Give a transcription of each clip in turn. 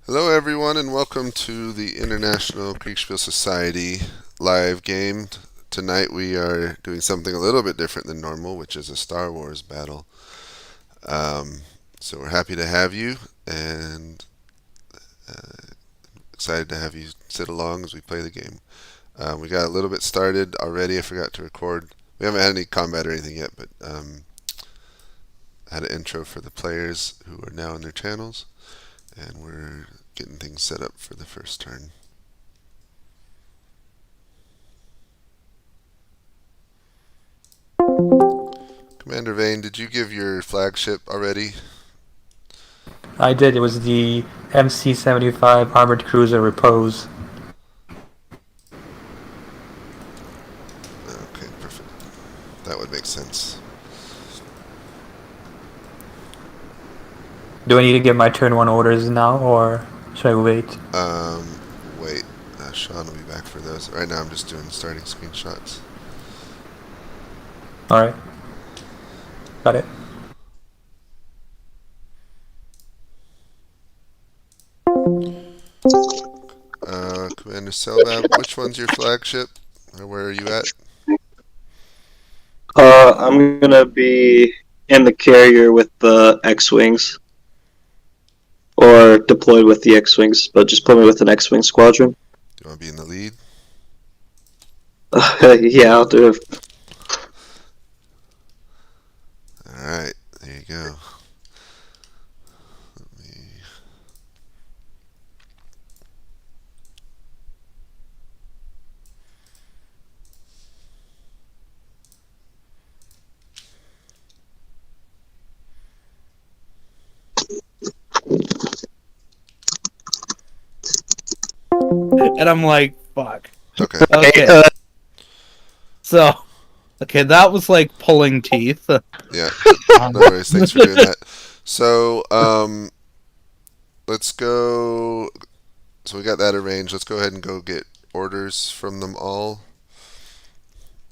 Hello, everyone, and welcome to the International Kriegsspiel Society live game. Tonight we are doing something a little bit different than normal, which is a Star Wars battle. Um, so we're happy to have you, and excited to have you sit along as we play the game. We got a little bit started already. I forgot to record. We haven't had any combat or anything yet, but had an intro for the players who are now in their channels, and we're getting things set up for the first turn. Commander Vane, did you give your flagship already? I did. It was the MC-75 Armored Cruiser Repose. Okay, perfect. That would make sense. Do I need to give my turn 1 orders now, or should I wait? Wait. Sean will be back for those. Right now I'm just doing starting screenshots. Alright. Got it. Commander Selbab, which one's your flagship? Or where are you at? I'm gonna be in the carrier with the X-Wings. Or deployed with the X-Wings, but just put me with an X-Wing squadron. Do you want to be in the lead? Yeah, I'll do it. Alright, there you go. Let me... And I'm like, fuck. Okay. Okay. Okay, that was like pulling teeth. Yeah, no worries. Thanks for doing that. So, let's go... So we got that arranged. Let's go ahead and go get orders from them all.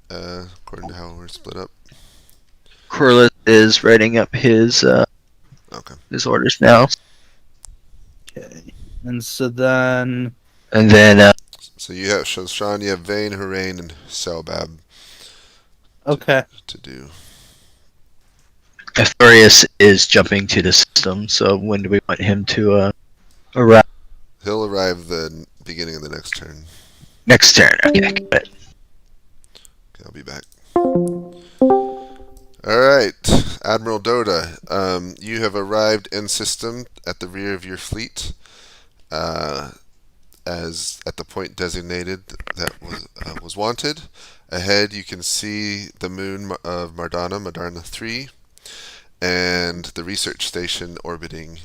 According to how we're split up. Corliss is writing up his orders now. Okay. And so then... And then... So you have Sean, you have Vane, Harain, and Selbab. Okay. To do. Arthurius is jumping to the system, so when do we want him to arrive? He'll arrive the beginning of the next turn. Next turn. Okay, got it. Okay, I'll be back. Alright, Admiral Dota, you have arrived in system at the rear of your fleet, as at the point designated that was wanted. Ahead you can see the moon of Mardona, Mardona 3, and the research station orbiting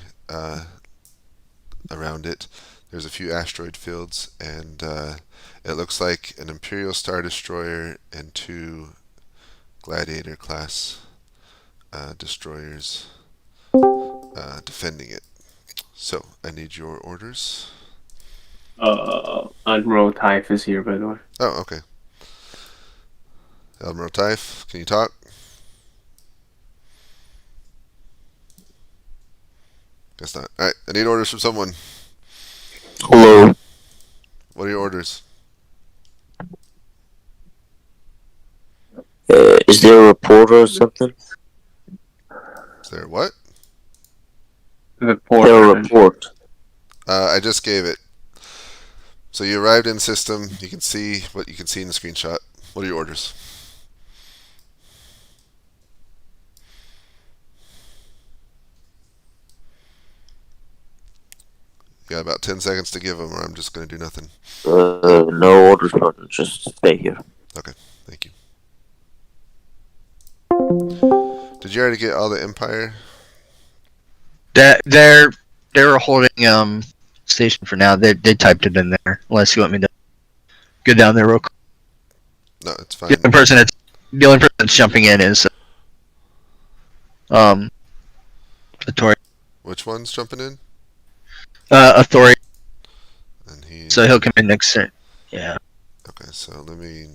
around it. There's a few asteroid fields, and it looks like an Imperial Star Destroyer and 2 Gladiator class destroyers defending it. So, I need your orders. Admiral Taif is here, by the way. Oh, okay. Admiral Taif, can you talk? Guess not. Alright, I need orders from someone. Hello. What are your orders? Is there a report or something? Is there what? Report. There a report. I just gave it. So you arrived in system. You can see what you can see in the screenshot. What are your orders? You got about 10 seconds to give them, or I'm just going to do nothing. No orders, brother. Just stay here. Okay, thank you. Did you already get all the Empire? They're holding station for now. They typed it in there. Unless you want me to go down there real quick. No, it's fine. The only person that's jumping in is Authority. Which one's jumping in? Authority. And he. So he'll come in next turn. Yeah. Okay, so let me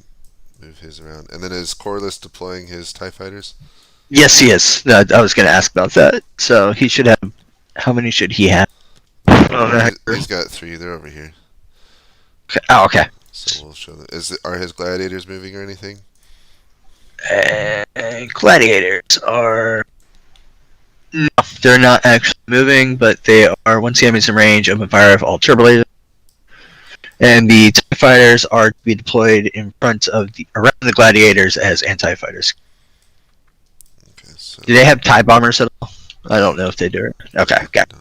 move his around. And then is Corliss deploying his TIE fighters? Yes, he is. I was going to ask about that. So he should have. How many should he have? Oh, the heck. He's got 3. They're over here. Okay. Oh, okay. So we'll show them. Are his gladiators moving or anything? Gladiators are. No, they're not actually moving, but they are, once the enemy's in range, open fire of all turbo lasers. And the TIE fighters are to be deployed in front of around the gladiators as anti-fighters. Okay, so. Do they have TIE bombers at all? I don't know if they do. Okay, got it.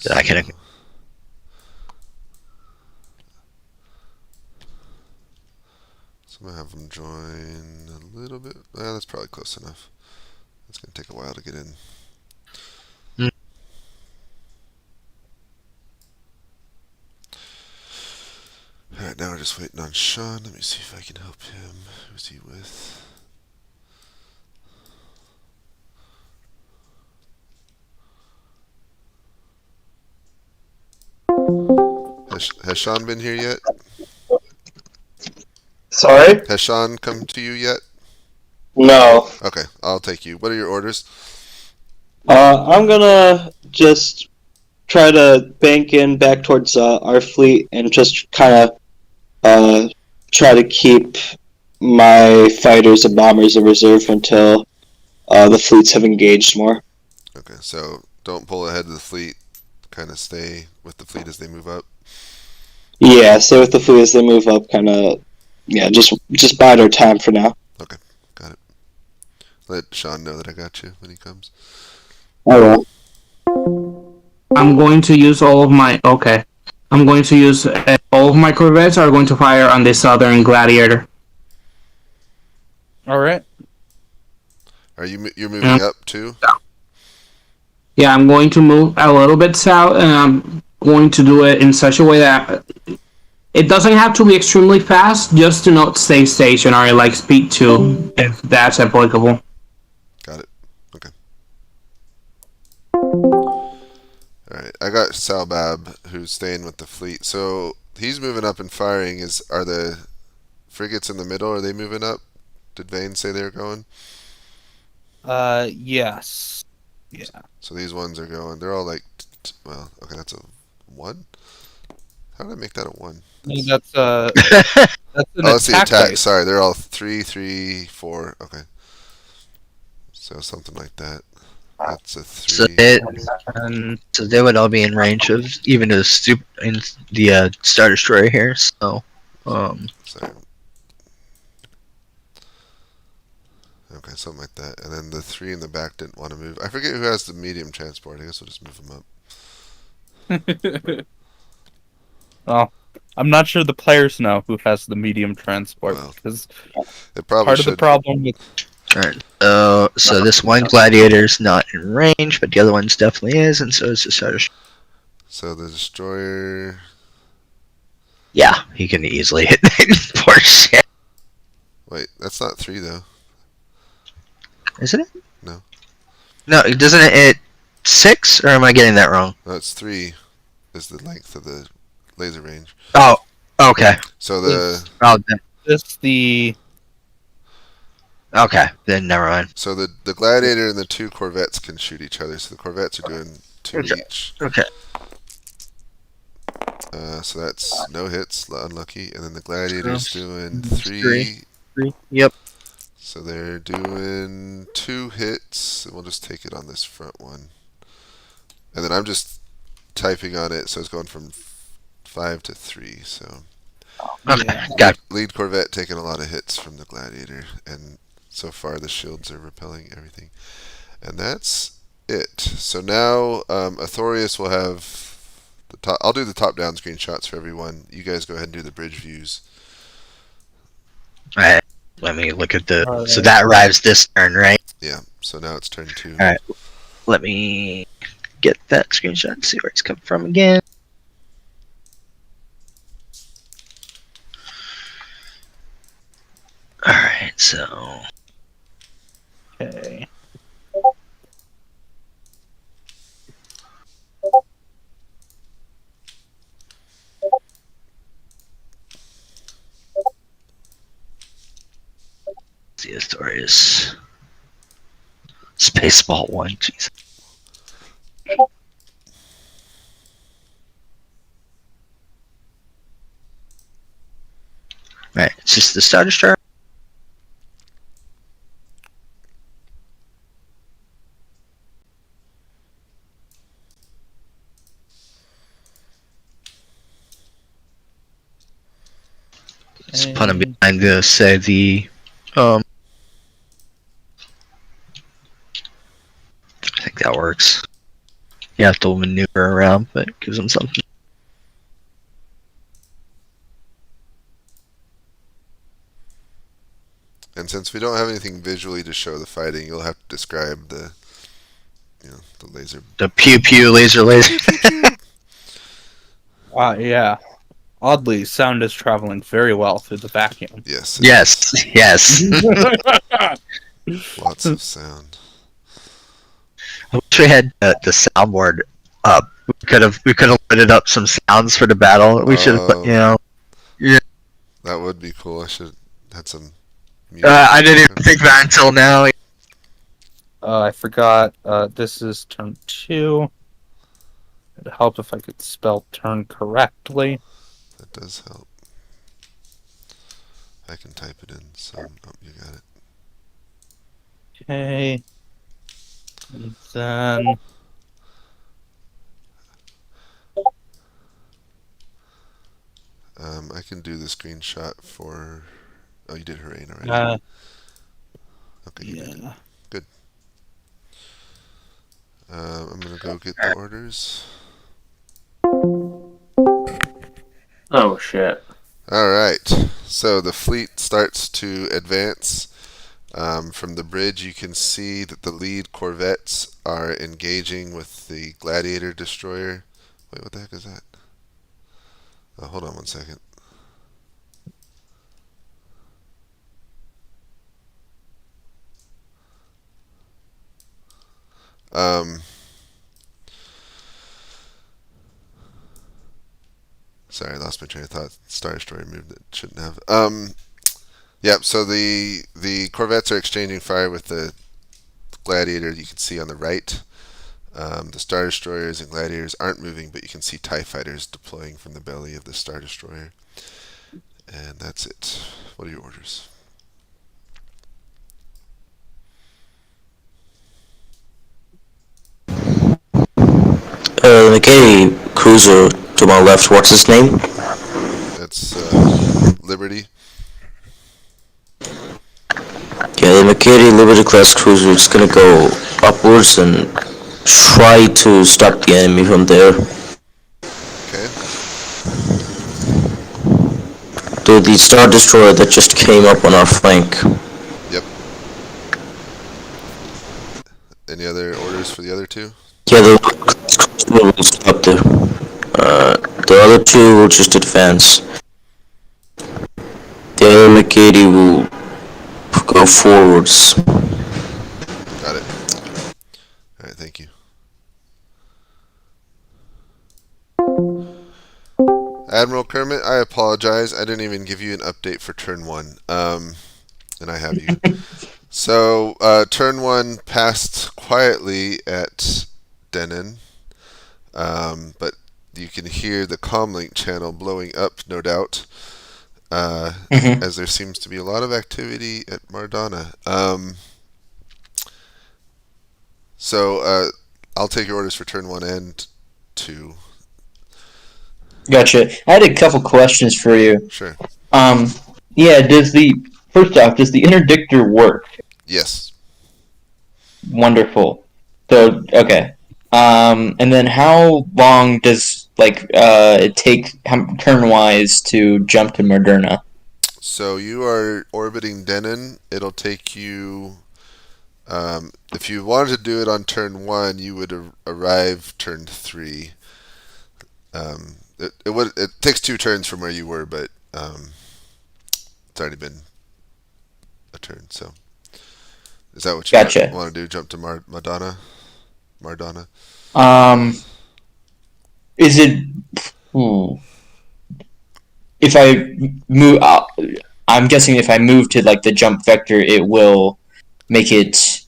Alright, I can. So I'm going to have them join a little bit. That's probably close enough. It's going to take a while to get in. Alright, now we're just waiting on Sean. Let me see if I can help him. Who's he with? Has Sean been here yet? Sorry? Has Sean come to you yet? No. Okay, I'll take you. What are your orders? I'm gonna just try to bank in back towards our fleet and just kind of try to keep my fighters and bombers in reserve until the fleets have engaged more. Okay, so don't pull ahead of the fleet. Kind of stay with the fleet as they move up. Yeah, stay with the fleet as they move up. Kind of, yeah, just bide our time for now. Okay, got it. Let Sean know that I got you when he comes. Oh well. I'm going to use all of my. Okay. I'm going to use all of my corvettes are going to fire on the southern gladiator. All right. You're moving up too? Yeah, I'm going to move a little bit south, and I'm going to do it in such a way that it doesn't have to be extremely fast, just to not stay stationary, like speed 2, if that's applicable. Got it. Okay. Alright, I got Salbab, who's staying with the fleet. So, he's moving up and firing. Are the frigates in the middle, are they moving up? Did Vane say they were going? Yes. Yeah. So these ones are going. They're all like, well, okay, that's a 1? How did I make that a 1? That's an That's the attack attack. dice. Sorry, they're all 3, 3, 4. Okay. So something like that. That's a 3. So they would all be in range of even the Star Destroyer here. So, Sorry. Okay, something like that. And then the 3 in the back didn't want to move. I forget who has the medium transport. I guess we'll just move them up. Well, I'm not sure the players know who has the medium transport Well, because It probably part of should. the problem with alright. So this one gladiator's not in range, but the other one's definitely is, and so is the Star Destroyer. So the destroyer. Yeah, he can easily hit that poor shit. Wait, that's not 3 though. Isn't it? No. No, doesn't it hit 6, or am I getting that wrong? No, it's 3. Is the length of the laser range. Oh, okay. So the just the Okay, then never mind. so the gladiator and the 2 corvettes can shoot each other. So the corvettes are doing 2 Okay. each. Okay. So that's no hits, unlucky. And then the gladiator's doing 3. 3. Yep. So they're doing 2 hits, and we'll just take it on this front one. And then I'm just typing on it, so it's going from 5 to 3. So Okay, got it. lead corvette taking a lot of hits from the gladiator, and so far the shields are repelling everything. And that's it. So now Athorius will have the top. I'll do the top-down screenshots for everyone. You guys go ahead and do the bridge views. Alright, let me look at the. So that arrives this turn, right? Yeah. So now it's turn 2. Alright. Let me get that screenshot and see where it's come from again. Alright, so. okay. The story is Spaceball 1, jeez. It's just the Star Destroyer. It's putting behind the say the I think that works. You have to maneuver around, but it gives them something. And since we don't have anything visually to show the fighting, you'll have to describe the laser. The pew pew laser. Yeah. Oddly, sound is traveling very well through the vacuum. Yes. Yes. Lots of sound. I wish we had the soundboard up. We could have loaded up some sounds for the battle. We should have put, That would be cool. I should have had some music. I didn't even think that until now. I forgot. This is turn 2. It'd help if I could spell turn correctly. That does help. I can type it in. So, you got it. Okay. And then I can do the screenshot for. Oh, you did Hurrain already. Okay. yeah. Good. I'm gonna go get the orders. Oh shit. All right. So the fleet starts to advance. From the bridge, you can see that the lead corvettes are engaging with the Gladiator destroyer. Wait, what the heck is that? Oh, hold on one second. Sorry, I lost my train of thought. Star Destroyer moved it. Shouldn't have. Yep, so the corvettes are exchanging fire with the Gladiator you can see on the right. The Star Destroyers and Gladiators aren't moving, but you can see TIE Fighters deploying from the belly of the Star Destroyer. And that's it. What are your orders? The McKay cruiser to my left, what's his name? That's Liberty. Yeah, the McKay Liberty class cruiser is gonna go upwards and try to stop the enemy from there. Okay. The Star Destroyer that just came up on our flank. Yep. Any other orders for the other two? Yeah, the cruiser will stop there. The other two will just advance. The other McKay will go forwards. Got it. Alright, thank you. Admiral Kermit, I apologize. I didn't even give you an update for turn 1. And I have you. So, turn 1 passed quietly at Denon. But you can hear the comlink channel blowing up, no doubt. As there seems to be a lot of activity at Mardona. So, I'll take your orders for turn 1 and 2. Gotcha. I had a couple questions for you. Sure. Yeah, first off, does the interdictor work? Yes. Wonderful. So, okay. And then how long does, it take turn-wise to jump to Mardona? So you are orbiting Denon. It'll take you... if you wanted to do it on turn 1, you would arrive turn 3. It takes 2 turns from where you were, but it's already been a turn. So is that what you want to do? Jump to Mardona? Is it? If I move, I'm guessing if I move to the jump vector, it will make it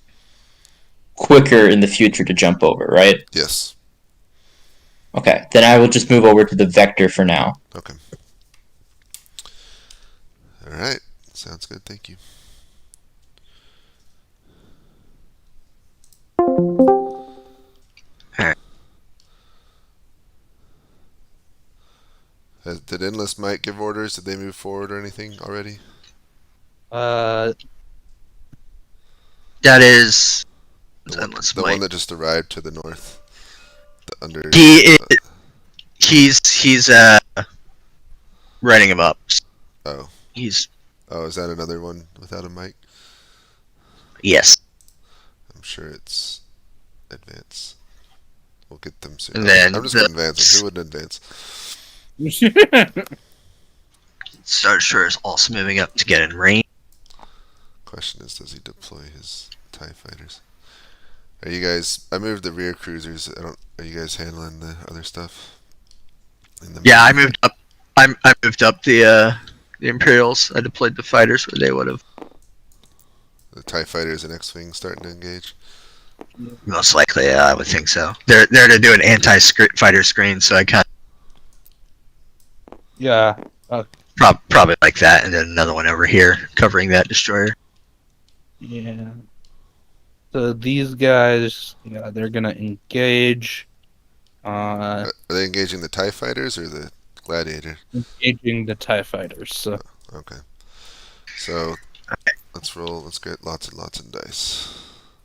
quicker in the future to jump over, right? Yes. Okay, then I will just move over to the vector for now. Okay. All All right. Sounds good. Thank you. Alright. Did Endless Might give orders? Did they move forward or anything already? Uh, That is Endless The Might. one that just arrived to the north. Under. He's writing him up. Oh. He's Oh, is that another one without a mic? yes. I'm sure it's advance. We'll get them soon. And then I'm just going to advance. Who wouldn't advance? Star Destroyer is also moving up to get in range. Question is, does he deploy his TIE fighters? Are you guys? I moved the rear cruisers. Are you guys handling the other stuff? Yeah, I moved up. I moved up the Imperials. I deployed the fighters where they would have. The TIE fighters and X-wing starting to engage. Most likely, yeah, I would think so. They're there to do an anti-fighter screen, so I kind yeah. of probably like that, and then another one over here covering that destroyer. Yeah. So these guys, yeah, they're gonna engage. Are they engaging the TIE fighters or the Gladiator? Engaging the TIE fighters. So. Okay. So let's roll. Let's get lots and lots of dice.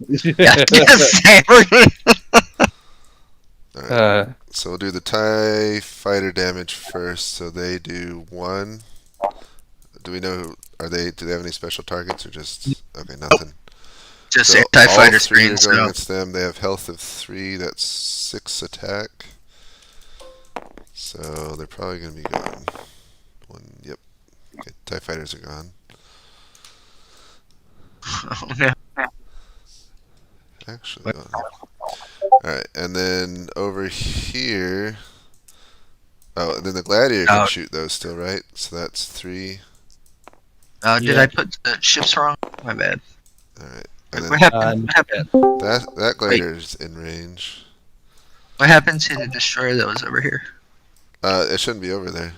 Yeah, same. All right. So we'll do the TIE fighter damage first. So they do 1. Do we know? Do they have any special targets or just okay? Nothing. Just So anti-fighter all 3 are screens. going So against them. They have health of 3. That's 6 attack. So they're probably going to be gone. Yep. Okay, TIE fighters are gone. oh, no. Actually, alright, and then over here. Oh, and then the Gladiator can shoot those still, right? So that's 3. Did I put the ships wrong? My bad. Alright. And then What happened? What happened? that Gladiator's in range. What happened to the destroyer that was over here? It shouldn't be over there.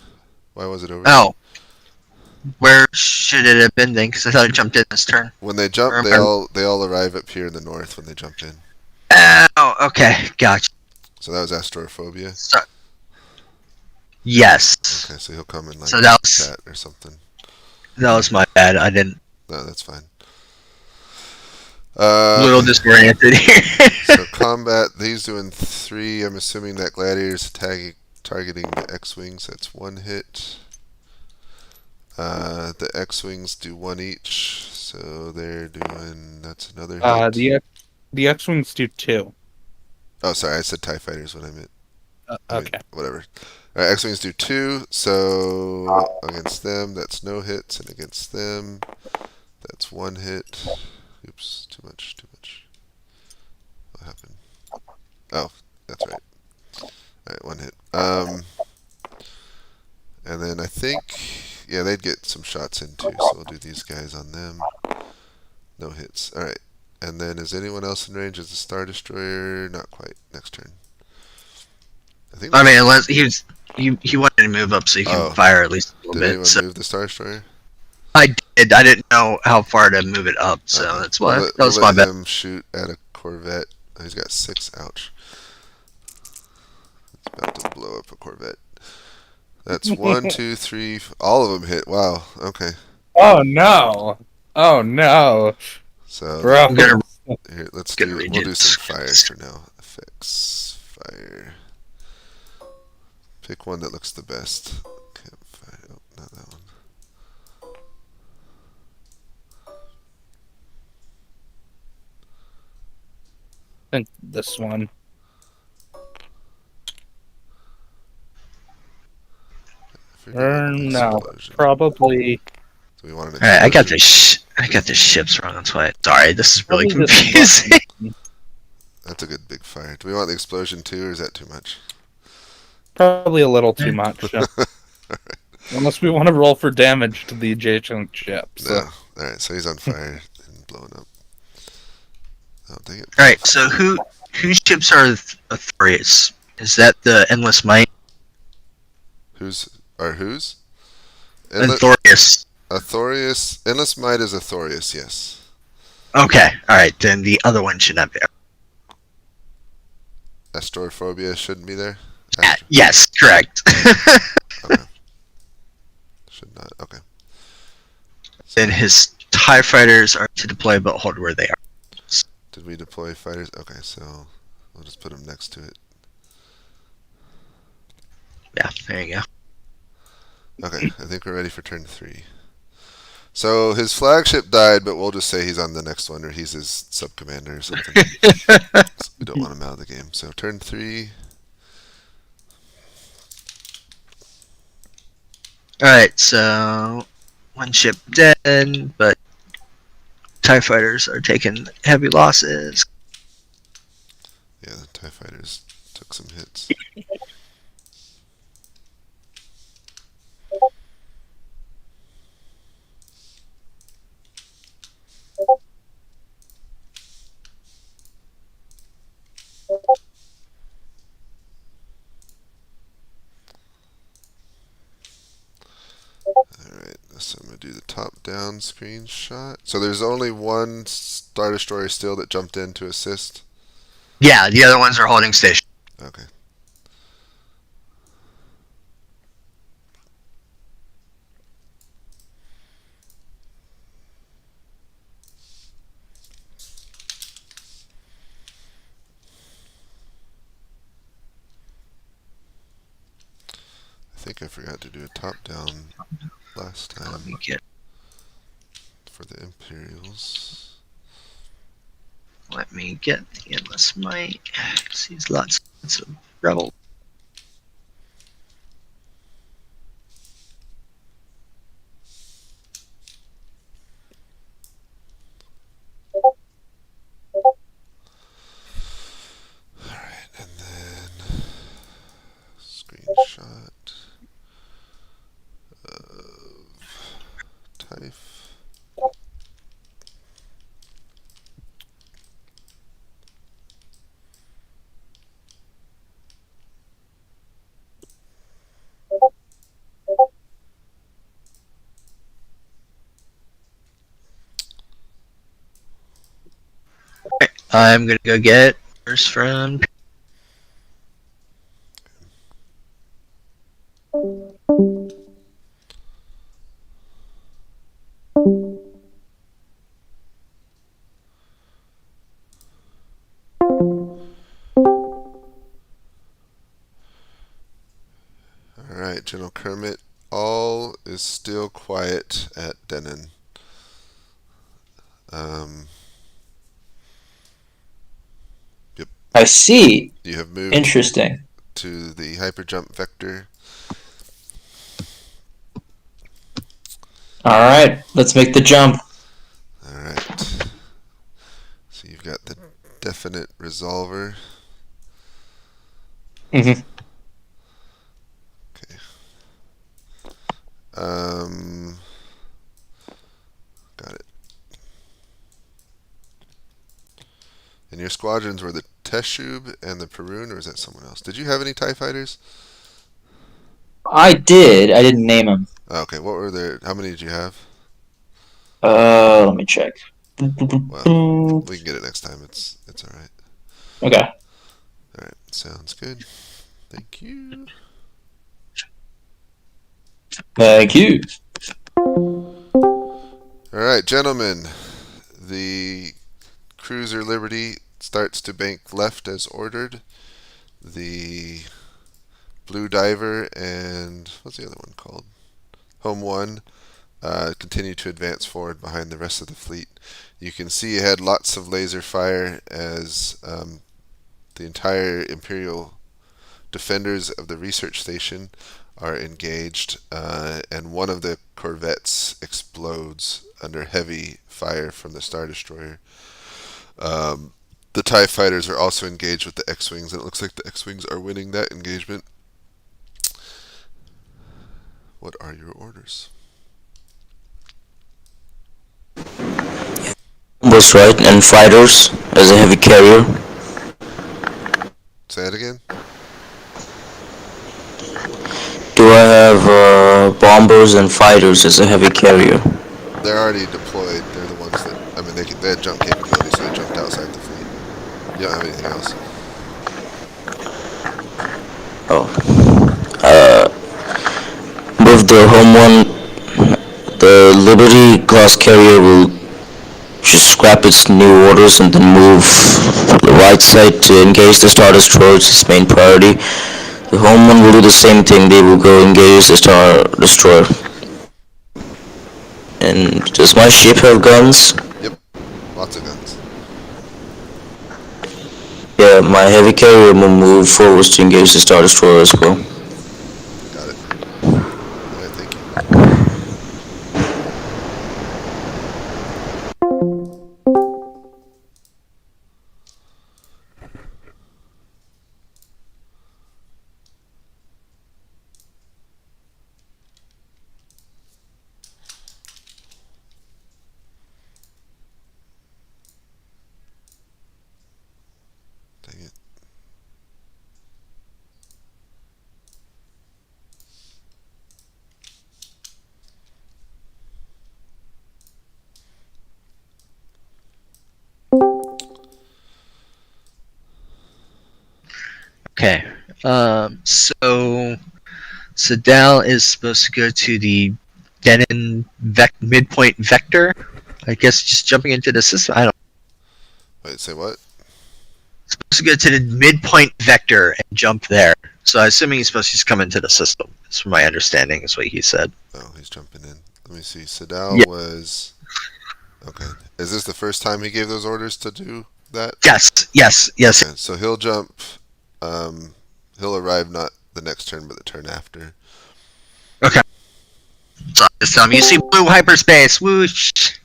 Why was it over Oh. Where should it have been then? Because I thought it jumped in this turn. When they jump, they all arrive up here in the north when they jump in. Oh, okay. Gotcha. So that was Astrophobia? Yes. Okay, so he'll come in like So that was- that or something. That was my bad. I didn't. No, that's fine. A little disoriented here. So combat, these doing 3. I'm assuming that Gladiator's targeting the X-Wings. That's 1 hit. The X-Wings do 1 each. So they're doing... That's another hit. The X-wings do 2. Oh, sorry. I said TIE fighters when I meant... Okay. Whatever. Alright, X-Wings do 2. So against them, that's no hits. And against them, that's 1 hit. Oops, too much. What happened? Oh, that's right. Alright, 1 hit. And then I think, yeah, they'd get some shots in too, so we'll do these guys on them. No hits. Alright. And then is anyone else in range as the Star Destroyer? Not quite. Next turn. I mean, unless he wanted to move up so he can fire at least a little did bit. anyone So move the Star Destroyer? I did. I didn't know how far to move it up, so that's why. That was my let bad. him shoot at a Corvette. Oh, he's got 6. Ouch. It's about to blow up a Corvette. That's 1, 2, 3. All of them hit. Wow. Okay. Oh no! Oh no! So Bro. here, let's do. We'll do some fires for now. Effects, fire. Pick one that looks the best. Campfire. Oh, not that one. I think this one. No, probably. Do we want an Alright, I got the ships wrong. That's why. Sorry, this is really Probably this confusing. That's a good big fire. Do we want the explosion too, or is that too much? Probably a little too much. Yeah. Unless we want to roll for damage to the adjacent ship. So. No. Alright, so he's on fire and blowing up. Oh, dang it. Alright, so whose ships are Authorius? Is that the Endless Might? Whose? Authorius. Athorius, Endless Might is Athorius, yes. Okay, alright, then the other one should not be. Astrophobia shouldn't be there? Yes, correct. Okay. Should not, okay. So, Then his TIE fighters are to deploy but hold where they are. did we deploy fighters? Okay, so we'll just put them next to it. Yeah, there you go. Okay, I think we're ready for turn 3. So his flagship died, but we'll just say he's on the next one, or he's his sub-commander or something. So we don't want him out of the game. So turn 3. Alright, so one ship dead, but TIE fighters are taking heavy losses. Yeah, the TIE fighters took some hits. Alright, so I'm going to do the top-down screenshot. So there's only one Star Destroyer still that jumped in to assist? Yeah, the other ones are holding station. Okay. I think I forgot to do a top-down last Let time me get for the Imperials. the endless might. Sees lots of rebel. Alright, and then screenshot of type. I'm gonna go get first from. Alright, General Kermit, all is still quiet at Denon. I see. You have moved Interesting. to the hyperjump vector. All right, let's make the jump. Alright. So you've got the definite resolver. Mhm. Okay. Got it. And your squadrons were the Teshub and the Perun, or is that someone else? Did you have any TIE fighters? I did. I didn't name them. Oh, okay, what were there? How many did you have? Let me check. Well, we can get it next time. It's alright. Okay. Alright, sounds good. Thank you. Thank you. Alright, gentlemen. The Cruiser Liberty starts to bank left as ordered. The Blue Diver and what's the other one called? Home 1 continue to advance forward behind the rest of the fleet. You can see ahead lots of laser fire as the entire Imperial defenders of the research station are engaged, and one of the corvettes explodes under heavy fire from the Star Destroyer. The TIE fighters are also engaged with the X-Wings, and it looks like the X-Wings are winning that engagement. What are your orders? Was right, and fighters as a heavy carrier. Say it again. Do I have bombers and fighters as a heavy carrier. They're already deployed. They're the ones that, I mean, they had jump capability, so they jumped outside the fleet. You don't have anything else. Oh. With the home one, the Liberty class carrier will just scrap its new orders and then move the right side to engage the Star Destroyer as its main priority. The home one will do the same thing. They will go engage the Star Destroyer. And does my ship have guns? Yep. Lots of guns. Yeah, my heavy carrier will move forwards to engage the Star Destroyer as well. Got it. Alright, thank you. Dang it. Okay. So Sadal is supposed to go to the Denon midpoint vector. I guess just jumping into the system. I don't. Wait, say what? Supposed to go to the midpoint vector and jump there. So I'm assuming he's supposed to just come into the system. That's from my understanding, is what he said. Oh, he's jumping in. Let me see. Sadal Yeah. was... Okay. Is this the first time he gave those orders to do that? Yes. Okay, so he'll jump... he'll arrive not the next turn, but the turn after. So just tell me, you see blue hyperspace, whoosh.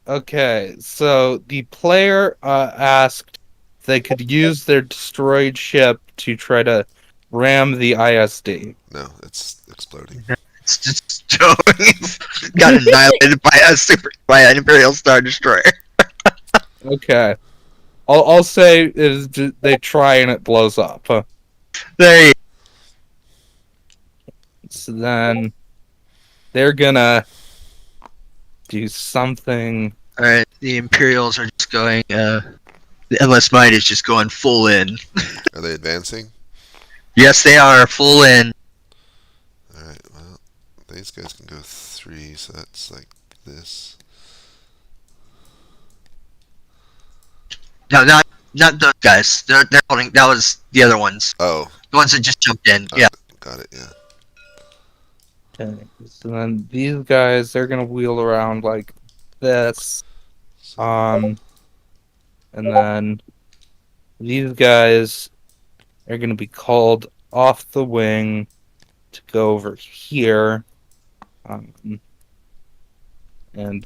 Okay, so the player asked if they could use their destroyed ship to try to ram the ISD. No, it's exploding. It's just got annihilated by an Imperial Star Destroyer. Okay. I'll say is they try and it blows up. There you So then they're gonna do something. Alright, the Imperials are just going, the Endless Might is just going full in. Are they advancing? Yes, they are full in. Alright, well, these guys can go 3, so that's like this. No, not those guys. They're holding, that was the other ones. Oh, The ones that just jumped in. Yeah. got it, yeah. Okay. So then these guys, they're gonna wheel around like this. And then these guys are gonna be called off the wing to go over here. And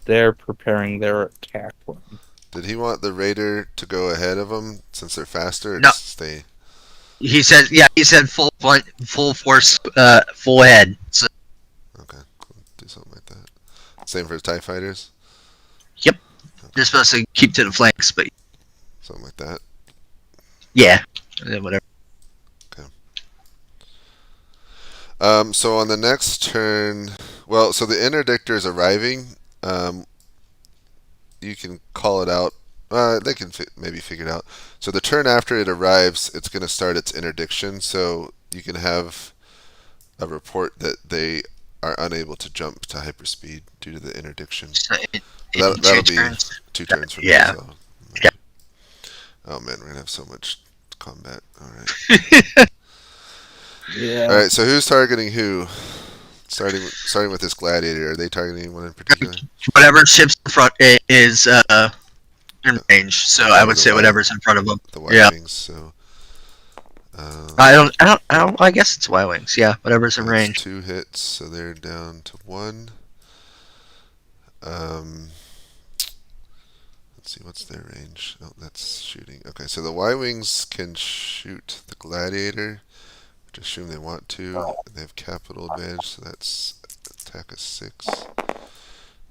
they're preparing their attack run. Did he want the Raider to go ahead of them since they're faster, or No. just stay? He said full force, full head. So, Okay, cool. Do something like that. Same for the TIE fighters? they're supposed to keep to the flanks, but Something like that. yeah. Whatever. So on the next turn, well, so the interdictor is arriving. You can call it out. They can maybe figure it out. So the turn after it arrives, it's going to start its interdiction. So you can have a report that they are unable to jump to hyperspeed due to the interdiction. So That'll be turns. 2 turns from Yeah. now. So. Yeah. Oh man, we're gonna have so much combat. All right. Yeah. All right. So who's targeting who? Starting with this gladiator. Are they targeting anyone in particular? Whatever ship's in front is in range. So I would say whatever's in front of them. The Y Yeah. wings. So. I guess it's Y wings. Yeah, whatever's in That's range. 2 hits, so they're down to 1. Let's see, what's their range? Oh, that's shooting. Okay, so the Y-Wings can shoot the Gladiator, which I assume they want to. They have capital advantage, so that's attack of 6.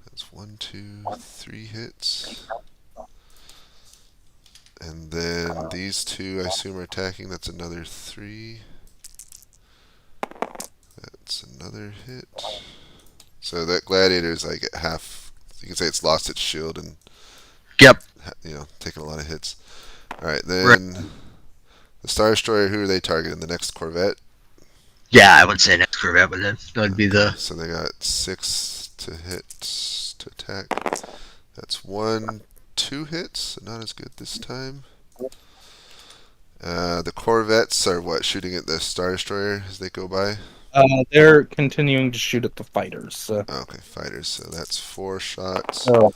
That's 1, 2, 3 hits. And then these two, I assume, are attacking. That's another 3. another hit. So that gladiator is like at half. You can say it's lost its shield and Yep. taking a lot of hits. All right, then the Star Destroyer. Who are they targeting? The next Corvette. Yeah, I would say next Corvette would be the. So they got 6 to hit to attack. That's 1, 2 hits. So not as good this time. The Corvettes are what, shooting at the Star Destroyer as they go by? They're continuing to shoot at the fighters. Okay, fighters. So that's 4 shots. Oh,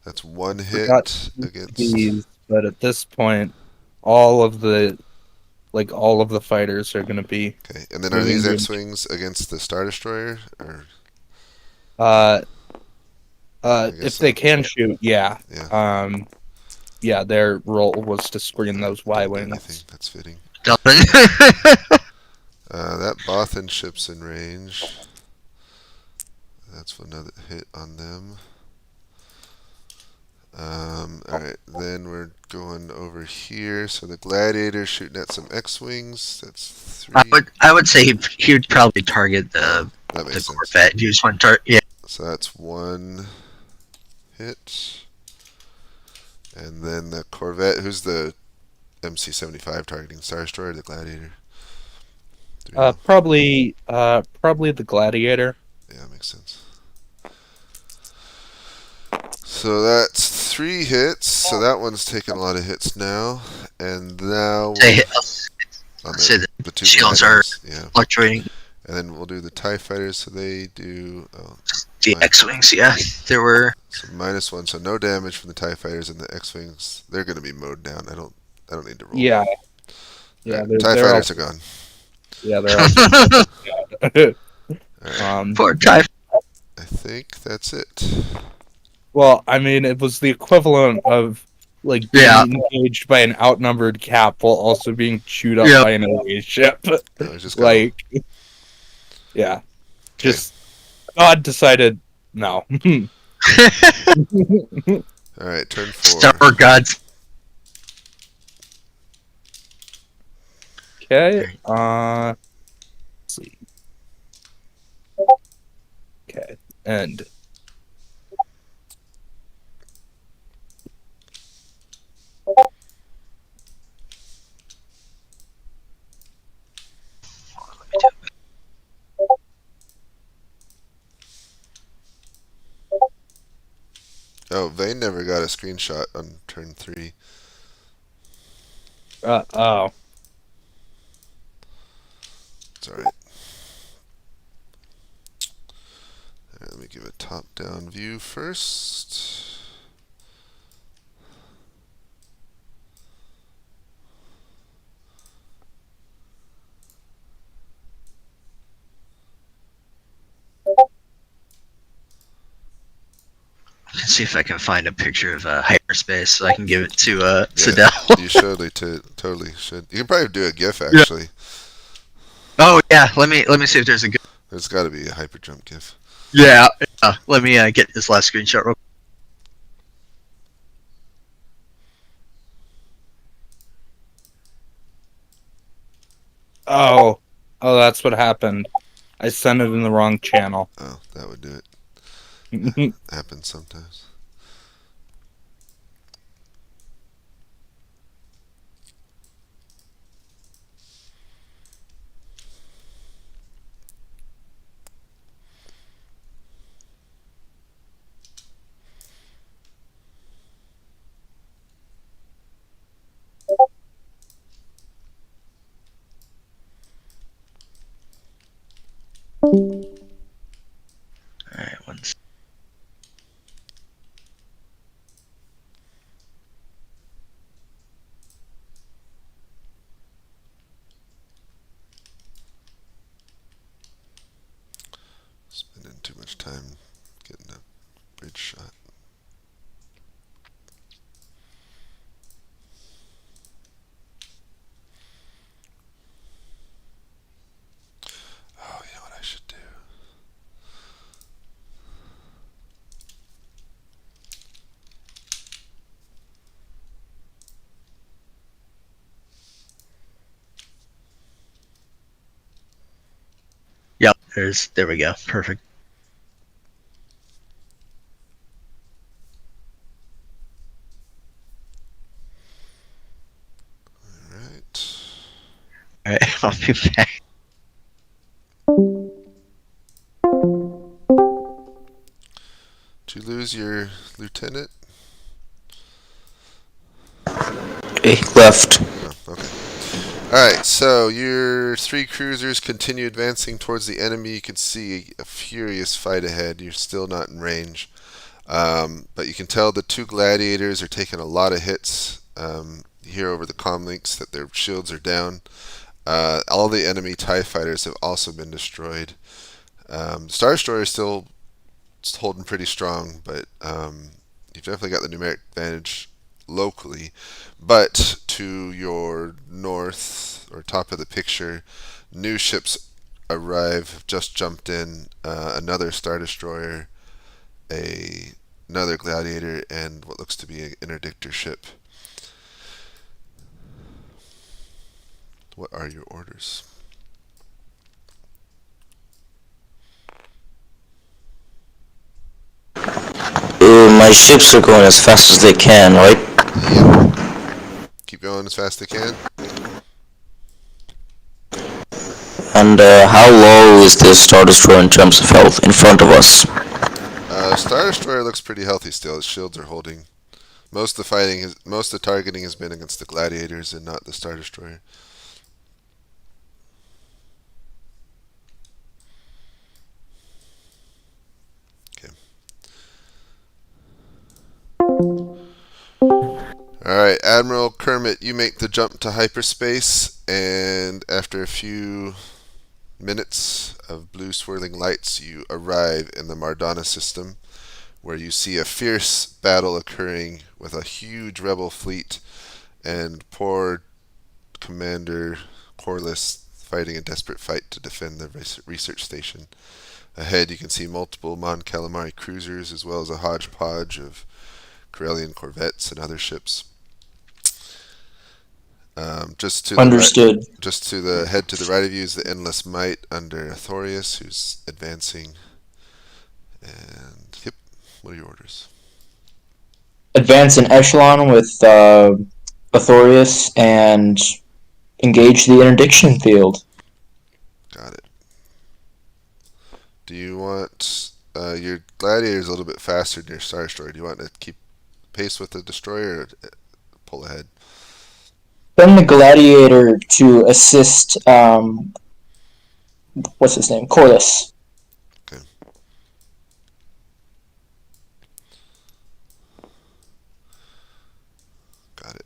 That's 1 forgot hit against. these, but at this point, all of the fighters are going to be. Okay, and then are these X-wings against the Star Destroyer, or? If they can shoot, yeah. Yeah. Yeah, their role was to screen those Y-wings. I think that's fitting. Dublin. That Bothan ship's in range. That's another hit on them. Alright, then we're going over here. So the Gladiator's shooting at some X-Wings. That's 3. I would say he would probably target the sense. Corvette. Use one target. Yeah. So that's 1 hit. And then the Corvette, who's the MC-75 targeting? Star Destroyer or the Gladiator? Probably the Gladiator. Yeah, makes sense. So that's 3 hits. So that one's taking a lot of hits now. And now I'll say the 2 shields are fluctuating. And then we'll do the TIE fighters. So they do the X-wings. Yeah, there were so -1. So no damage from the TIE fighters, and the X-wings, they're going to be mowed down. I don't need to roll. Yeah. Yeah. Right, TIE fighters are gone. Yeah, they're all. Poor TIE. I think that's it. Well, I mean, it was the equivalent of like being engaged by an outnumbered Cap while also being chewed up by an enemy ship. Like, yeah, just God decided no. All right, turn 4. Star gods. Okay. Let's see. Okay, and. Oh, Vane never got a screenshot on turn 3. Oh. It's alright. Alright, let me give a top-down view first. Let's see if I can find a picture of hyperspace so I can give it to Sidel. You totally should. You can probably do a GIF actually. Yeah. Oh yeah, let me see if there's a good. There's got to be a hyper jump GIF. Yeah. Let me get this last screenshot real quick. Oh, that's what happened. I sent it in the wrong channel. Oh, that would do it. Happens sometimes. Alright, one second. Spending too much time getting a bridge shot. Oh, you know what I should do? There we go. Perfect. Alright. Alright, I'll be back. Did you lose your lieutenant? He left. Oh, okay. Alright, so your 3 cruisers continue advancing towards the enemy. You can see a furious fight ahead. You're still not in range. But you can tell the 2 gladiators are taking a lot of hits. You hear over the comm links that their shields are down. All the enemy TIE fighters have also been destroyed. Star Destroyer is still holding pretty strong, but you've definitely got the numeric advantage locally. But to your north, or top of the picture, new ships arrive, just jumped in, another Star Destroyer, another Gladiator, and what looks to be an interdictor ship. What are your orders? My ships are going as fast as they can, right? Yep. Keep going as fast as they can. And how low is this Star Destroyer in terms of health in front of us? Star Destroyer looks pretty healthy still. Its shields are holding. Most of the targeting has been against the Gladiators and not the Star Destroyer. Okay. Alright, Admiral Kermit, you make the jump to hyperspace, and after a few minutes of blue swirling lights, you arrive in the Mardona system, where you see a fierce battle occurring with a huge rebel fleet and poor Commander Corliss fighting a desperate fight to defend the research station. Ahead you can see multiple Mon Calamari cruisers as well as a hodgepodge of Corellian corvettes and other ships. Just to Understood. the head to the right of you is the Endless Might under Athorius, who's advancing. And yep, what are your orders? Advance in echelon with Athorius and engage the interdiction field. Got it. Do you want your Gladiator's a little bit faster than your Star Destroyer? Do you want to keep pace with the Destroyer or pull ahead? Send the Gladiator to assist, what's his name? Corliss. Okay. Got it.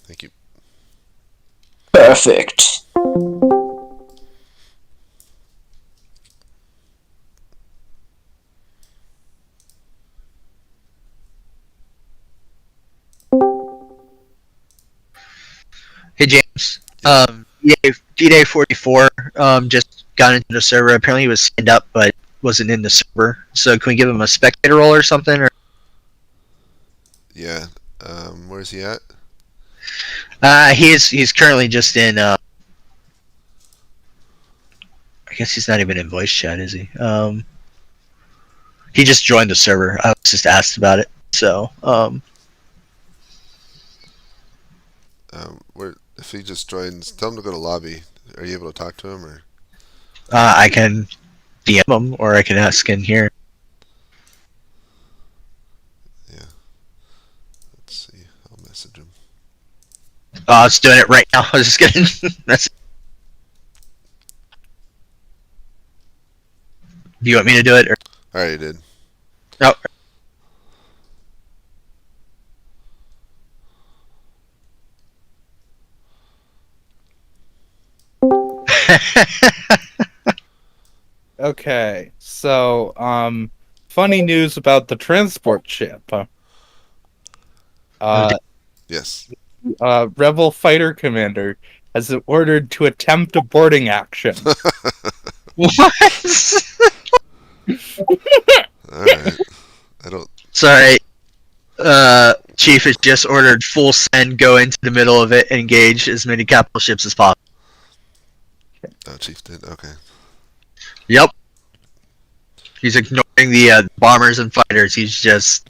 Thank you. Perfect. Hey James. D-Day 44 just got into the server. Apparently he was signed up but wasn't in the server. So can we give him a spectator role or something? Or Yeah. Where's he at? he's currently just in I guess he's not even in voice chat, is he? He just joined the server. I was just asked about it. So Where? If he just joins, tell him to go to lobby. Are you able to talk to him or? I can DM him or I can ask in here. Yeah. Let's see. I'll message him. I was doing it right now. I was just kidding. That's. Do you want me to do it? Or? I already did. No. Okay, so funny news about the transport ship. Yes. Rebel fighter commander has ordered to attempt a boarding action. What? Alright. I don't. Sorry. Chief has just ordered full send, go into the middle of it, engage as many capital ships as possible. Oh, Chief did? Okay. Yep. He's ignoring the bombers and fighters. He's just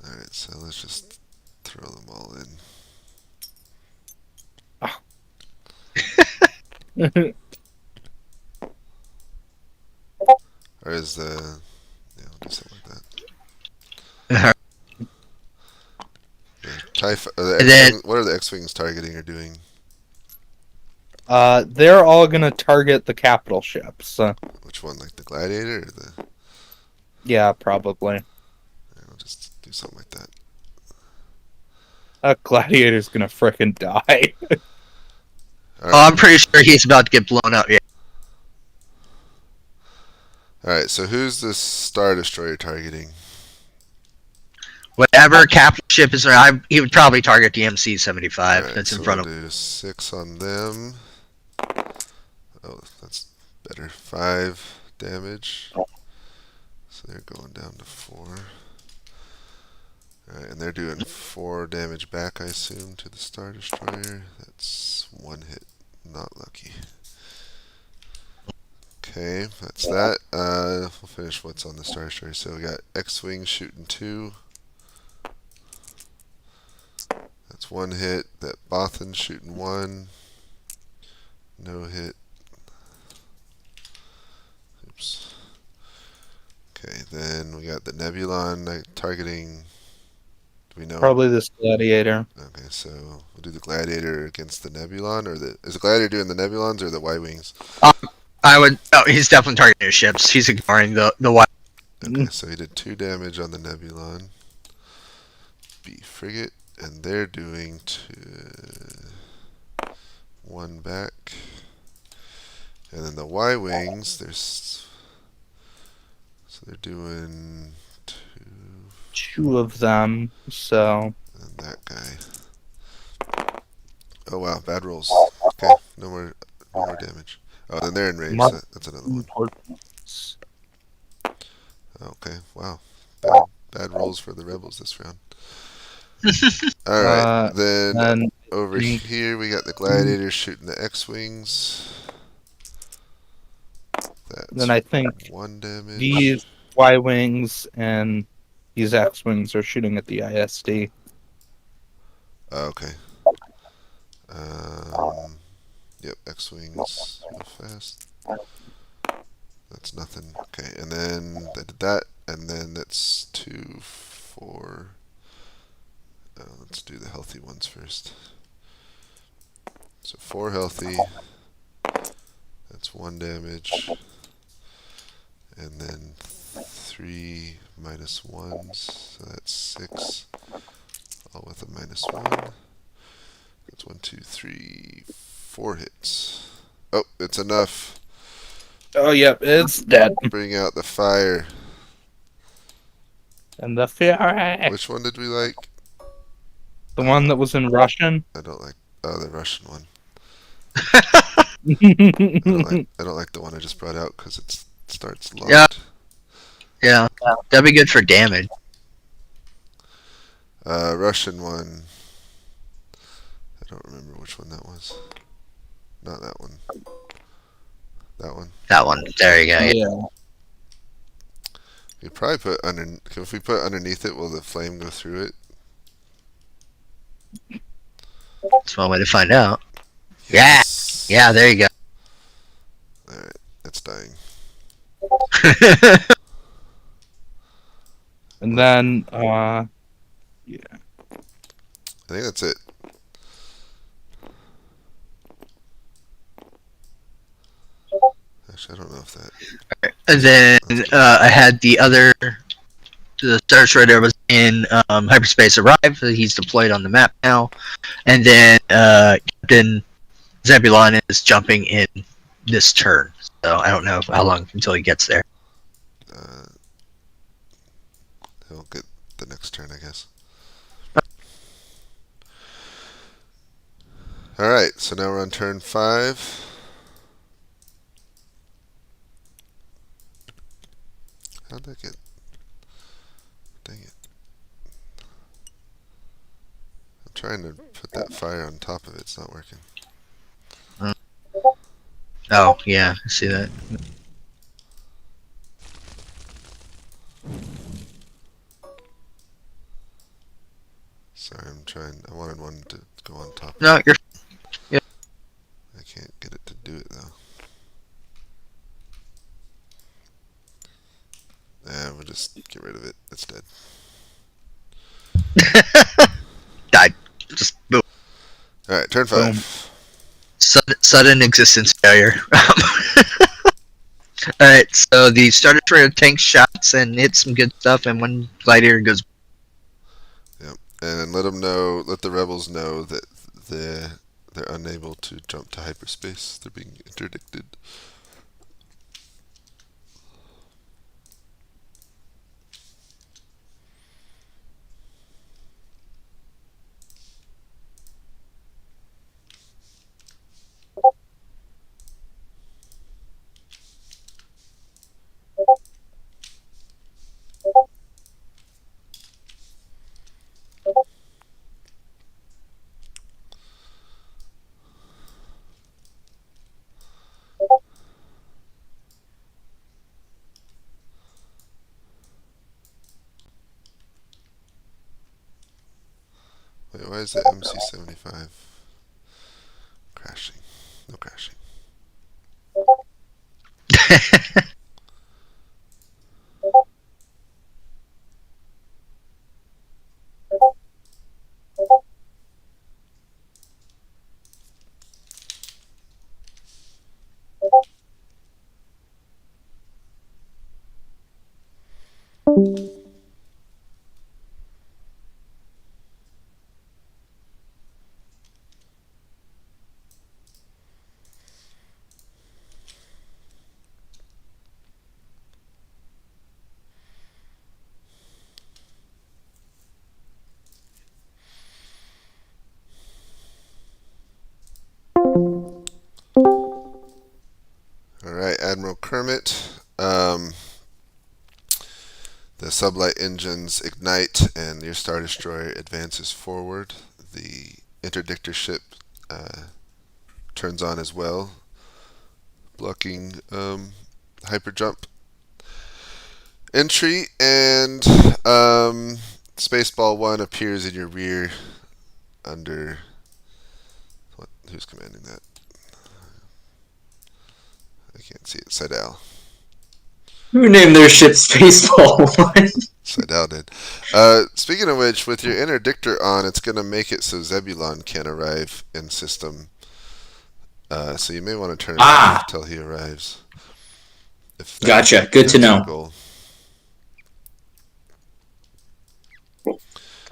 Alright, so let's just throw them all in. Or is the... Yeah, we'll do something like that. And then- What are the X-Wings targeting or doing? They're all gonna target the capital ships. Which one, like the Gladiator or the... Yeah, probably. Yeah, we'll just do something like that. That gladiator's gonna frickin' die. Alright, I'm pretty sure he's about to get blown up. Yeah. Alright, so who's the Star Destroyer targeting? Whatever capital ship is there, he would probably target the MC-75 Alright, that's in so front we'll of him. do 6 on them. Oh, that's better. 5 damage. So they're going down to 4. Alright, and they're doing 4 damage back, I assume, to the Star Destroyer. That's 1 hit. Not lucky. Okay, that's that. We'll finish what's on the Star Destroyer. So we got X-Wing shooting 2. That's 1 hit. That Bothan shooting 1. No hit. Oops. Okay, then we got the Nebulon targeting. Do we know? Probably this gladiator. Okay, so we'll do the Gladiator against the Nebulon, or is the Gladiator doing the Nebulons or the Y-Wings? I would. Oh, he's definitely targeting his ships. He's ignoring the white. Okay, so he did 2 damage on the Nebulon. B frigate, and they're doing 1 back. And then the Y-Wings, so they're doing 2, 2 of them, so... and that guy. Oh wow, bad rolls. Okay, no more damage. Oh, then they're in range. Mar- That's another one. Importance. Okay, wow. Bad rolls for the rebels this round. Alright, then And over here we got the Gladiators shooting the X-Wings. That's then I think 1 damage. these Y-Wings and these X-Wings are shooting at the ISD. Oh, okay. Yep, X-Wings real fast. That's nothing. Okay, and then they did that, and then that's 2, 4. Let's do the healthy ones first. So 4 healthy. That's 1 damage. And then 3 minus 1s. So that's 6. All with a -1. That's 1, 2, 3, 4 hits. Oh, it's enough. Oh, yep, it's dead. Bring out the fire. And the Fury. Which one did we like? The one that was in Russian. I don't like. Oh, the Russian one. Yeah, I don't like the one I just brought out because it starts locked. Yeah. Yeah, that'd be good for damage. Russian one. I don't remember which one that was. Not that one. That one. That one. There you go. Yeah. You probably put under. If we put underneath it, will the flame go through it? That's one way to find out. Yes. Yeah, there you go. Alright, that's dying. and then, I think that's it. Actually, I don't know if that. And then I had the Star Destroyer was in hyperspace arrive. He's deployed on the map now. And then Captain Zebulon is jumping in this turn. So I don't know how long until he gets there. He'll get the next turn, I guess. Alright, so now we're on turn 5. How'd that get? Dang it. I'm trying to put that fire on top of it. It's not working. Oh, yeah, I see that. Sorry, I'm trying. I wanted one to go on top. No, you're. I can't get it to do it though. We'll just get rid of it. It's dead. Died. Just boom. All right, turn Boom. 5. Sudden existence failure. Alright, so the starter destroyer tanks shots and hits some good stuff, and one gladiator goes. And let them know. Let the rebels know that they're unable to jump to hyperspace. They're being interdicted. Wait, why is that MC-75 crashing? No crashing. Alright, Admiral Kermit. The sublight engines ignite and your Star Destroyer advances forward. The interdictor ship turns on as well, blocking hyper jump entry, and Spaceball 1 appears in your rear under. Who's commanding that? I can't see it. Seidel. Who named their ship Spaceball? Seidel did. Speaking of which, with your interdictor on, it's going to make it so Zebulon can't arrive in system. So you may want to turn it off till he arrives. If Gotcha. Good to that's your know. goal.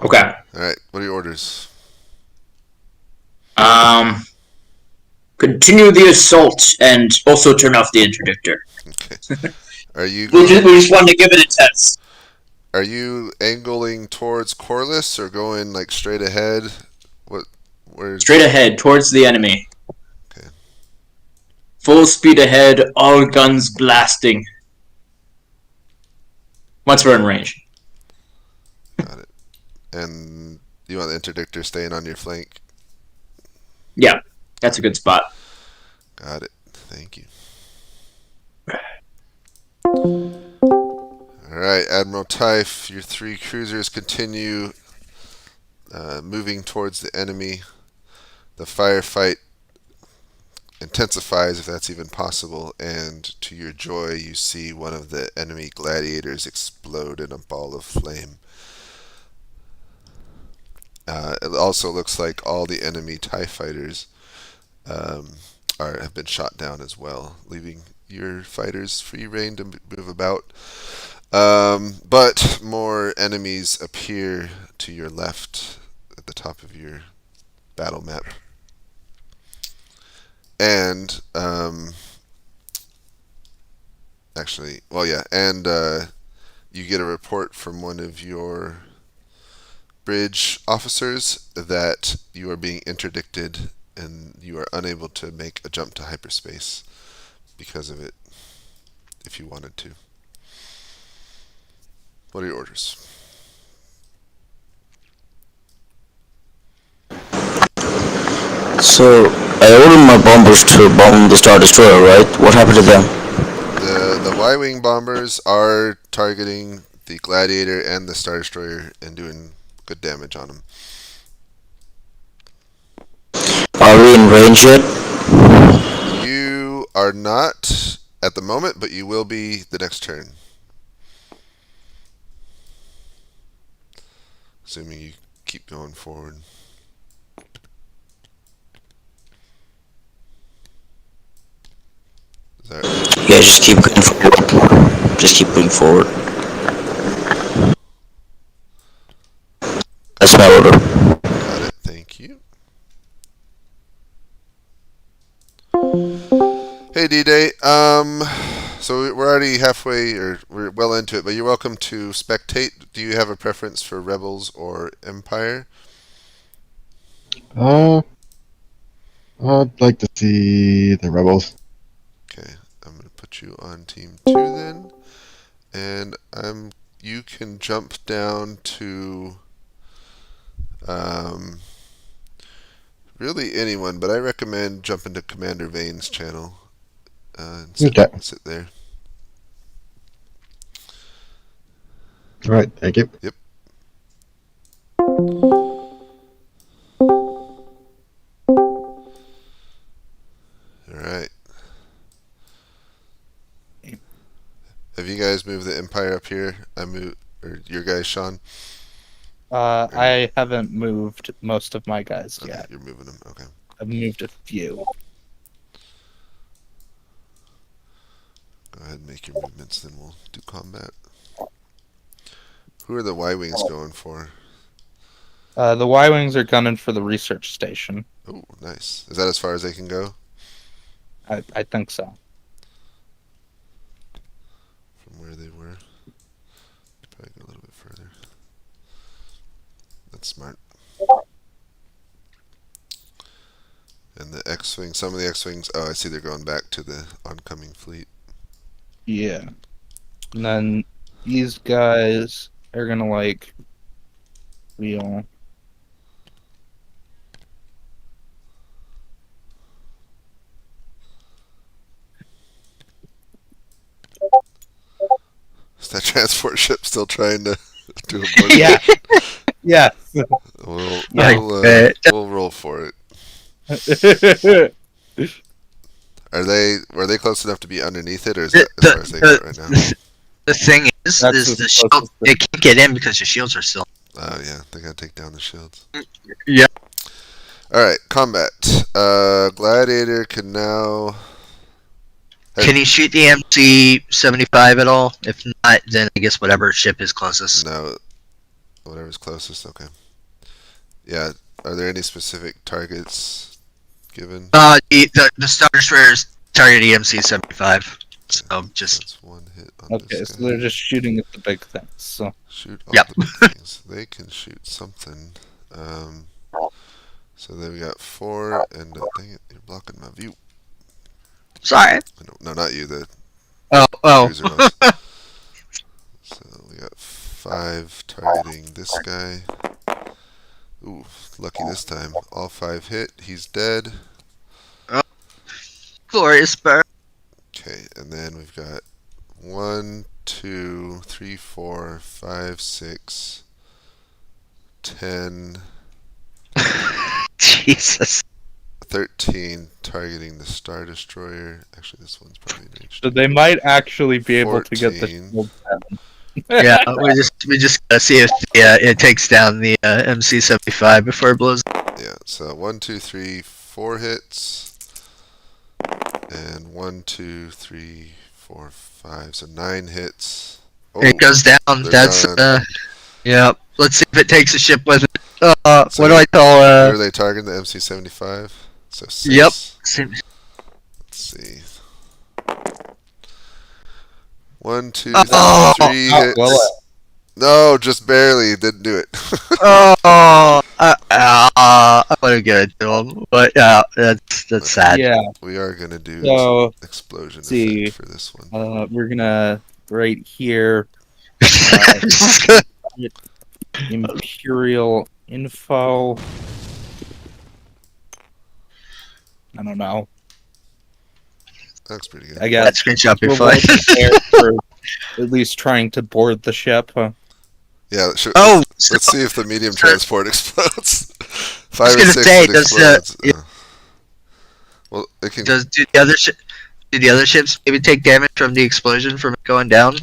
Okay. Alright, what are your orders? Continue the assault and also turn off the interdictor. Okay. Are you We going, just wanted to give it a test. are you angling towards Corliss or going like straight ahead? Where's Straight ahead, towards the enemy. Okay. Full speed ahead, all guns blasting. Once we're in range. Got it. And you want the interdictor staying on your flank? Yeah, that's a good spot. Got it. Thank you. Alright, Admiral Typh, your 3 cruisers continue moving towards the enemy. The firefight intensifies, if that's even possible, and to your joy, you see one of the enemy gladiators explode in a ball of flame. It also looks like all the enemy TIE fighters have been shot down as well, leaving your fighters free reign to move about. But more enemies appear to your left at the top of your battle map. And you get a report from one of your bridge officers that you are being interdicted and you are unable to make a jump to hyperspace because of it, if you wanted to. What are your orders? So I ordered my bombers to bomb the Star Destroyer, right? What happened to them? The Y-wing bombers are targeting the Gladiator and the Star Destroyer and doing good damage on them. Are we in range yet? You are not at the moment, but you will be the next turn. Assuming you keep going forward. Is that right? Yeah, just keep going forward. Just keep going forward. That's my order. Got it. Thank you. Hey D-Day. So we're already halfway, or we're well into it, but you're welcome to spectate. Do you have a preference for Rebels or Empire? I'd like to see the rebels. Okay, I'm gonna put you on team 2 then, and you can jump down to really anyone, but I recommend jumping to Commander Vane's channel and Okay. sit there. All right, thank you. Yep. All right. Have you guys moved the Empire up here? Or your guys, Sean? I haven't moved most of my guys Okay, yet. you're moving them. Okay. I've moved a few. Go ahead and make your movements, then we'll do combat. Who are the Y-wings going for? The Y-wings are gunning for the research station. Oh, nice. Is that as far as they can go? I think so. From where they were? Probably go a little bit further. That's smart. And the X-wing, some of the X-wings. Oh, I see. They're going back to the oncoming fleet. Yeah. And then these guys are gonna like wheel. Is that transport ship still trying to do a board? Yeah. Yeah. We'll roll for it. Were they close enough to be underneath it, or is that as far as they go right now? The thing is That's the shield. They can't get in because the shields are still. Oh yeah, they gotta take down the shields. Yeah. All right, combat. Gladiator can now. Can he shoot the MC-75 at all? If not, then I guess whatever ship is closest. No, whatever's closest. Okay. Yeah. Are there any specific targets given? The Star Destroyer is targeting MC-75. So just That's one hit on Okay, this so guy. they're just shooting at the big things. So Shoot all Yep. the big things. They can shoot something. So then we got 4, and dang it, you're blocking my view. sorry. No, not you. The Oh. cruiser was. So we got 5 targeting this guy. Ooh, lucky this time. All 5 hit. He's dead. Glorious burn. Okay, and then we've got 1, 2, 3, 4, 5, 6, 10, Jesus. 13 targeting the Star Destroyer. Actually, this one's probably in range. so they might actually be able to get the 14. shield down. Yeah, we just gotta see if it takes down the MC-75 before it blows. Yeah, so 1, 2, 3, 4 hits. And 1, 2, 3, 4, 5. So 9 hits. Oh, It goes down. they're That's done. yeah. Let's see if it takes a ship with it. So what do I call where are they targeting? The MC-75? So 6. Yep. Let's see. 1, 2, Oh, 3 hits. well, No, just barely. Didn't do it. I would have given it to him, but yeah, that's sad. yeah. We are gonna do So explosion see, effect for this one. we're gonna right here Just gonna- Imperial info. I don't know. That's pretty good. I That guess screenshot be we're fun. well prepared for at least trying to board the ship. Yeah, Oh, let's see if the medium so- transport explodes. I 5 was or gonna 6 say, it does explodes. Well, it can. do the other ships maybe take damage from the explosion from it going down?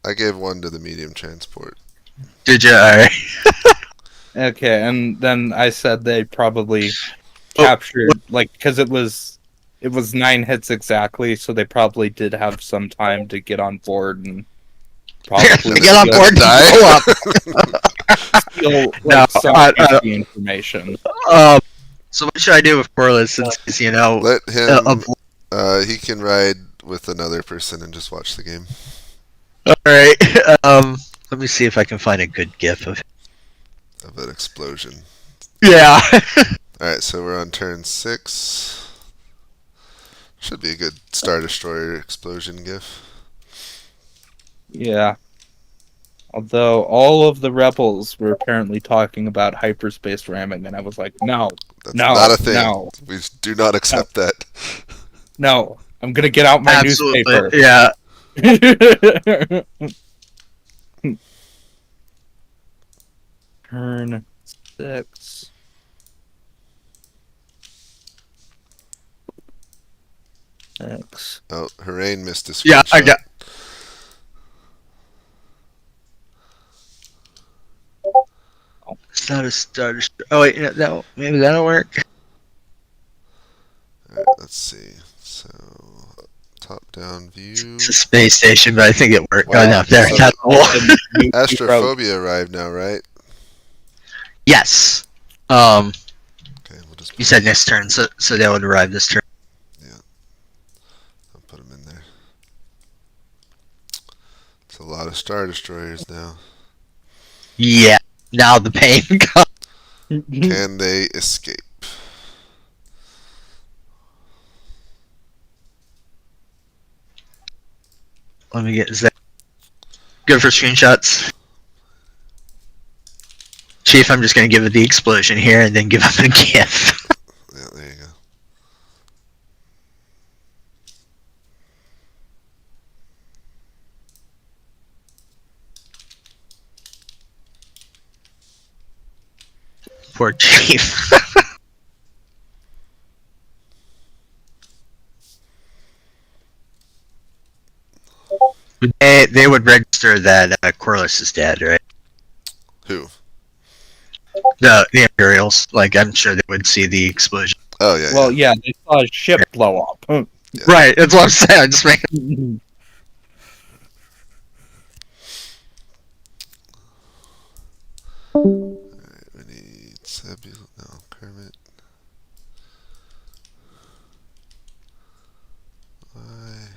I gave 1 to the medium transport. Did you? All right. Okay, and then I said they probably Oh, captured because it was 9 hits exactly, so they probably did have some time to get on board and probably Get on And board and die? blow up. steal No, some juicy information. So what should I do with Corliss since he's, Let a him. He can ride with another person and just watch the game. all right. Let me see if I can find a good GIF of. Of an explosion. Yeah. Alright, so we're on turn 6. Should be a good Star Destroyer explosion gif. Yeah. Although all of the rebels were apparently talking about hyperspace ramming, and I was like, no, That's No, not a thing. no. We do not accept that. no, I'm gonna get out my Absolutely. newspaper. Yeah. Turn 6. X. Oh, Harain missed a Yeah, I screenshot. got. It's not a Star. Oh wait, maybe that'll work. Alright, let's see. So, top-down view. It's a space station, but I think it worked. Wow. Oh no, there. So- That's cool. Astrophobia arrived now, right? Yes. Okay, we'll just You said next turn, so they would arrive this turn. I'll put them in there. It's a lot of Star Destroyers now. Yeah. Now the pain comes. Can they escape? Let me get. Is that good for screenshots? Chief, I'm just gonna give it the explosion here and then give him a GIF. Yeah, there you go. Poor Chief. They would register that Corliss is dead, right? Who? The Imperials. Like, I'm sure they would see the explosion. Oh, yeah, Well, yeah. yeah, they saw a ship blow up. Yeah. Right, that's what I'm saying. I'm just making. Alright, we need Sebul. No, Kermit. Why?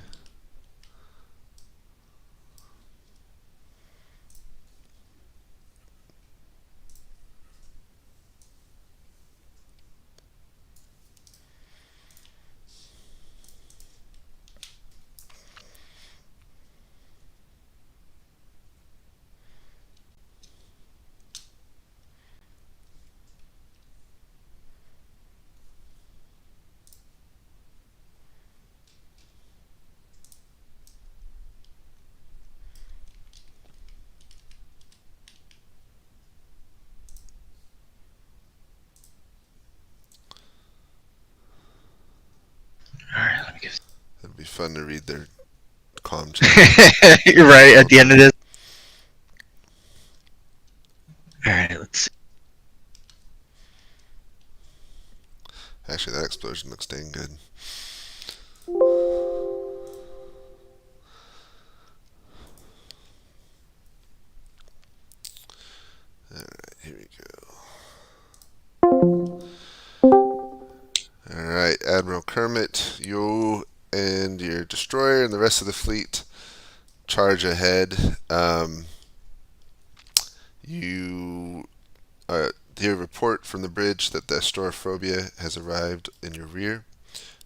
Alright, let me give. It'd be fun to read their comm chat. You're right at the end of this. Alright, let's see. Actually, that explosion looks dang good. Alright, here we go. Alright, Admiral Kermit, you and your destroyer and the rest of the fleet charge ahead. You hear a report from the bridge that the Astrophobia has arrived in your rear.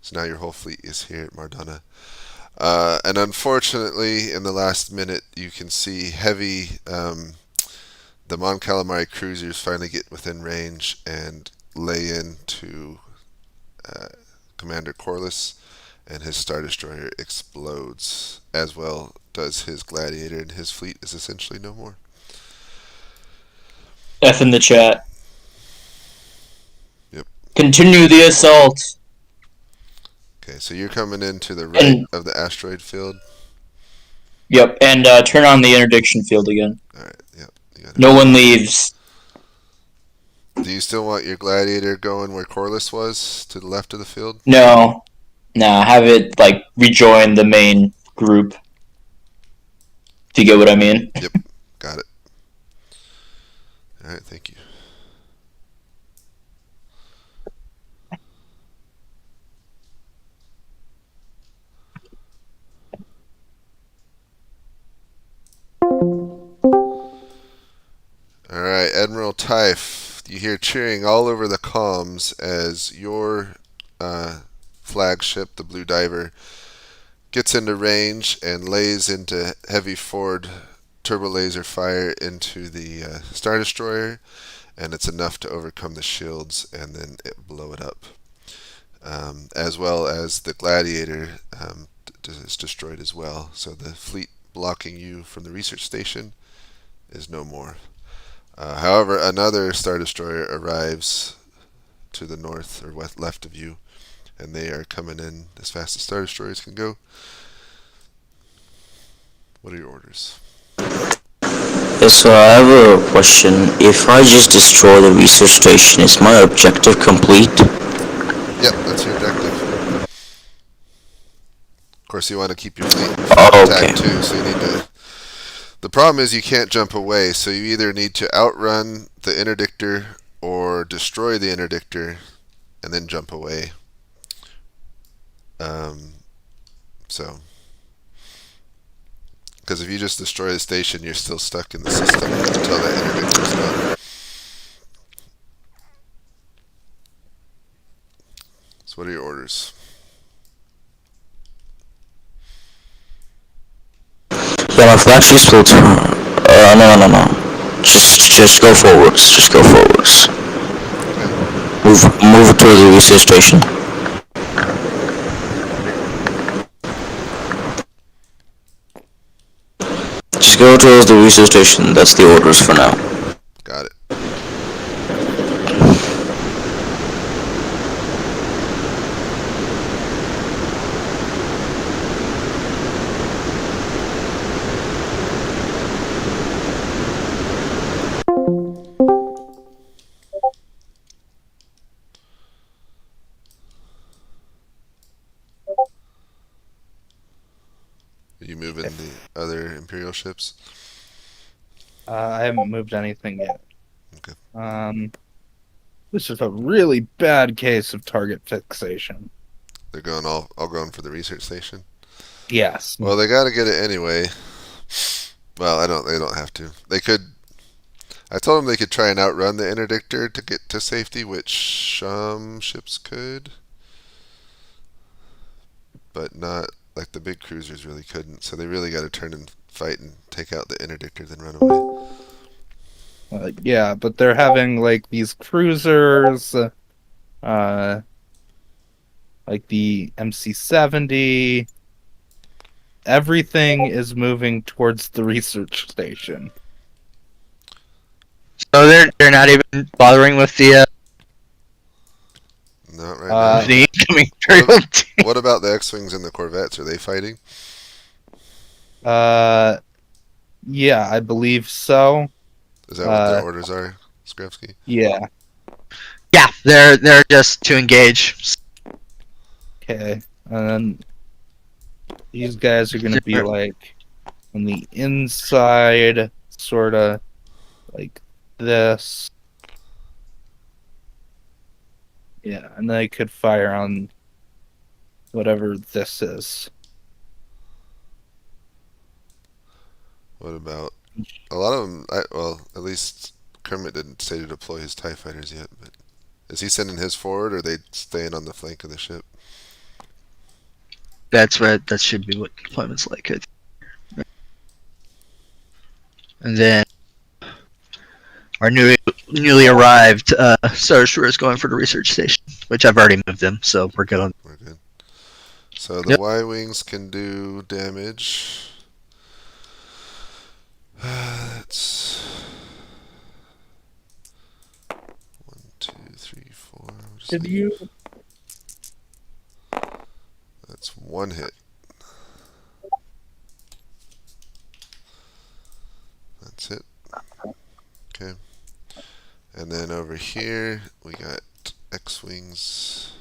So now your whole fleet is here at Mardona. And unfortunately, in the last minute, you can see heavy. The Mon Calamari cruisers finally get within range and lay in to Commander Corliss, and his Star Destroyer explodes, as well does his Gladiator, and his fleet is essentially no more. F in the chat. Yep. Continue the assault. Okay, so you're coming into the right of the asteroid field. Yep, and turn on the interdiction field again. Alright, yep. No one leaves. Do you still want your Gladiator going where Corliss was, to the left of the field? No. Nah, have it, like, rejoin the main group. If you get what I mean. Yep, got it. Alright, thank you. Alright, Admiral Typh, you hear cheering all over the comms as your flagship, the Blue Diver, gets into range and lays into heavy forward turbo laser fire into the Star Destroyer, and it's enough to overcome the shields and then blow it up. As well as the Gladiator is destroyed as well, so the fleet blocking you from the research station is no more. However, another Star Destroyer arrives to the north or left of you, and they are coming in as fast as Star Destroyers can go. What are your orders? Yes, so I have a question. If I just destroy the research station, is my objective complete? Yep, that's your objective. Of course, you want to keep your fleet Okay. intact too, so you need to... The problem is you can't jump away, so you either need to outrun the interdictor or destroy the interdictor and then jump away. Because if you just destroy the station, you're still stuck in the system until that interdictor's done. So what are your orders? Yeah, my flagships will turn. No. Just go forwards. Just go forwards. Move towards the research station. Just go towards the research station. That's the orders for now. Got it. Are you moving the other Imperial ships? I haven't moved anything yet. Okay. This is a really bad case of target fixation. They're going all going for the research station? Yes. Well, they got to get it anyway. Well, they don't have to. They could. I told them they could try and outrun the interdictor to get to safety, which some ships could, but not like the big cruisers really couldn't. So they really got to turn and fight and take out the interdictor, then run away. Yeah, but they're having like these cruisers, like the MC-70. Everything is moving towards the research station. So they're not even bothering with the Not right now. the incoming Imperial team. What about the X-wings and the Corvettes? Are they fighting? Yeah, I believe so. Is that what their orders are, Skrevsky? Yeah. Yeah, they're just to engage. Okay, and then these guys are gonna be like on the inside, sort of like this. Yeah, and they could fire on whatever this is. What about a lot of them? Well, at least Kermit didn't say to deploy his TIE fighters yet, but is he sending his forward, or are they staying on the flank of the ship? That should be what deployment's like. And then our newly arrived Star Destroyer is going for the research station, which I've already moved them, so we're good on. We're So the Yep. Y-wings can do damage. That's 1, 2, 3, 4. We'll just Did leave- you? That's 1 hit. That's it. Okay. And then over here we got X-wings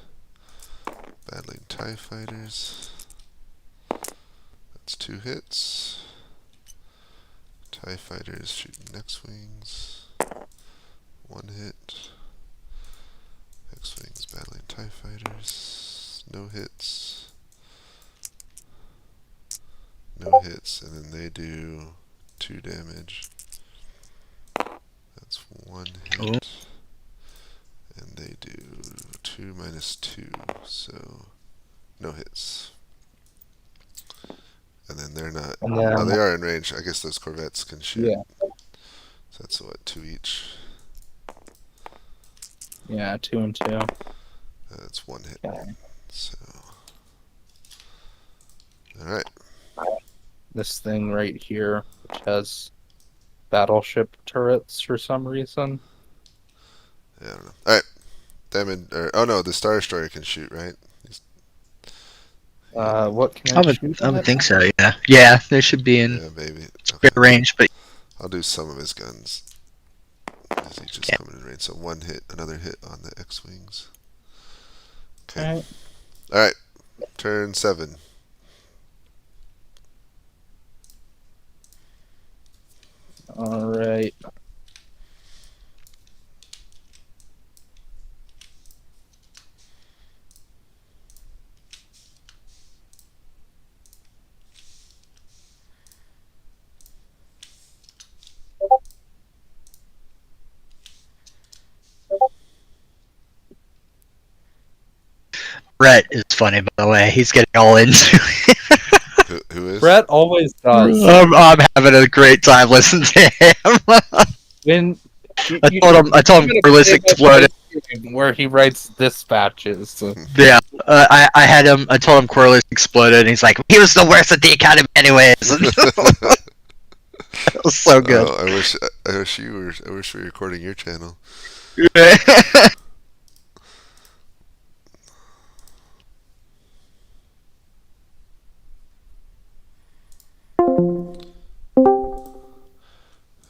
battling TIE fighters. That's 2 hits. TIE fighters shooting X-wings. 1 hit. X-wings battling TIE fighters. No hits. No hits, and then they do 2 damage. That's 1 hit. And they do 2 minus 2, so no hits. And then they're not. And then, Oh, they are in range. I guess those Corvettes can shoot. Yeah. So that's what, 2 each? yeah, 2 and 2. That's 1 hit. Okay. So. Alright. This thing right here, which has battleship turrets for some reason. Yeah, I don't know. Alright. Damage. Oh no, the Star Destroyer can shoot, right? What can I it would, shoot I would at? think so. Yeah. Yeah, they should be in Yeah, maybe. great range, but I'll do some of his guns. Because he's just Yeah. coming in range. So 1 hit, another hit on the X-wings. Okay. Alright. Alright. Turn 7. Alright. Brett is funny, by the way. He's getting all into it. Who is? Brett always does. I'm having a great time listening to him. When I told him Corliss exploded. where he writes dispatches. So. Yeah, I told him Corliss exploded, and he's like, he was the worst at the academy anyways. That was so good. Oh, I wish we were recording your channel.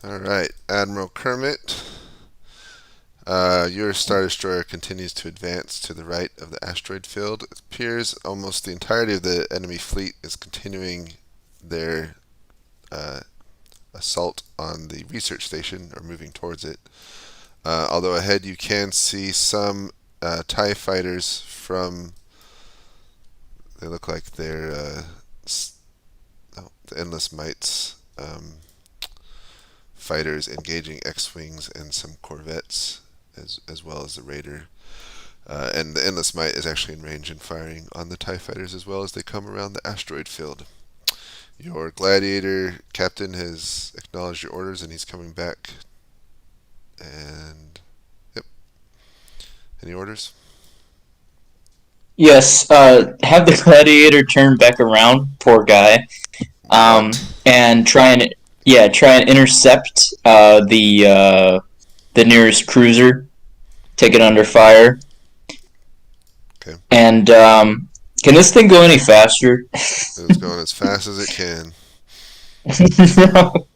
Alright, Admiral Kermit. Your Star Destroyer continues to advance to the right of the asteroid field. It appears almost the entirety of the enemy fleet is continuing their assault on the research station, or moving towards it. Although ahead you can see some TIE fighters from... They look like they're the Endless Mites fighters engaging X-wings and some Corvettes, as well as the Raider. And the Endless Might is actually in range and firing on the TIE fighters as well as they come around the asteroid field. Your Gladiator captain has acknowledged your orders and he's coming back. And yep. Any orders? Yes, have the gladiator turn back around, poor guy, and try and intercept the nearest cruiser, take it under fire. Okay. And can this thing go any faster? It's going as fast as it can. No.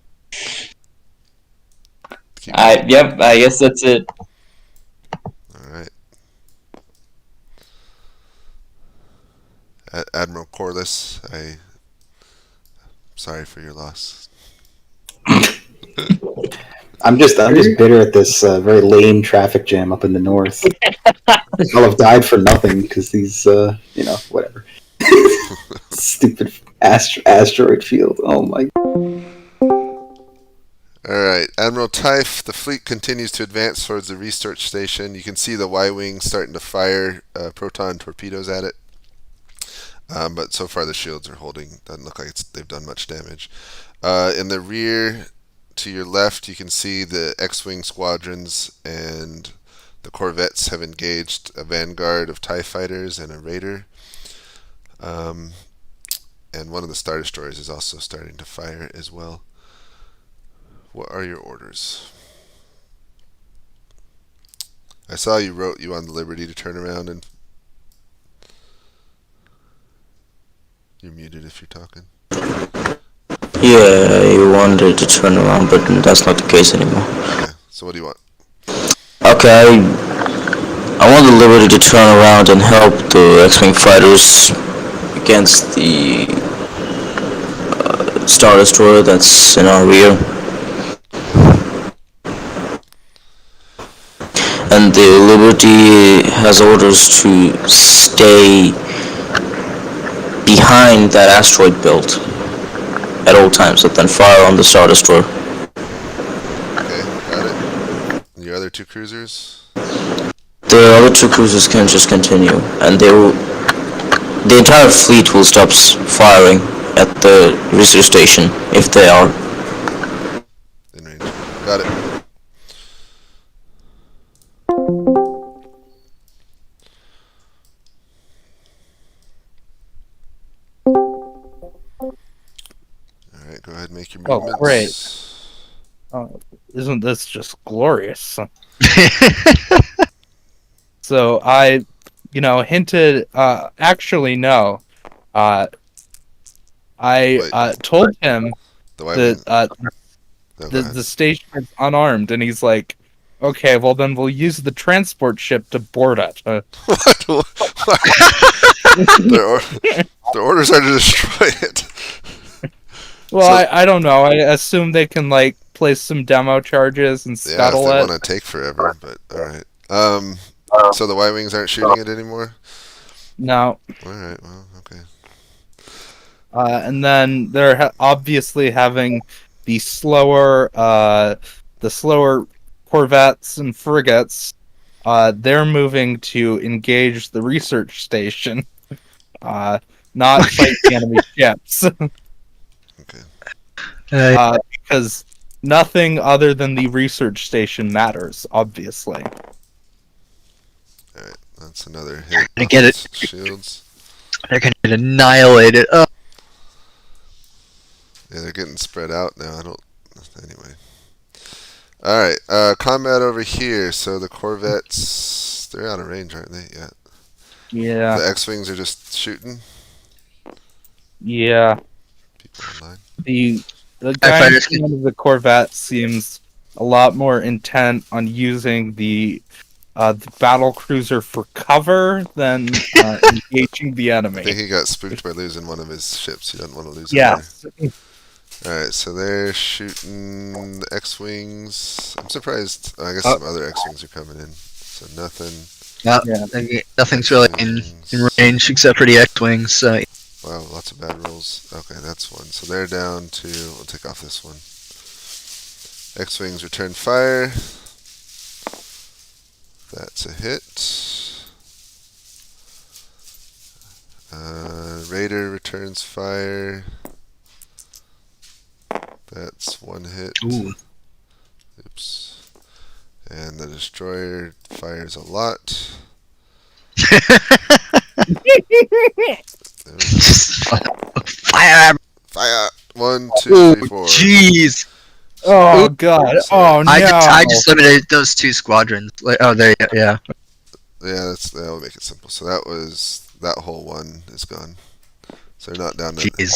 I guess that's it. Alright. Admiral Corliss, I'm sorry for your loss. I'm just bitter at this very lame traffic jam up in the north. I'll have died for nothing because these, whatever. Stupid asteroid field. Oh my. Alright, Admiral Typh, the fleet continues to advance towards the research station. You can see the Y-wing starting to fire proton torpedoes at it. But so far the shields are holding. Doesn't look like they've done much damage. In the rear, to your left, you can see the X-wing squadrons and the Corvettes have engaged a vanguard of TIE fighters and a Raider. And one of the Star Destroyers is also starting to fire as well. What are your orders? I saw you wrote you on the Liberty to turn around, and you're muted if you're talking. Yeah, you wanted to turn around, but that's not the case anymore. Okay, so what do you want? Okay, I want the Liberty to turn around and help the X-Wing fighters against the Star Destroyer that's in our rear. And the Liberty has orders to stay behind that asteroid belt at all times, but then fire on the Star Destroyer. Okay, got it. And your other two cruisers? The other two cruisers can just continue, and the entire fleet will stop firing at the research station if they are. In range. Got it. Alright, go ahead and make your Oh, movements. great. Oh, isn't this just glorious? So I, hinted. Actually, no. I told him The Y-Wing. that No, go ahead. the station is unarmed, and he's like, "Okay, well then we'll use the transport ship to board it." What? Their orders are to destroy it. Well, So- I don't know. I assume they can place some demo charges and Yeah, if scuttle they it. want to take forever, but alright. So the Y-Wings aren't shooting it anymore? No. Alright, well, okay. And then they're obviously having the slower corvettes and frigates. They're moving to engage the research station, not fight the enemy ships. Because nothing other than the research station matters, obviously. Alright, that's another hit. I get it. Shields. They're gonna get annihilated. Oh. Yeah, they're getting spread out now. Anyway. Alright, combat over here. So the Corvettes, they're out of range, aren't they? Yeah. Yeah. The X-Wings are just shooting Yeah. people online. The guy in command of the Corvette seems a lot more intent on using the battle cruiser for cover than engaging the I enemy. think he got spooked by losing one of his ships. He doesn't want to lose it. Yes. Alright, so they're shooting the X-Wings. I'm surprised. I guess some other X-Wings are coming in. So nothing. Yeah. Nothing's really in range except for the X-Wings. Wow, lots of bad rolls. Okay, that's one. So they're down to... We'll take off this one. X-Wings return fire. That's a hit. Raider returns fire. That's one hit. Ooh. Oops. And the destroyer fires a lot. Fire! Fire! 1, 2, 3, 4. Jeez! Oh god! Oh no! I just limited those two squadrons. There, yeah. Yeah, that'll make it simple. So that whole one is gone. So they're not down to. Jeez.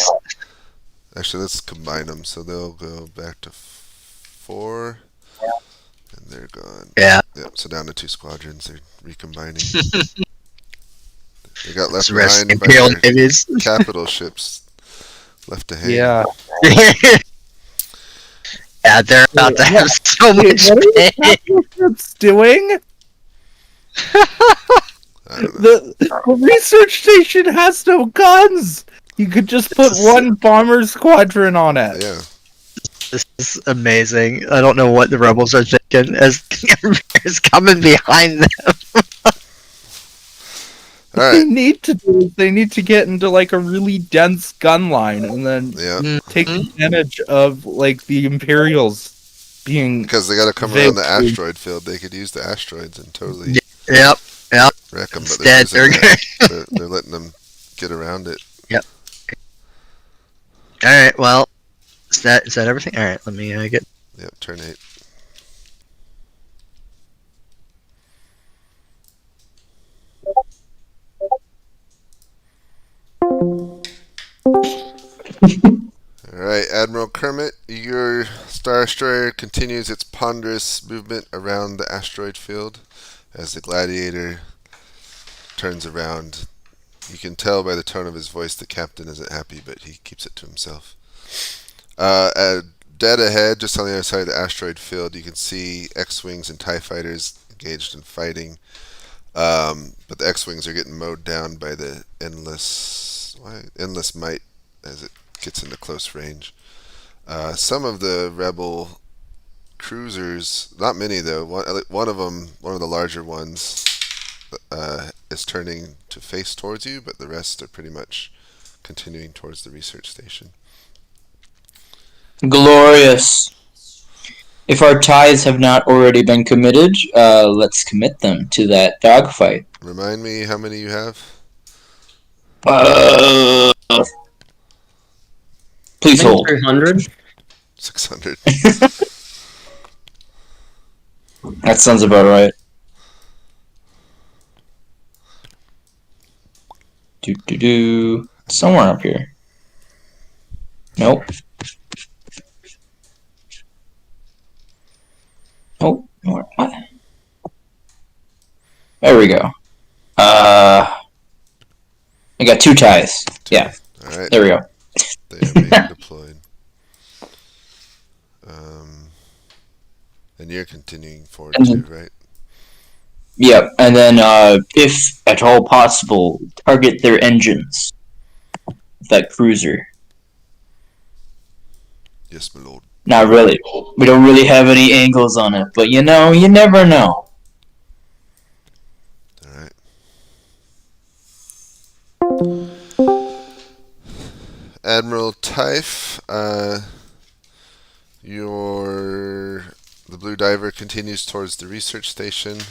Actually, let's combine them. So they'll go back to 4, and they're gone. Yeah. Yep. So down to 2 squadrons. They're recombining. They got left The rest behind by Imperial their navies. capital ships. Left to hang. Yeah. Yeah, they're about to have so much What are pain. the ships doing? I don't know. The research station has no guns. You could just put one bomber squadron on it. Yeah. This is amazing. I don't know what the rebels are thinking as is coming behind them. All What they right. need to do is they need to get into a really dense gun line and then Yeah. take advantage of the Imperials being. Because they got to come They- around the asteroid field. They could use the asteroids and totally Yep. wreck them. But Instead, they're letting them get around it. Yep. All right. Well, is that everything? All right. Let me get. Yep, turn 8. Alright, Admiral Kermit, your Star Destroyer continues its ponderous movement around the asteroid field as the Gladiator turns around. You can tell by the tone of his voice the captain isn't happy, but he keeps it to himself. Dead ahead, just on the other side of the asteroid field, you can see X-Wings and TIE Fighters engaged in fighting. But the X-Wings are getting mowed down by the endless might as it gets into close range. Some of the rebel cruisers, not many though, one of the larger ones, is turning to face towards you, but the rest are pretty much continuing towards the research station. Glorious. If our ties have not already been committed, let's commit them to that dogfight. Remind me how many you have? Please hold. 300. 600. That sounds about right. Somewhere up here. Nope. Oh, what? There we go. I got 2 ties. Yeah. All right. There we go. They are being deployed. And you're continuing forward too, right? Yep. And then, if at all possible, target their engines. That cruiser. Yes, my lord. Not really. We don't really have any angles on it, but you never know. Alright. Admiral Typh, the Blue Diver continues towards the research station.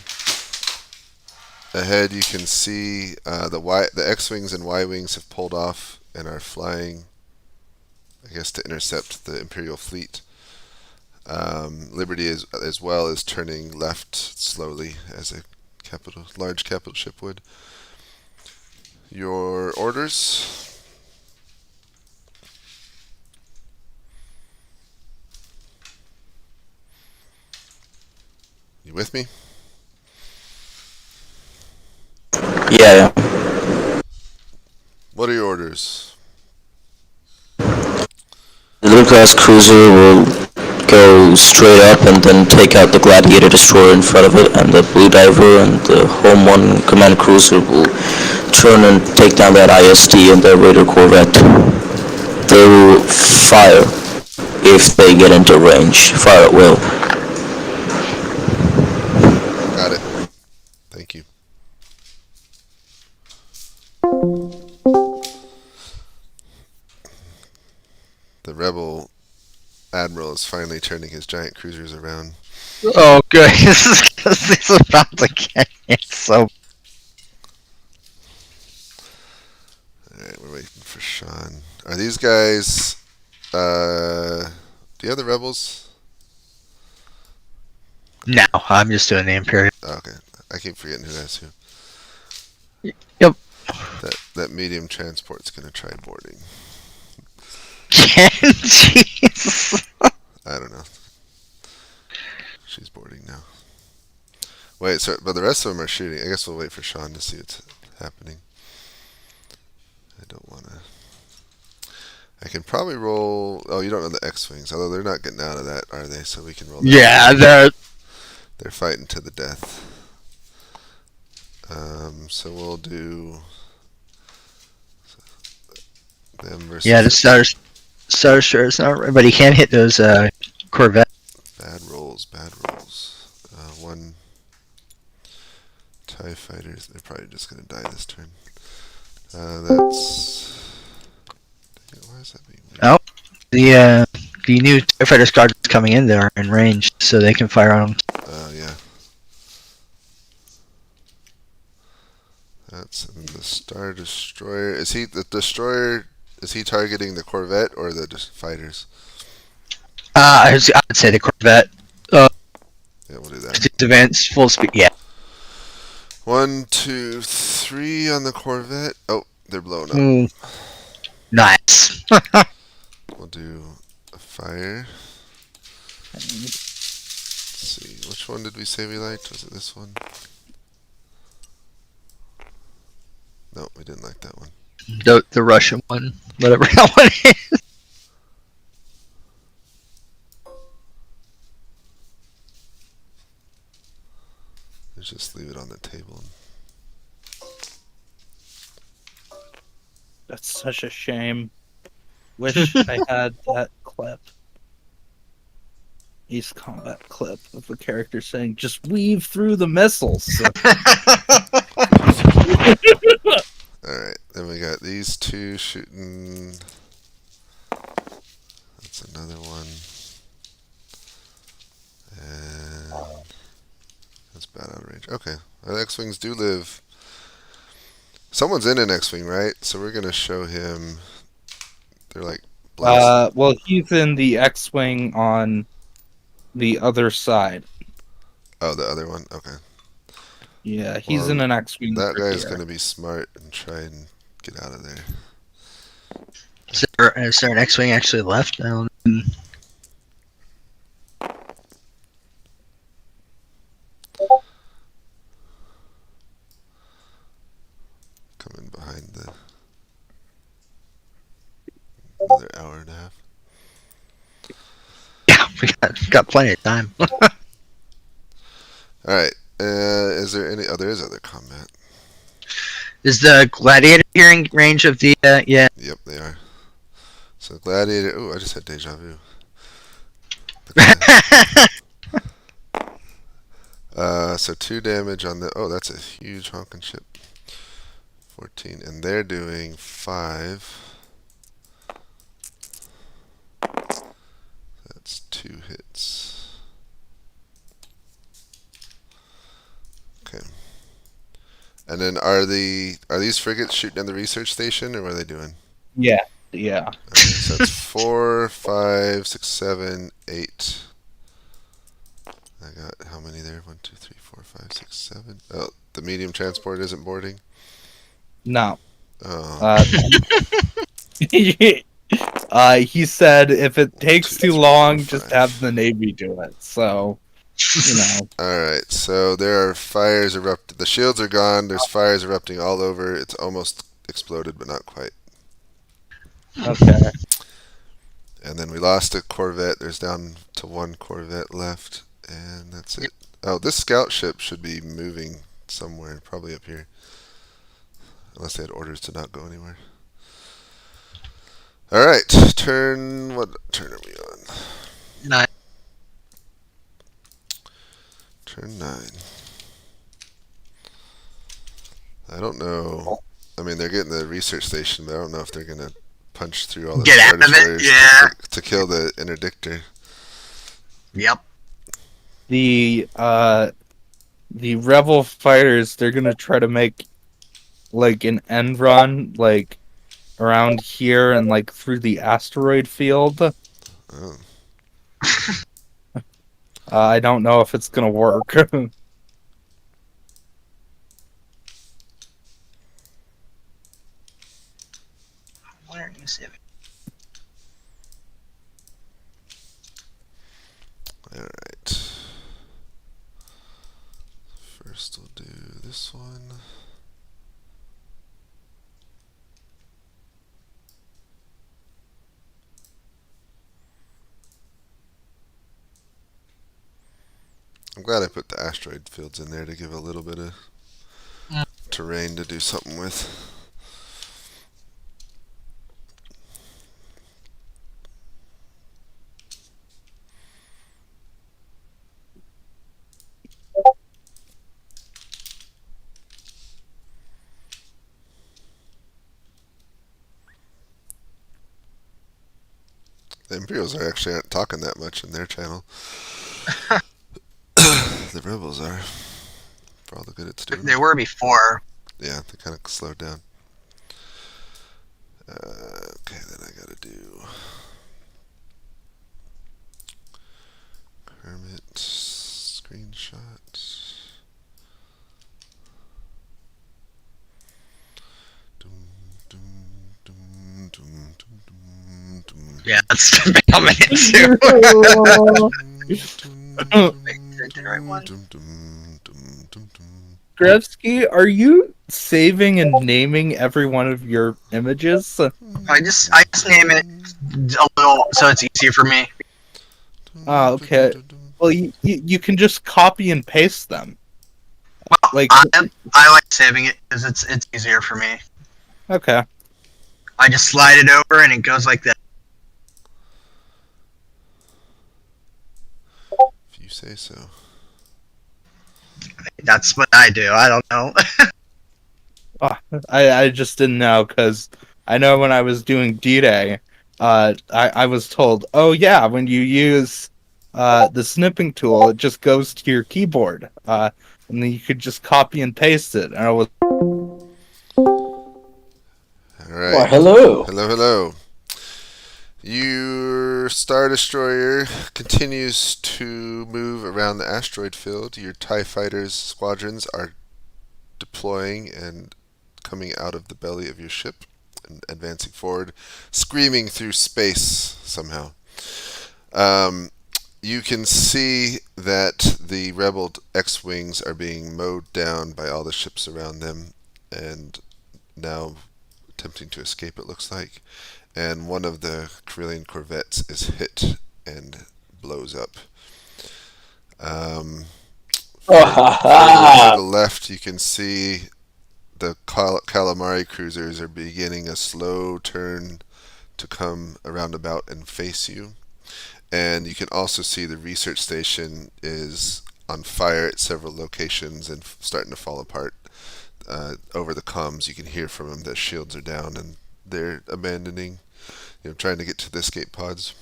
Ahead, you can see the X-Wings and Y-Wings have pulled off and are flying, I guess, to intercept the Imperial fleet. Liberty as well is turning left slowly as a large capital ship would. Your orders? You with me? Yeah. What are your orders? The little class cruiser will go straight up and then take out the Gladiator destroyer in front of it, and the Blue Diver and the Home 1 command cruiser will turn and take down that ISD and the Raider Corvette. They will fire if they get into range. Fire at will. Got it. Thank you. The rebel admiral is finally turning his giant cruisers around. Oh, good. This is because he's about to get it. So. Alright, we're waiting for Sean. Are these guys... do you have the rebels? No, I'm just doing the Imperial. Oh, okay. I keep forgetting who has who. Yep. That medium transport's gonna try boarding. Jeez. I don't know. She's boarding now. Wait, so but the rest of them are shooting. I guess we'll wait for Sean to see what's happening. I don't want to. I can probably roll. Oh, you don't know the X-Wings, although they're not getting out of that, are they? So we can roll. Yeah, they're fighting to the death. So we'll do them versus. Yeah, the Star Destroyer's not right, but he can't hit those Corvettes. Bad rolls. One TIE Fighters. They're probably just gonna die this turn. That's. Why is that being weird? Oh, the new TIE Fighter squadrons coming in there are in range, so they can fire on them. Yeah. That's and the Star Destroyer. Is he the destroyer? Is he targeting the Corvette or the fighters? I would say the Corvette. Yeah, we'll do that. Advanced full speed. Yeah. 1, 2, 3 on the Corvette. Oh, they're blown up. Nice. We'll do a fire. Let's see, which one did we say we liked? Was it this one? No, we didn't like that one. The Russian one, whatever that one is. Let's just leave it on the table. That's such a shame. Wish I had that clip. Ace Combat clip of the character saying, "Just weave through the missiles." Alright, then we got these two shooting. That's another one. And that's bad out of range. Okay, our X-Wings do live. Someone's in an X-Wing, right? So we're going to show him. They're like blasting. Well, he's in the X-Wing on the other side. Oh, the other one? Okay. Yeah, he's Well, in an X-Wing. That over guy's here. going to be smart and try and get out of there. Is there an X-Wing actually left? I don't know. Coming behind the another hour and a half. Yeah, we got plenty of time. Alright, is there any... Oh, there is other combat. Is the Gladiator here in range of the, yeah. Yep, they are. So Gladiator... Ooh, I just had deja vu. So 2 damage on the... Oh, that's a huge honking ship. 14, and they're doing 5. That's 2 hits. Okay. And then are these frigates shooting at the research station, or what are they doing? Yeah. Okay, so it's 4, 5, 6, 7, 8. I got how many there? 1, 2, 3, 4, 5, 6, 7. Oh, the medium transport isn't boarding? No. Oh. He said if it takes 2, too 3, long, 4, just 5. have the Navy do it. So, you know. Alright, so there are fires erupting. The shields are gone. There's fires erupting all over. It's almost exploded, but not quite. Okay. And then we lost a Corvette. There's down to 1 Corvette left. And that's it. Oh, this scout ship should be moving somewhere. Probably up here. Unless they had orders to not go anywhere. Alright, turn... What turn are we on? 9. Turn 9. I don't know. I mean, they're getting the research station, but I don't know if they're going to punch through all the Get Star out of it, Destroyers yeah. to kill the interdictor. Yep. The Rebel fighters, they're gonna try to make like an end run, like around here and like through the asteroid field. Oh. I don't know if it's gonna work. Where are you saving? Alright. First we'll do this one. I'm glad I put the asteroid fields in there to give a little bit of terrain to do something with. The Imperials are actually aren't talking that much in their channel. The Rebels are, for all the good it's doing. They were before. Yeah, they kind of slowed down. Okay, then I gotta do Kermit screenshot. Yeah, that's I'm in too. Grevsky, are you saving and naming every one of your images? I just name it a little so it's easier for me. Okay. Well, you can just copy and paste them. Well, Like, I like saving it because it's easier for me. okay. I just slide it over and it goes like that. If you say so. That's what I do. I don't know. I just didn't know because I know when I was doing D-Day, I was told, oh yeah, when you use the snipping tool, it just goes to your keyboard, and then you could just copy and paste it. And I was All right. Well, hello. Hello. Your Star Destroyer continues to move around the asteroid field. Your TIE Fighters squadrons are deploying and coming out of the belly of your ship and advancing forward, screaming through space somehow. You can see that the rebel X-Wings are being mowed down by all the ships around them and now attempting to escape, it looks like. And one of the Corellian corvettes is hit and blows up. Further to the left, you can see the calamari cruisers are beginning a slow turn to come around about and face you. And you can also see the research station is on fire at several locations and starting to fall apart. Over the comms, you can hear from them that shields are down and they're abandoning, trying to get to the escape pods.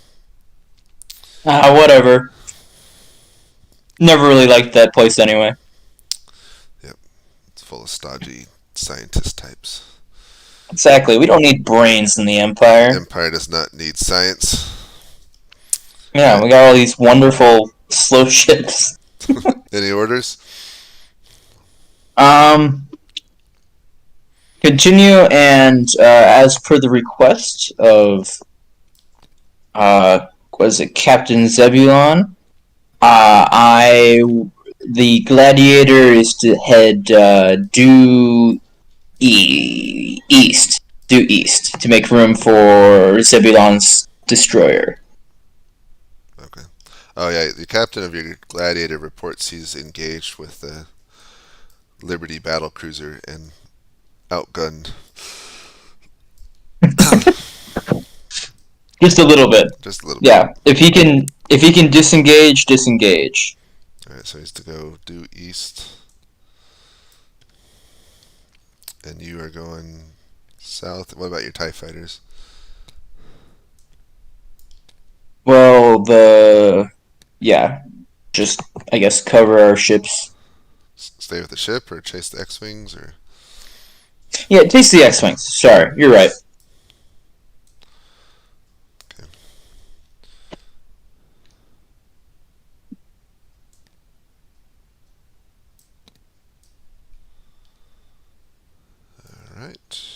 Whatever. Never really liked that place anyway. Yep, it's full of stodgy scientist types. Exactly. We don't need brains in the Empire. Empire does not need science. Yeah, we got all these wonderful slow ships. Any orders? Continue, and as per the request of was it Captain Zebulon? The Gladiator is to head due east to make room for Zebulon's destroyer. Okay. Oh yeah, the captain of your Gladiator reports he's engaged with the Liberty battlecruiser and outgunned. Just a little bit. Just a little Yeah, bit. if he can disengage. Alright, so he's to go due east. And you are going south. What about your TIE fighters? Well, just I guess cover our ships. Stay with the ship or chase the X-Wings or? Yeah, chase the X-Wings. Sorry, you're right. Okay. Alright.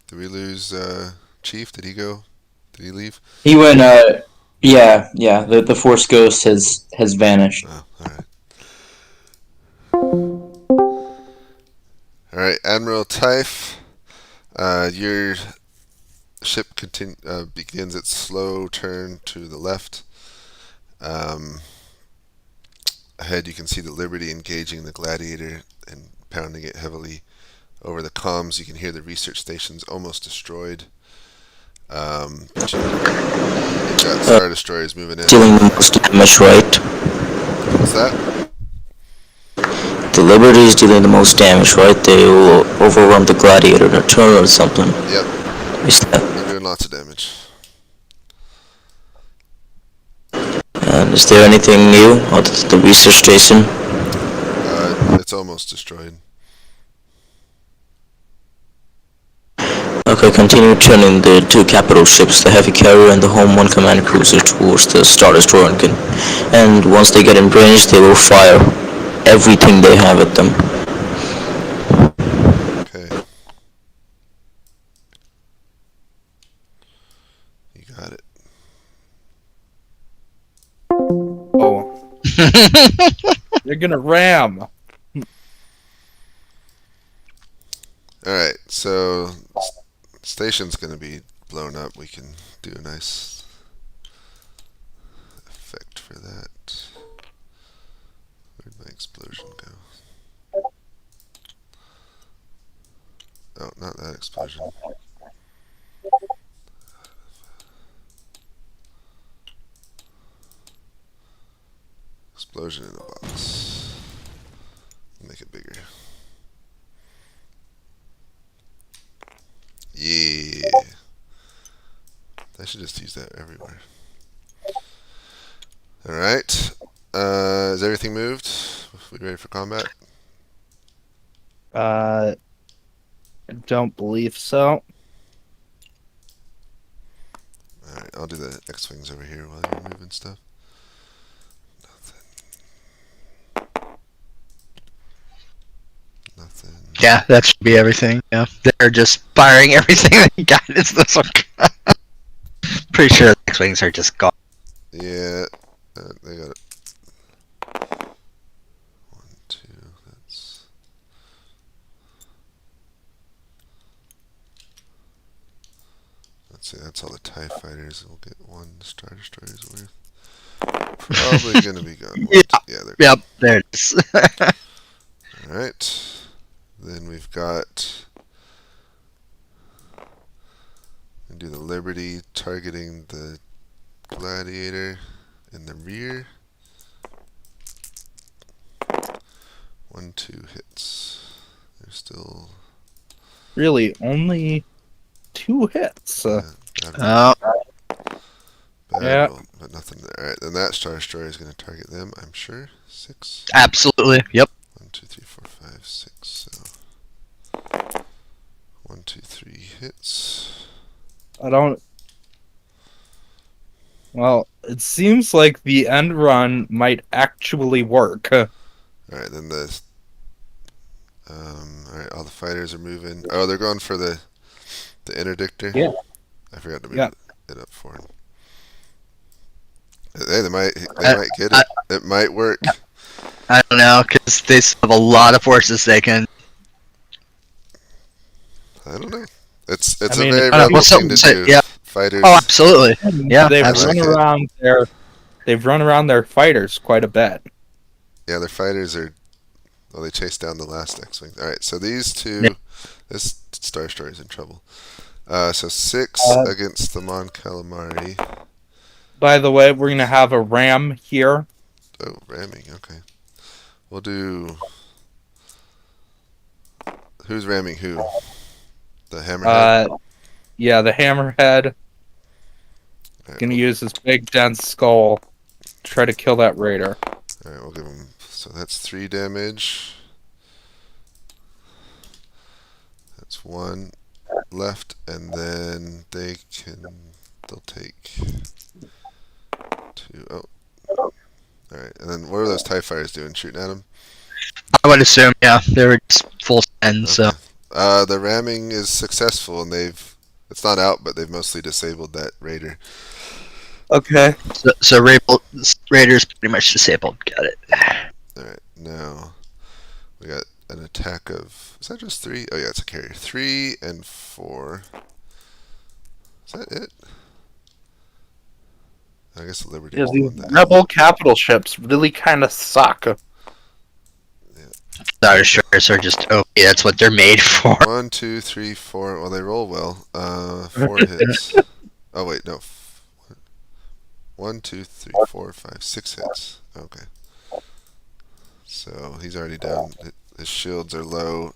Did we lose Chief? Did he go? Did he leave? He went. Yeah. The Force Ghost has vanished. Oh, alright, Admiral Typh, your ship begins its slow turn to the left. Ahead you can see the Liberty engaging the Gladiator and pounding it heavily. Over the comms you can hear the research stations almost destroyed. But you've got Star Destroyers moving in. Dealing the most damage, right? What's that? the Liberty is dealing the most damage, right? They will overrun the Gladiator in a turn or something. Yep. Is that? They're doing lots of damage. And is there anything new other than the research station? It's almost destroyed. Okay, continue turning the two capital ships, the heavy carrier and the Home 1 command cruiser, towards the Star Destroyer. And once they get in range, they will fire everything they have at them. Okay. You got it. Oh, they're gonna ram. Alright, so station's gonna be blown up. We can do a nice effect for that. Where'd my explosion go? Oh, not that explosion. Explosion in a box. Make it bigger. Yeah. I should just use that everywhere. Alright. Is everything moved? We ready for combat? I don't believe so. Alright, I'll do the X-Wings over here while you're moving stuff. Nothing. Yeah, that should be everything. Yeah, they're just firing everything they got. It's this one. Pretty sure the X-wings are just gone. Yeah, they got it. 1, 2, that's... Let's see, that's all the TIE fighters. We'll get 1 Star Destroyer's worth. Probably gonna be gone. Yeah. Yeah, they're Yep, there it is. Alright. Then we've got... do the Liberty targeting the Gladiator in the rear. 1, 2 hits. They're still... Really, only 2 hits. bad Yeah. roll, but nothing there. Alright, then that Star Destroyer is going to target them, I'm sure. 6. Absolutely. Yep. 1, 2, 3, 4, 5, 6. So 1, 2, 3 hits. I don't. Well, it seems like the end run might actually work. Alright, then the... alright, all the fighters are moving. Oh, they're going for the interdictor? Yeah. I forgot to move Yeah. it up for them. Hey, they might get it. It might work. I don't know, because they still have a lot of forces they can. I don't know. It's I a mean, very I don't rebel know, thing to something- do. yeah. Fighters. Oh, absolutely. Yeah, they've absolutely. run around their. They've run around their fighters quite a bit. Yeah, their fighters are... Well, they chased down the last X-Wing. Alright, so these two... Yeah. This Star Destroyer's in trouble. So 6 against the Mon Calamari. By the way, we're gonna have a ram here. Oh, ramming, okay. We'll do... Who's ramming who? The Hammerhead? Yeah, the hammerhead. Alright, Gonna use his big dense skull to try to kill that raider. Alright, we'll give him... So that's 3 damage. That's 1 left, and then they'll take 2. Oh. Alright, and then what are those TIE fighters doing? Shooting at them? I would assume, yeah, they were just full send, so. The ramming is successful, and it's not out, but they've mostly disabled that raider. Okay. So Raiders pretty much disabled. Got it. Alright, now we got an attack of... Is that just 3? Oh yeah, it's a carrier. 3 and 4. Is that it? I guess the Liberty Yeah, was the these one that... rebel capital ships really kind of suck. Star Destroyers are just okay. That's what they're made for. 1, 2, 3, 4. Well, they roll well. 4 hits. Oh wait, no. 1, 2, 3, 4, 5, 6 hits. Okay. So he's already down. His shields are low.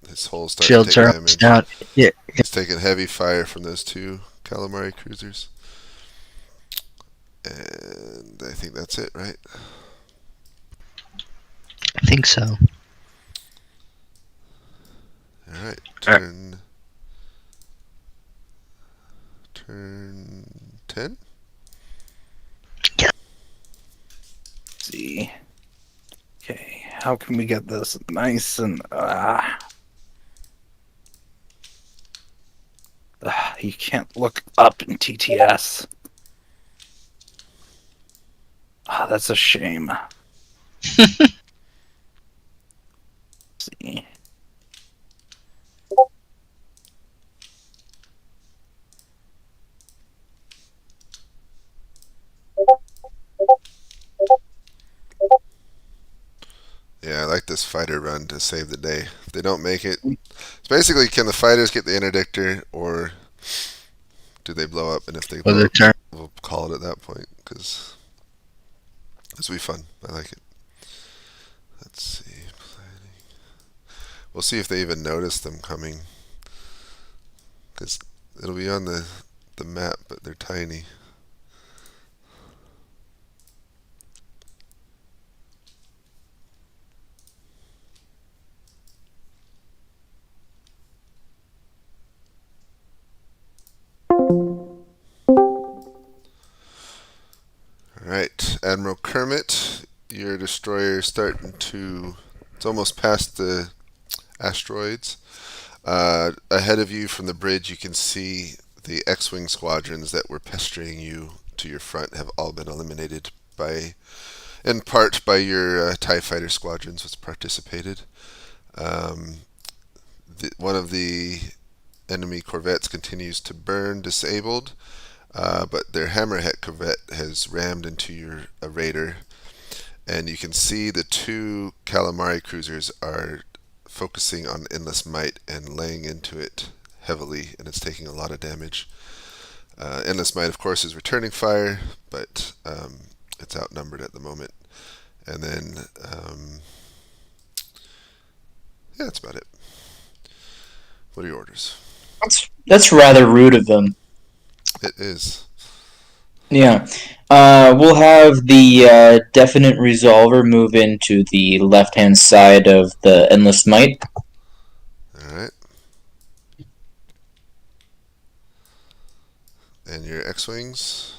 His hull's starting to Shields take are damage. down. Yeah. He's taking heavy fire from those two calamari cruisers. And I think that's it, right? I think so. Alright, turn 10? Let's see. Okay, how can we get this nice and you can't look up in TTS. That's a shame. Let's see. Yeah, I like this fighter run to save the day. If they don't make it, it's basically, can the fighters get the interdictor, or do they blow up? And if they Well, blow their up, turn. we'll call it at that point, because this will be fun. I like it. Let's see. Planning. We'll see if they even notice them coming, because it'll be on the map, but they're tiny. Alright, Admiral Kermit, your destroyer is starting to... It's almost past the asteroids. Ahead of you from the bridge, you can see the X-Wing squadrons that were pestering you to your front have all been eliminated by, in part, by your TIE fighter squadrons which participated. One of the enemy corvettes continues to burn, disabled. But their Hammerhead corvette has rammed into a raider, and you can see the two calamari cruisers are focusing on Endless Might and laying into it heavily, and it's taking a lot of damage. Endless Might, of course, is returning fire, but it's outnumbered at the moment. And then, yeah, that's about it. What are your orders? That's rather rude of them. It is. Yeah. We'll have the Definite Resolver move into the left-hand side of the Endless Might. Alright. And your X-Wings?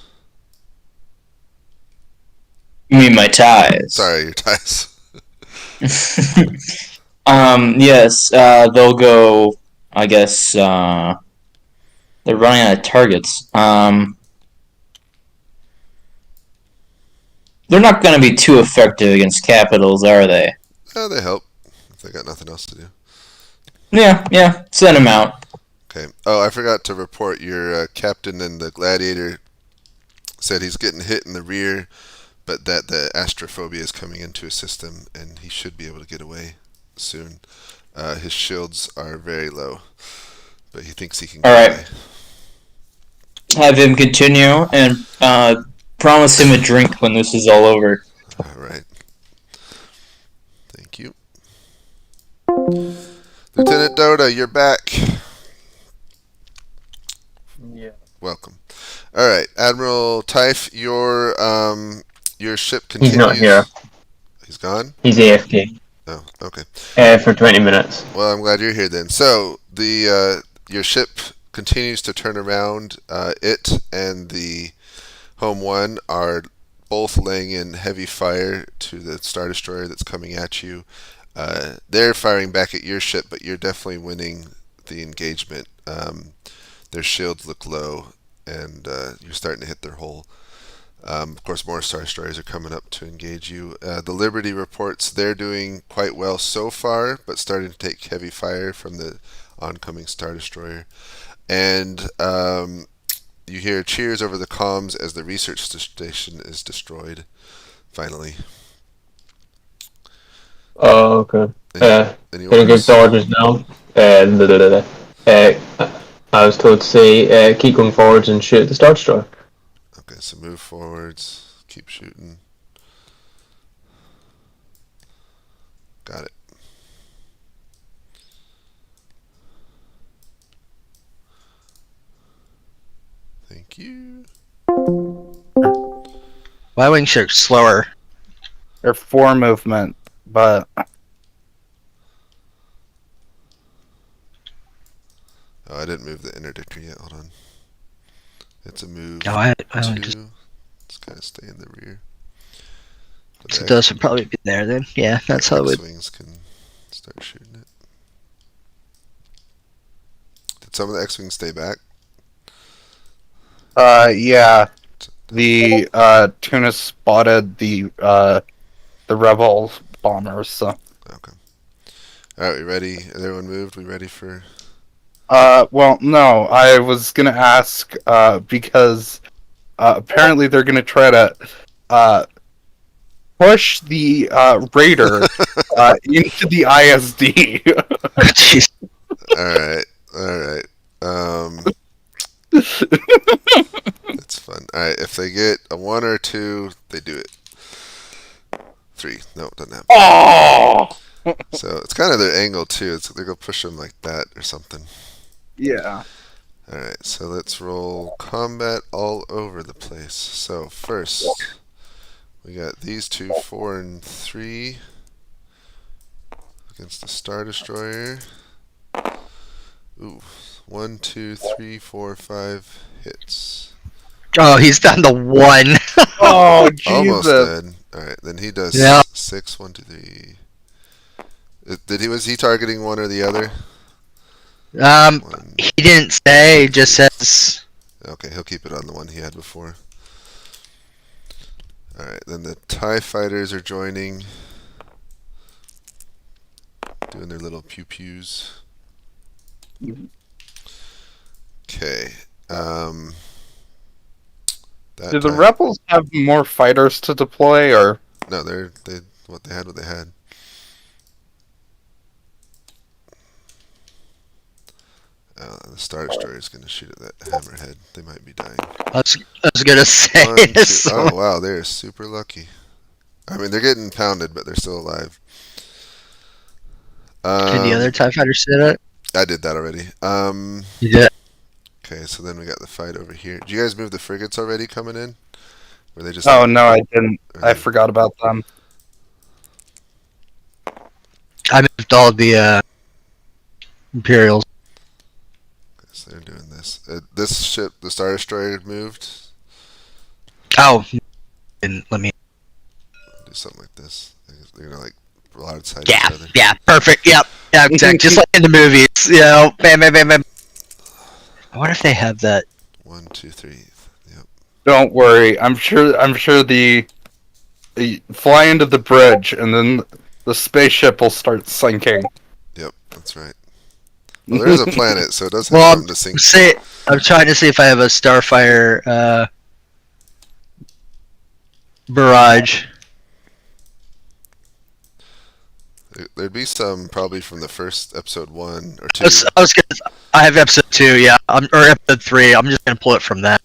You mean my ties? Sorry, your ties. Yes, they'll go, I guess, they're running out of targets. They're not going to be too effective against capitals, are they? They help if they got nothing else to do. Yeah, send them out. Okay. Oh, I forgot to report your captain in the Gladiator said he's getting hit in the rear, but that the astrophobia is coming into his system, and he should be able to get away soon. His shields are very low, but he thinks he can get away. Have him continue and promise him a drink when this is all over. All right. Thank you. Lieutenant Dota, you're back. Yeah. Welcome. All right, Admiral Typh, your ship continues. He's not here. He's gone? He's AFK. Oh, okay. For 20 minutes. Well, I'm glad you're here then. So, your ship continues to turn around. It and the Home 1 are both laying in heavy fire to the Star Destroyer that's coming at you. They're firing back at your ship, but you're definitely winning the engagement. Their shields look low, and you're starting to hit their hull. Of course, more Star Destroyers are coming up to engage you. The Liberty reports they're doing quite well so far, but starting to take heavy fire from the oncoming Star Destroyer. And you hear cheers over the comms as the research station is destroyed, finally. Oh, okay. Gonna give the orders now. I was told to say, keep going forwards and shoot at the Star Destroyer. Okay, so move forwards, keep shooting. Y-wings are slower. They're 4 movement, but Oh, I didn't move the interdictor yet. Hold on. It's a move No, I 2. just Let's kind of stay in the rear. so those would probably be there then. Yeah, that's how it would. X-wings can start shooting it. Did some of the X-wings stay back? yeah. The tuna spotted the rebel bombers. So Okay. All right, we ready? Is everyone moved? We ready for? well, no, I was gonna ask because apparently they're gonna try to push the raider into the ISD. Jeez. All right. It's fun. All right, if they get a 1 or 2, they do it. 3. No, it doesn't happen. Oh! So it's kind of their angle too. They're gonna push them like that or something. Yeah. All right, so let's roll combat all over the place. So first, we got these two, 4 and 3, against the Star Destroyer. Ooh, 1, 2, 3, 4, 5 hits. Oh, he's down to 1. Oh, Almost Jesus. dead. All right, then he does Yeah. 6. 1, 2, 3. Was he targeting one or the other? One. He didn't say. He just says. Okay, he'll keep it on the one he had before. All right, then the TIE fighters are joining, doing their little pew pews. Okay. Do the rebels have more fighters to deploy, or No, they what they had. The Star Destroyer is going to shoot at that hammerhead. They might be dying. I was gonna say. 1, 2. this. Oh wow, they're super lucky. I mean, they're getting pounded, but they're still alive. Did the other TIE fighter say that? I did that already. You did. Okay, so then we got the fight over here. Did you guys move the frigates already coming in? Were they just? Oh no, I didn't. I forgot about them. I moved all the Imperials. Okay, so they're doing this. This ship, the Star Destroyer, moved. Oh, and let me. Do something like this. They're gonna like broadside Yeah, each other. yeah, perfect. Yep, yeah, exactly. Just like in the movies, you know, bam, bam, bam, bam. I wonder if they have that. 1, 2, 3. Yep. Don't worry. I'm sure the fly into the bridge, and then the spaceship will start sinking. Yep, that's right. Well, there is a planet, so it does have something to sink. I'm trying to see if I have a Starfire barrage. There'd be some probably from the first episode 1 or 2. I have episode 2, yeah, or episode 3. I'm just gonna pull it from that.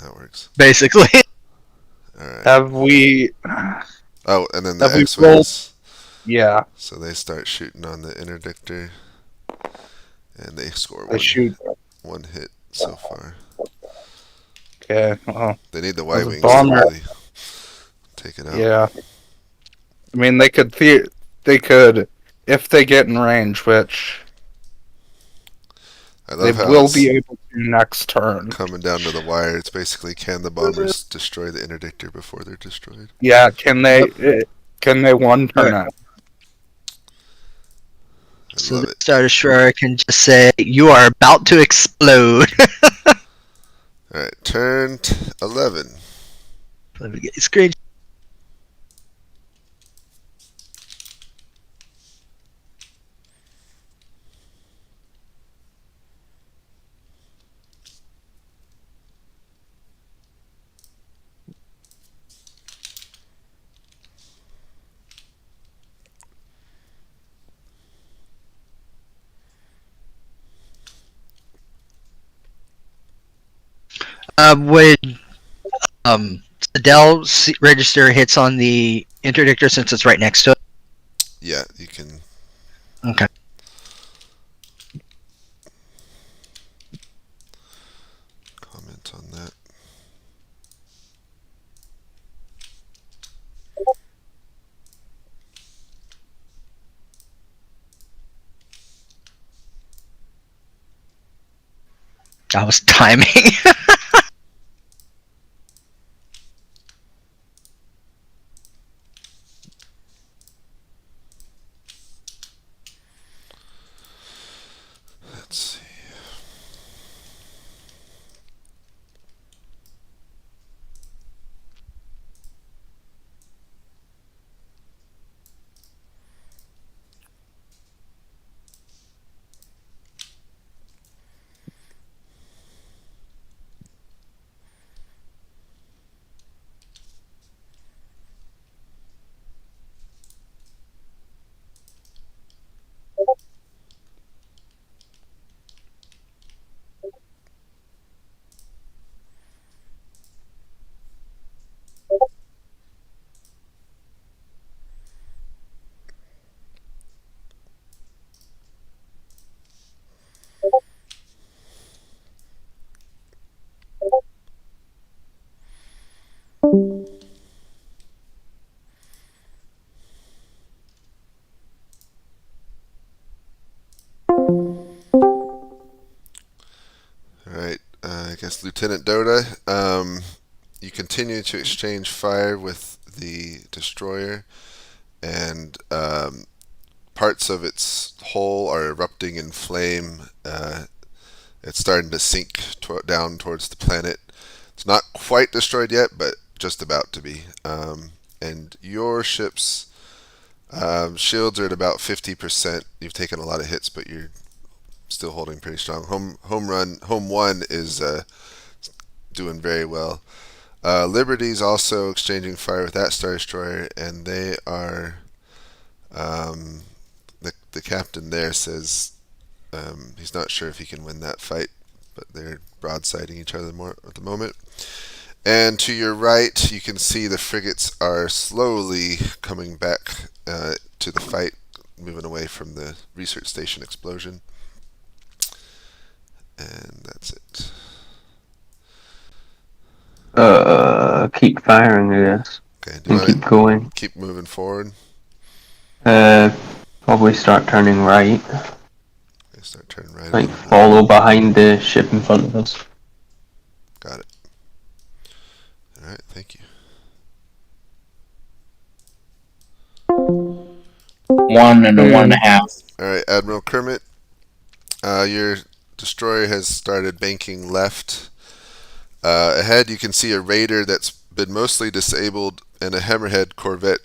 That works. Basically. All right. Have we? Oh, and then the Have we X-wings. Yeah. So they start shooting on the interdictor, and they score one hit so far. Okay. Well, They need the as a Y-wings to bomber- really take it out. Yeah. I mean, they could if they get in range, which I they love how will it's be able to next turn. coming down to the wire. It's basically, can the bombers destroy the interdictor before they're destroyed? Yeah. Can they? Can they one turn it? So the Star Destroyer can just say, "You are about to explode." All right, turn 11. Let me get your screen. Would the Dell register hits on the interdictor since it's right next to it? Yeah, you can. Okay. Comment on that. I was timing. Let's see. Alright, I guess Lieutenant Dota, you continue to exchange fire with the destroyer, and parts of its hull are erupting in flame. It's starting to sink down towards the planet. It's not quite destroyed yet, but just about to be. And your ship's shields are at about 50%. You've taken a lot of hits, but you're still holding pretty strong. Home one is doing very well. Liberty's also exchanging fire with that Star Destroyer, and they are the captain there says he's not sure if he can win that fight, but they're broadsiding each other more at the moment. And to your right, you can see the frigates are slowly coming back to the fight, moving away from the research station explosion. And that's it. Keep firing, I guess. Okay, And keep going. Keep moving forward. Probably start turning right. Okay, start turning right. Like follow behind the ship in front of us. Got it. Alright, thank you. 1 and a 1.5. Alright, Admiral Kermit, your destroyer has started banking left. Ahead you can see a raider that's been mostly disabled and a hammerhead corvette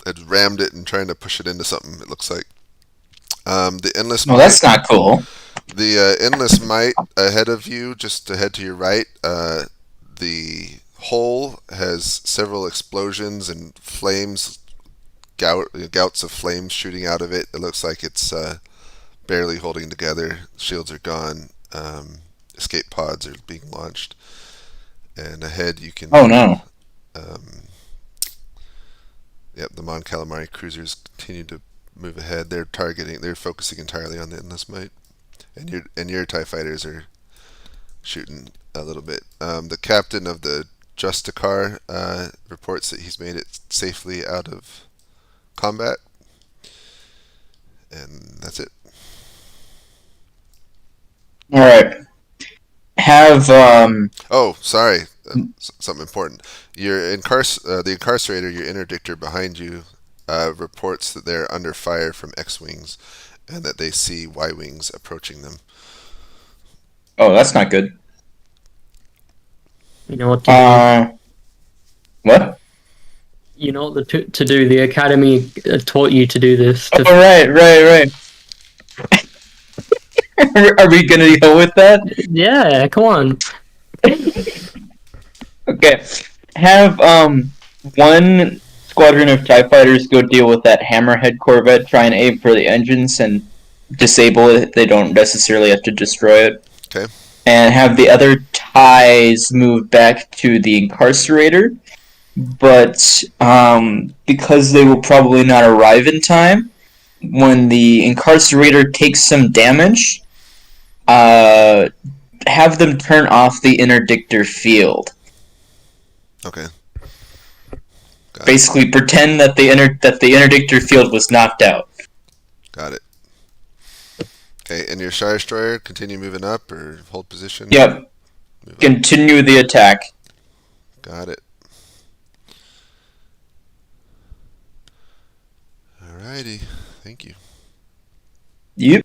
had rammed it and trying to push it into something, it looks like. The Endless Well, that's not cool. The Endless Might ahead of you, just ahead to your right, the hull has several explosions and flames, gouts of flames shooting out of it. It looks like it's barely holding together. Shields are gone. Escape pods are being launched. And ahead you can... Oh, no. Yep, the Mon Calamari cruisers continue to move ahead. They're focusing entirely on the Endless Might. And your TIE fighters are shooting a little bit. The captain of the Justicar reports that he's made it safely out of combat. And that's it. Alright. Oh, sorry. Something important. The incarcerator, your interdictor behind you, reports that they're under fire from X-Wings and that they see Y-Wings approaching them. Oh, that's not good. You know what to do? What? You know what to do. The Academy taught you to do this. Oh, right. Are we gonna go with that? Yeah, come on. Okay. Have one squadron of TIE fighters go deal with that Hammerhead Corvette, try and aim for the engines and disable it. They don't necessarily have to destroy it. Okay. And have the other TIEs move back to the Incarcerator, but because they will probably not arrive in time, when the Incarcerator takes some damage, have them turn off the interdictor field. Okay. Basically, pretend that the interdictor field was knocked out. Got it. Okay, and your Star Destroyer continue moving up or hold position? Yep. Move up. Continue the attack. Got it. Alrighty, thank you. Yep.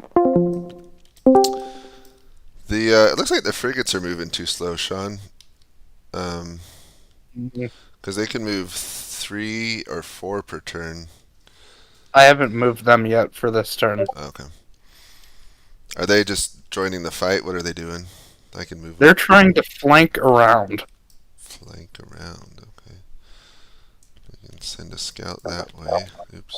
It looks like the frigates are moving too slow, Sean. Because they can move 3 or 4 per turn. I haven't moved them yet for this turn. Okay. Are they just joining the fight? What are they doing? I can move. They're trying to flank around. Flank around. Okay. We can send a scout that way. Oops.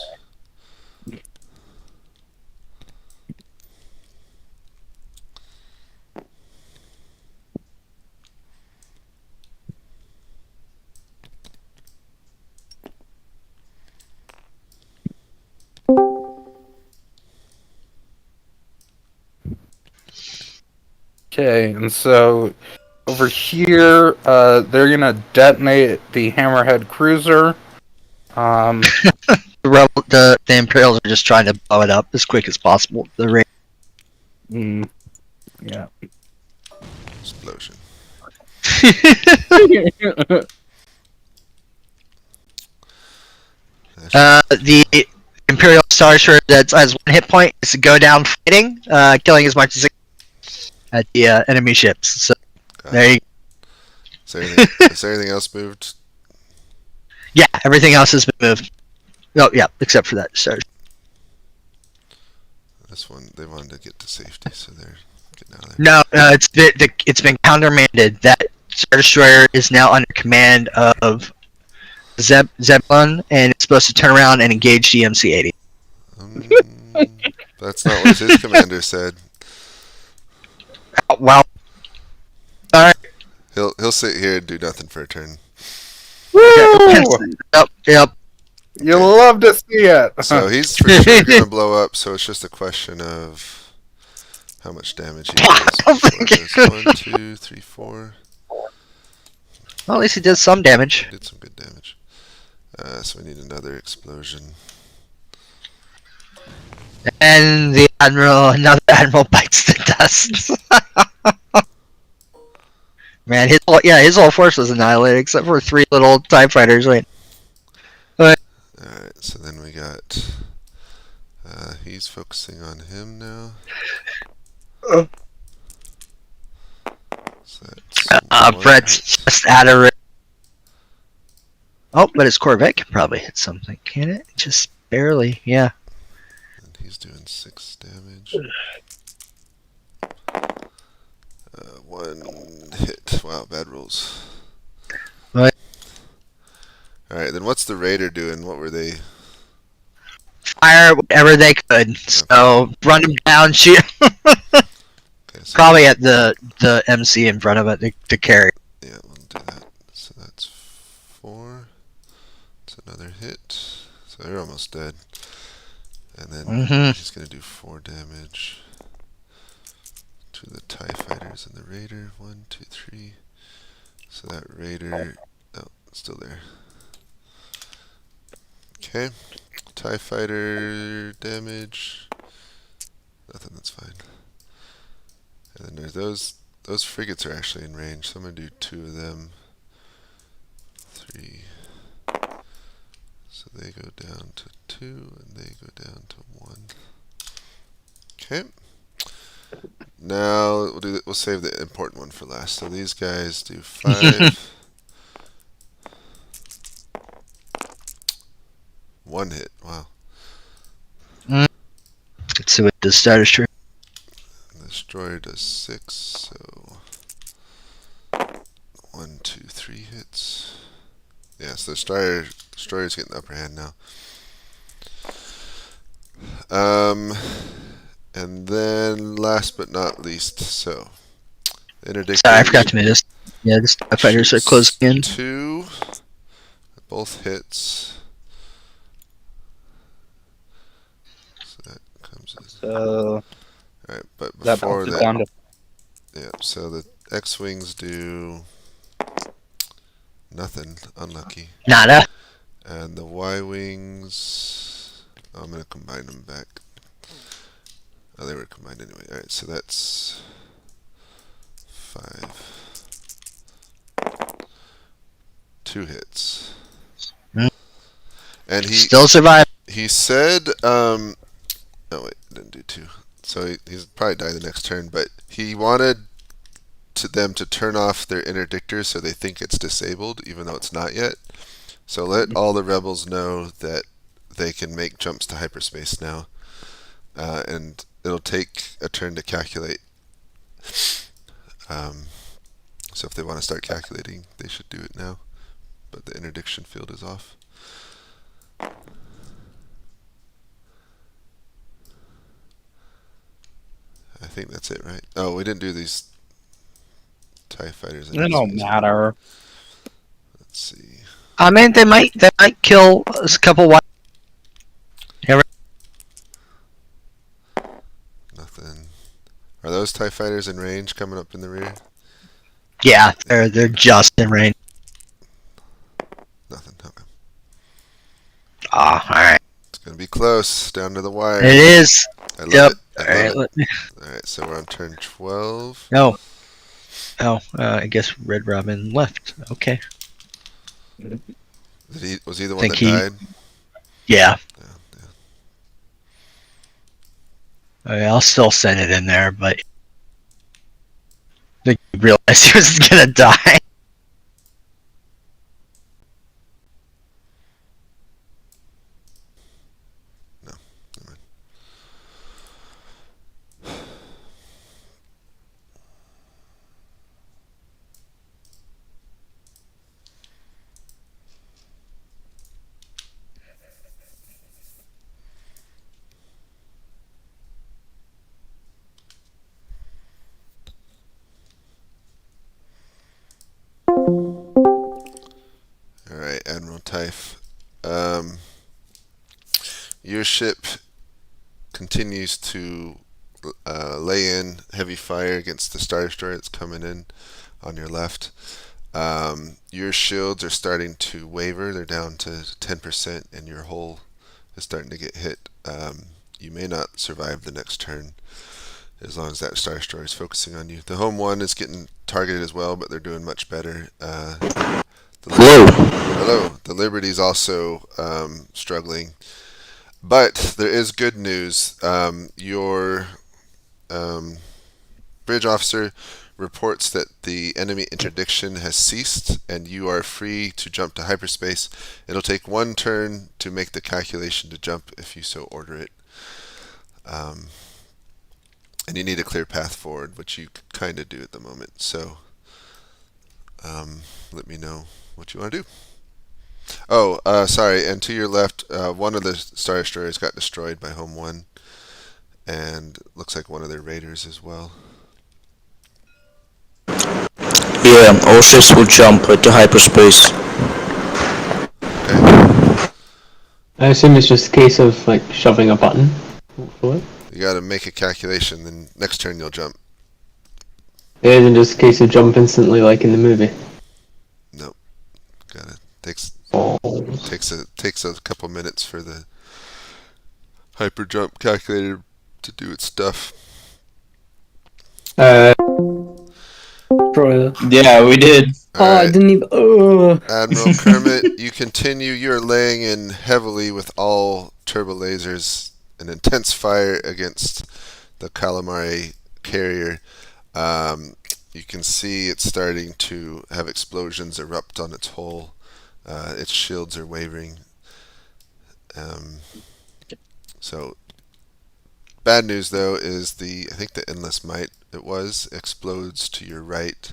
Okay, and so over here, they're gonna detonate the Hammerhead cruiser. The Imperials are just trying to blow it up as quick as possible. The Yeah. Explosion. The Imperial Star Destroyer that has 1 hit point is to go down fighting, killing as much as it can at the enemy ships. So there you go. Is there anything else moved? Yeah, everything else has been moved. Oh, yeah, except for that Star. This one, they wanted to get to safety, so they're getting out of there. No, it's been countermanded. That Star Destroyer is now under command of Zebulon, and it's supposed to turn around and engage the MC-80. That's not what his commander said. Well, alright. He'll sit here and do nothing for a turn. Woo! Yep. You'll love to see it. So he's for sure going to blow up, so it's just a question of how much damage he does. 1, 2, 3, 4. Well, at least he did some damage. Did some good damage. So we need another explosion. And another admiral bites the dust. Man, his whole force was annihilated except for 3 little TIE fighters. Wait. Alright, so then we got... he's focusing on him now. So that's Brett's just out of it. Oh, but his Corvette can probably hit something, can it? Just barely, yeah. And he's doing 6 damage. 1 hit. Wow, bad rolls. What? Alright, then what's the Raider doing? What were they? Fire whatever they could. So run them down, shoot. Okay, so probably at the MC in front of it to carry. Yeah, we'll do that. So that's 4. It's another hit. So they're almost dead. And then he's going to do 4 damage to the TIE fighters and the Raider. 1, 2, 3. So that Raider... Oh, it's still there. Okay. TIE fighter damage. Nothing, that's fine. And then there's those frigates are actually in range, so I'm going to do 2 of them. 3. So they go down to 2, and they go down to 1. Okay. Now we'll save the important one for last. So these guys do 5. 1 hit. Wow. Let's see what the Star Destroyer. The Destroyer does 6, so 1, 2, 3 hits. Yeah, so the Destroyer's getting the upper hand now. And then last but not least, so Interdictor. Sorry, I forgot to mention this. Yeah, the TIE fighters are closing in. 2. Both hits. So that comes as... So... Alright, but before that... Down to... Yeah, so the X-Wings do... nothing. Unlucky. Nada. And the Y-Wings... I'm going to combine them back. Oh, they were combined anyway. Alright, so that's 5. 2 hits. And he Still survive. He said, oh wait, didn't do 2. So he's probably die the next turn, but he wanted them to turn off their interdictor so they think it's disabled, even though it's not yet. So let all the rebels know that they can make jumps to hyperspace now. And it'll take a turn to calculate. So if they want to start calculating, they should do it now. But the interdiction field is off. I think that's it, right? Oh, we didn't do these TIE fighters. It don't matter. Let's see. I mean, they might kill a couple. Nothing. Are those TIE fighters in range coming up in the rear? Yeah, they're just in range. Nothing. Okay. Ah, all right. It's gonna be close down to the wire. It is. I love Yep. it. I love it. All right, so we're on turn 12. No. Oh, I guess Red Robin left. Okay. Was he the one that died? Yeah. I'll still send it in there, but I think he realized he was gonna die. No, never mind. Alright, Admiral Typh. Your ship continues to lay in heavy fire against the Star Destroyer that's coming in on your left. Your shields are starting to waver. They're down to 10%, and your hull is starting to get hit. You may not survive the next turn as long as that Star Destroyer is focusing on you. The home one is getting targeted as well, but they're doing much better. Hello. The Liberty's also struggling. But there is good news. Your bridge officer reports that the enemy interdiction has ceased and you are free to jump to hyperspace. It'll take 1 turn to make the calculation to jump if you so order it. And you need a clear path forward, which you kind of do at the moment. So let me know what you want to do. Oh, sorry, and to your left, one of the Star Destroyers got destroyed by Home 1. And looks like one of their raiders as well. Yeah, all ships will jump to hyperspace. Okay. I assume it's just a case of like shoving a button. What? You gotta make a calculation, then next turn you'll jump. It isn't just a case of jump instantly like in the movie. Nope. Takes a couple minutes for the hyper jump calculator to do its stuff. Yeah, we did. Right. I didn't even. Admiral Kermit, you continue. You're laying in heavily with all turbo lasers. An intense fire against the Calamari carrier. You can see it's starting to have explosions erupt on its hull. Its shields are wavering. So bad news though is I think the endless might explodes to your right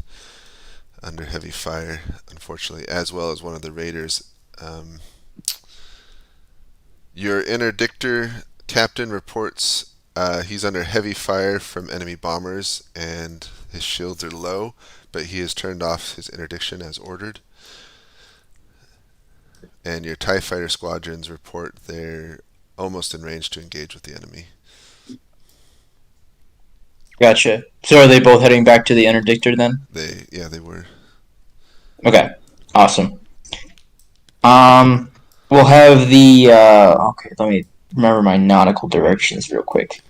under heavy fire, unfortunately, as well as one of the raiders. Your interdictor captain reports he's under heavy fire from enemy bombers and his shields are low, but he has turned off his interdiction as ordered. And your TIE fighter squadrons report they're almost in range to engage with the enemy. Gotcha. So are they both heading back to the interdictor then? They were. Okay. Awesome. We'll have the okay, let me remember my nautical directions real quick.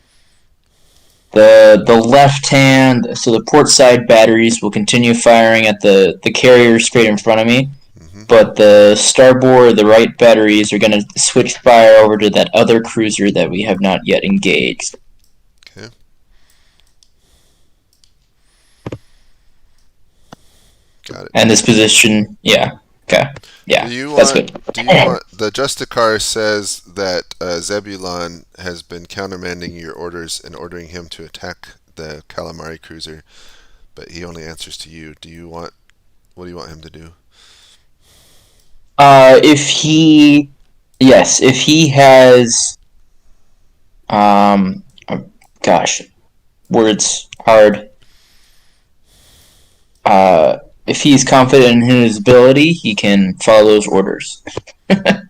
The left hand, so the port side batteries will continue firing at the carrier straight in front of me, but the starboard, the right batteries are going to switch fire over to that other cruiser that we have not yet engaged. Okay. Got it. And this position, yeah. Okay. Yeah, that's good. Do you want the Justicar says that Zebulon has been countermanding your orders and ordering him to attack the Calamari cruiser, but he only answers to you. What do you want him to do? If he has, gosh, words hard. If he's confident in his ability, he can follow those orders. Got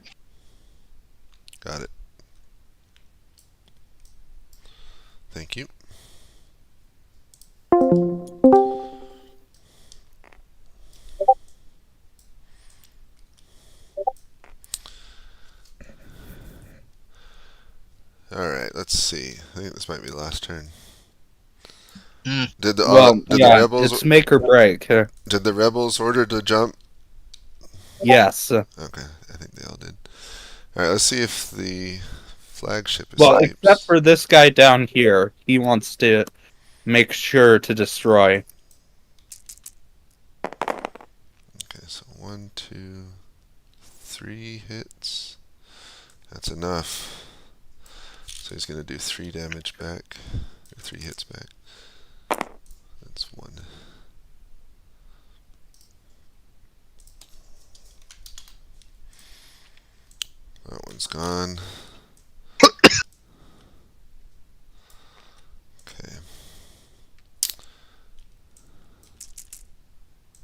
it. Thank you. Alright, let's see. I think this might be the last turn. Did the rebels? It's make or break. Did the rebels order to jump? Yes. Okay, I think they all did. All right, let's see if the flagship is. Well, except for this guy down here, he wants to make sure to destroy. Okay, so 1, 2, 3 hits. That's enough. So he's gonna do 3 damage back, or 3 hits back. That's 1. That one's gone. Okay.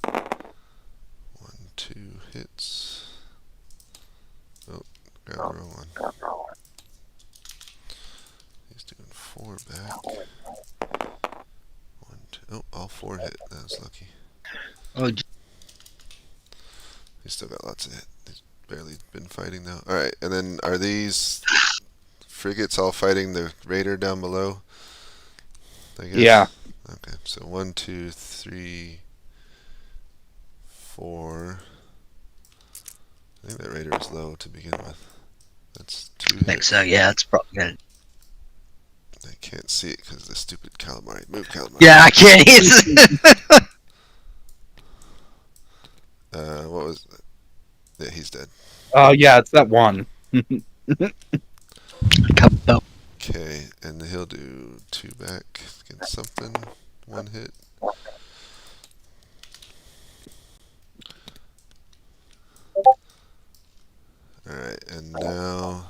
1, 2 hits. Oh, grab the wrong one. He's doing 4 back. 1, 2. Oh, all 4 hit. That was lucky. Oh. He's still got lots of hit. He's barely been fighting though. Alright, and then are these frigates all fighting the raider down below? I guess? Yeah. Okay, so 1, 2, 3, 4. I think that raider is low to begin with. That's 2 hits. I think so, yeah, it's probably good. I can't see it because of the stupid calamari. Move, calamari. Yeah, I can't. What was that? Yeah, he's dead. Oh, yeah, it's that one. Okay, and he'll do 2 back against something. 1 hit. Alright, and now...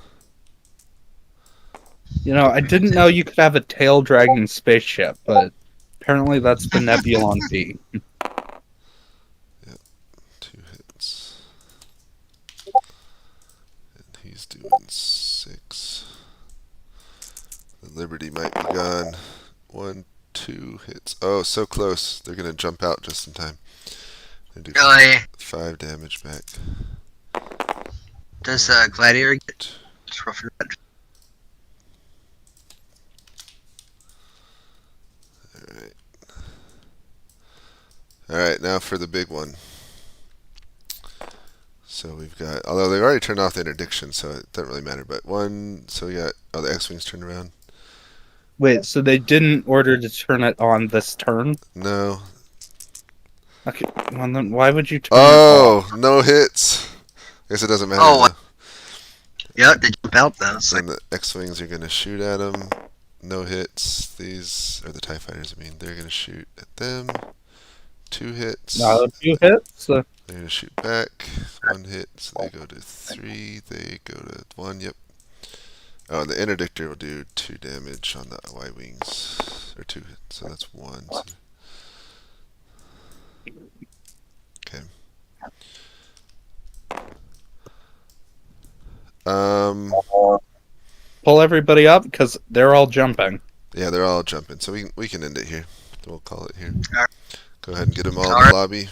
You know, I didn't know you could have a tail dragging spaceship, but apparently that's the Nebulon B. Yep, 2 hits. And he's doing 6. The Liberty might be gone. 1, 2 hits. Oh, so close. They're gonna jump out just in time. They do Really? 5 damage back. Does Gladiator get rough? Alright. Alright, now for the big one. So we've got, although they've already turned off the interdiction, so it doesn't really matter, but 1, so we got, oh, the X-Wings turned around. Wait, so they didn't order to turn it on this turn? No. Okay, well then why would you turn Oh, no hits. I guess it doesn't matter. Oh, yeah, they jump out though. And the X-Wings are going to shoot at them. No hits. These are the TIE fighters, I mean. They're going to shoot at them. 2 hits. No, 2 hits? They're going to shoot back. 1 hit. So they go to 3. They go to 1. Yep. Oh, the interdictor will do 2 damage on the Y-Wings. Or 2 hits. So that's 1. So. Okay. Pull everybody up because they're all jumping. Yeah, they're all jumping. So we can end it here. We'll call it here. Go ahead and get them all in the lobby.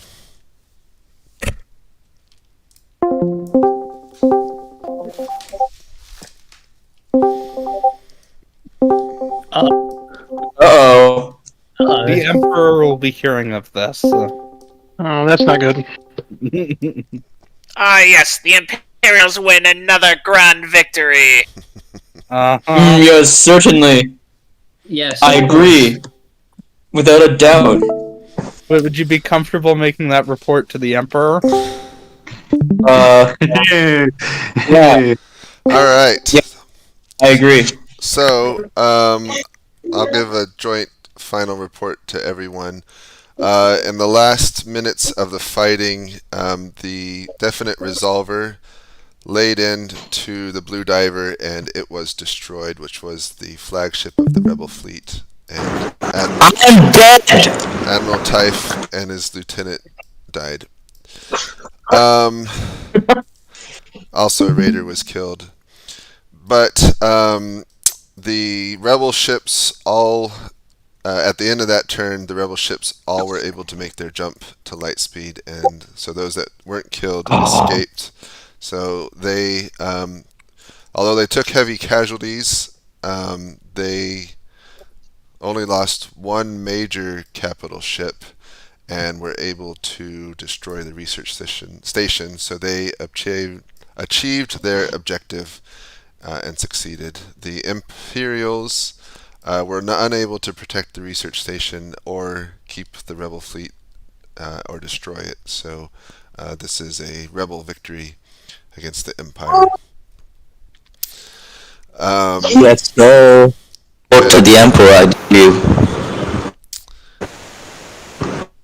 Uh-oh. Emperor will be hearing of this. Oh, that's not good. Ah, yes, the Imperials win another grand victory. Yes, certainly. Yes. I agree. Without a doubt. Would you be comfortable making that report to the Emperor? Yeah, All right. Yeah. I agree. So, I'll give a joint final report to everyone. In the last minutes of the fighting, the Definite Resolver laid into the Blue Diver and it was destroyed, which was the flagship of the Rebel fleet. And I'm dead! Admiral Typh and his lieutenant died. Also, a raider was killed. But the Rebel ships all, at the end of that turn, the Rebel ships all were able to make their jump to light speed, and so those that weren't killed escaped. So they, although they took heavy casualties, they only lost one major capital ship and were able to destroy the research station. So they achieved their objective and succeeded. The Imperials were unable to protect the research station or keep the Rebel fleet or destroy it. So this is a Rebel victory against the Empire. Let's go. Report to the Emperor, I do.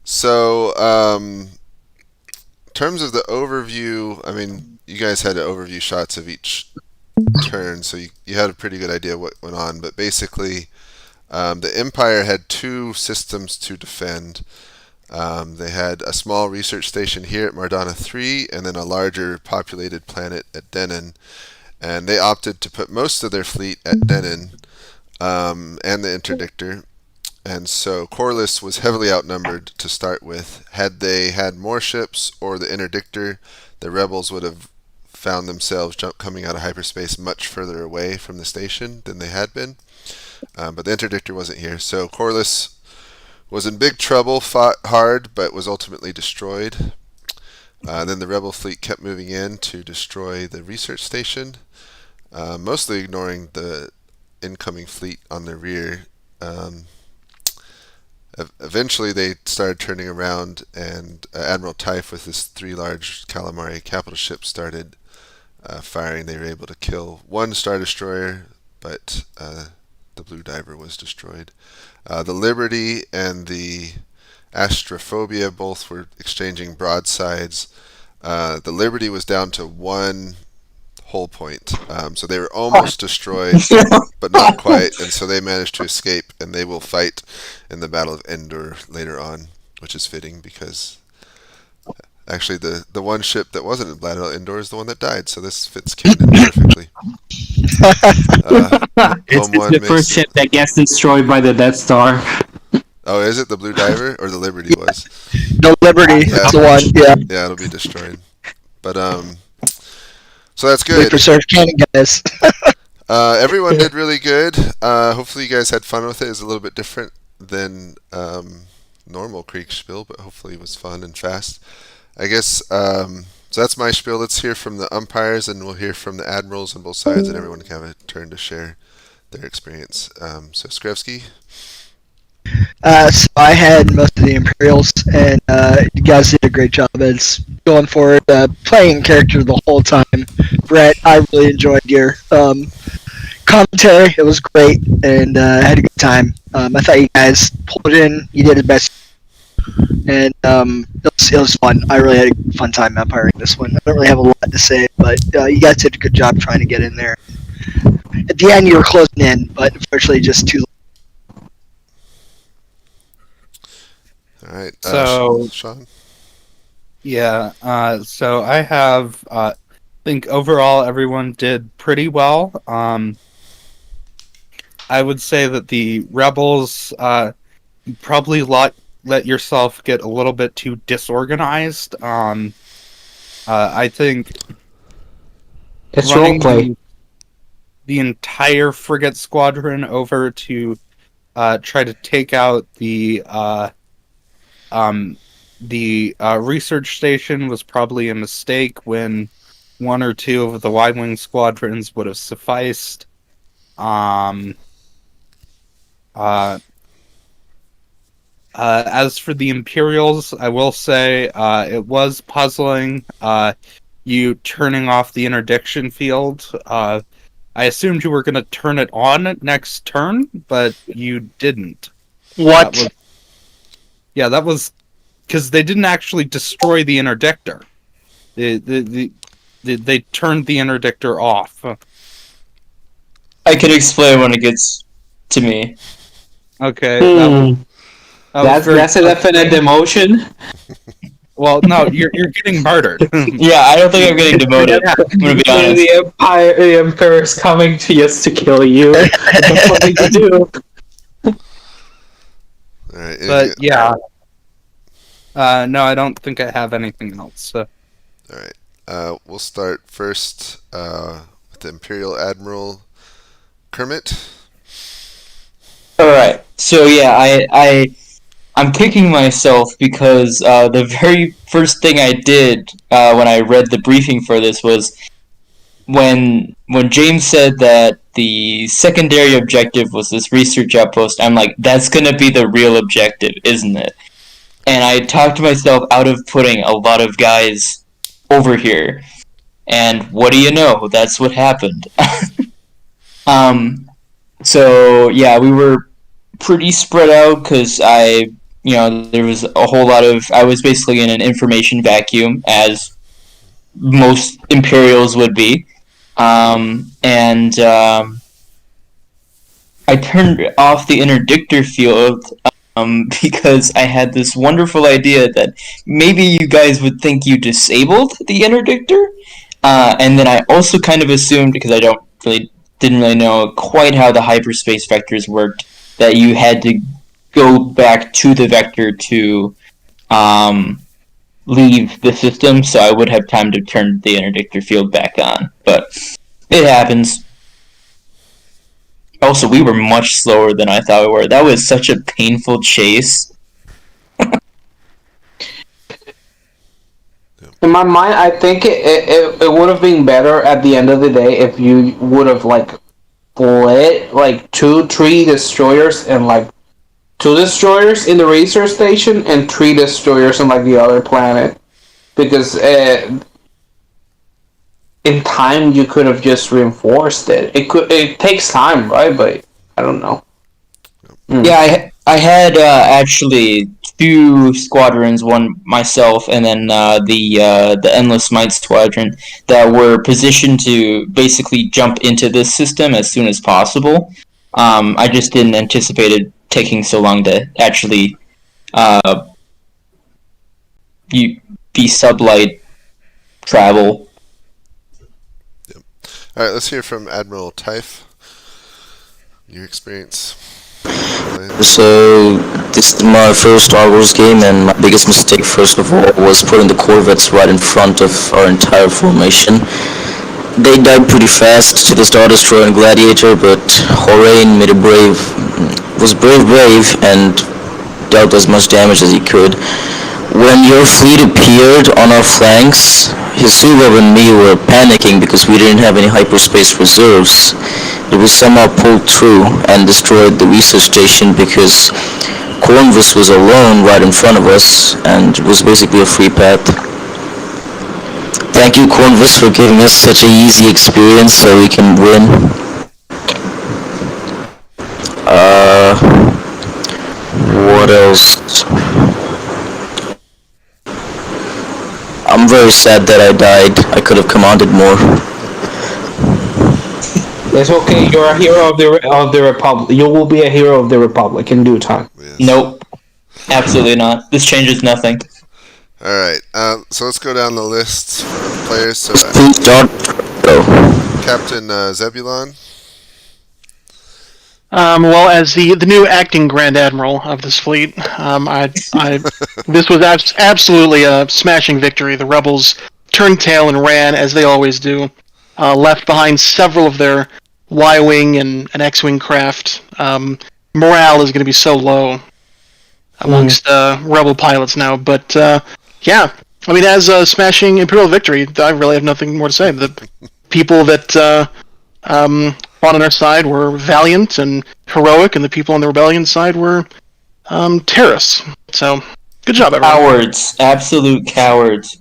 So, in terms of the overview, I mean, you guys had overview shots of each turn, so you had a pretty good idea what went on. But basically, the Empire had two systems to defend. They had a small research station here at Mardona 3, and then a larger populated planet at Denon. And they opted to put most of their fleet at Denon and the Interdictor. And so Corliss was heavily outnumbered to start with. Had they had more ships or the Interdictor, the rebels would have found themselves coming out of hyperspace much further away from the station than they had been. But the Interdictor wasn't here. So Corliss was in big trouble, fought hard, but was ultimately destroyed. Then the rebel fleet kept moving in to destroy the research station, mostly ignoring the incoming fleet on the rear. Eventually they started turning around, and Admiral Typh with his three large Calamari capital ships started firing. They were able to kill one Star Destroyer, but the Blue Diver was destroyed. The Liberty and the Astrophobia both were exchanging broadsides. The Liberty was down to one hull point, so they were almost destroyed, but not quite, and so they managed to escape, and they will fight in the Battle of Endor later on, which is fitting because actually the one ship that wasn't in Battle of Endor is the one that died, so this fits canon perfectly. It's the first ship that gets destroyed by the Death Star. Oh, is it the Blue Diver or the Liberty was? The Liberty, that's the one. Yeah. Yeah, it'll be destroyed. But so that's good. Wait for Surf Cannon, guys. Everyone did really good. Hopefully you guys had fun with it. It's a little bit different than normal Kriegsspiel, but hopefully it was fun and fast. I guess so. That's my spiel. Let's hear from the umpires, and we'll hear from the admirals on both sides, and everyone can have a turn to share their experience. So Skrevsky. So I had most of the Imperials, and you guys did a great job as going forward, playing character the whole time. Brett, I really enjoyed your commentary. It was great, and I had a good time. I thought you guys pulled it in. You did the best, and it was fun. I really had a fun time umpiring this one. I don't really have a lot to say, but you guys did a good job trying to get in there. At the end, you were closing in, but unfortunately, just too. All right. So, Sean. Yeah. So I have. I think overall everyone did pretty well. I would say that the rebels probably let yourself get a little bit too disorganized. I think it's running roleplay. the entire frigate squadron over to try to take out the research station was probably a mistake when one or two of the Y-wing squadrons would have sufficed. As for the Imperials, I will say it was puzzling. You turning off the interdiction field. I assumed you were going to turn it on next turn, but you didn't. What? That was because they didn't actually destroy the interdictor. They turned the interdictor off. I can explain when it gets to me. Okay. That's a definite demotion. Well, no, you're getting murdered. Yeah, I don't think I'm getting demoted. I'm gonna be honest. The Emperor is coming to just to kill you. That's what they do. All right. But yeah. No, I don't think I have anything else. So. All right. We'll start first with the Imperial Admiral Kermit. All right. So yeah, I'm kicking myself because the very first thing I did when I read the briefing for this was when James said that the secondary objective was this research outpost. I'm like, that's gonna be the real objective, isn't it? And I talked myself out of putting a lot of guys over here. And what do you know? That's what happened. So yeah, we were pretty spread out because there was a whole lot of, I was basically in an information vacuum, as most Imperials would be. I turned off the interdictor field because I had this wonderful idea that maybe you guys would think you disabled the interdictor, and then I also kind of assumed, because I didn't really know quite how the hyperspace vectors worked, that you had to go back to the vector to leave the system, so I would have time to turn the interdictor field back on. But it happens. Also, we were much slower than I thought we were. That was such a painful chase. In my mind, I think it would have been better at the end of the day if you would have split 2-3 destroyers and 2 destroyers in the research station and 3 destroyers on the other planet, because in time you could have just reinforced it. It takes time, right? But I don't know. Yeah, I had actually 2 squadrons, one myself, and then the Endless Might Squadron, that were positioned to basically jump into this system as soon as possible. I just didn't anticipate it taking so long to actually be sublight travel. Yep. All right, let's hear from Admiral Typh. Your experience. So, this is my first Star Wars game, and my biggest mistake, first of all, was putting the Corvettes right in front of our entire formation. They died pretty fast to the Star Destroyer and Gladiator, but Horain was brave, and dealt as much damage as he could. When your fleet appeared on our flanks, Hisuga and me were panicking because we didn't have any hyperspace reserves. But we somehow pulled through and destroyed the research station because Cornvus was alone right in front of us and was basically a free path. Thank you, Cornvus, for giving us such an easy experience so we can win. What else? I'm very sad that I died. I could have commanded more. It's okay. You're a hero of the Republic. You will be a hero of the Republic in due time. Yes. Nope. Absolutely not. This changes nothing. All right. So let's go down the list of players. So, Captain Zebulon. Well, as the new acting Grand Admiral of this fleet, this was absolutely a smashing victory. The rebels turned tail and ran, as they always do. Left behind several of their Y-wing and X-wing craft. morale is going to be so low amongst rebel pilots now. But yeah, I mean, as smashing Imperial victory, I really have nothing more to say. The people that fought on our side were valiant and heroic, and the people on the rebellion side were terrorists. So, good job, everyone. Cowards, absolute cowards.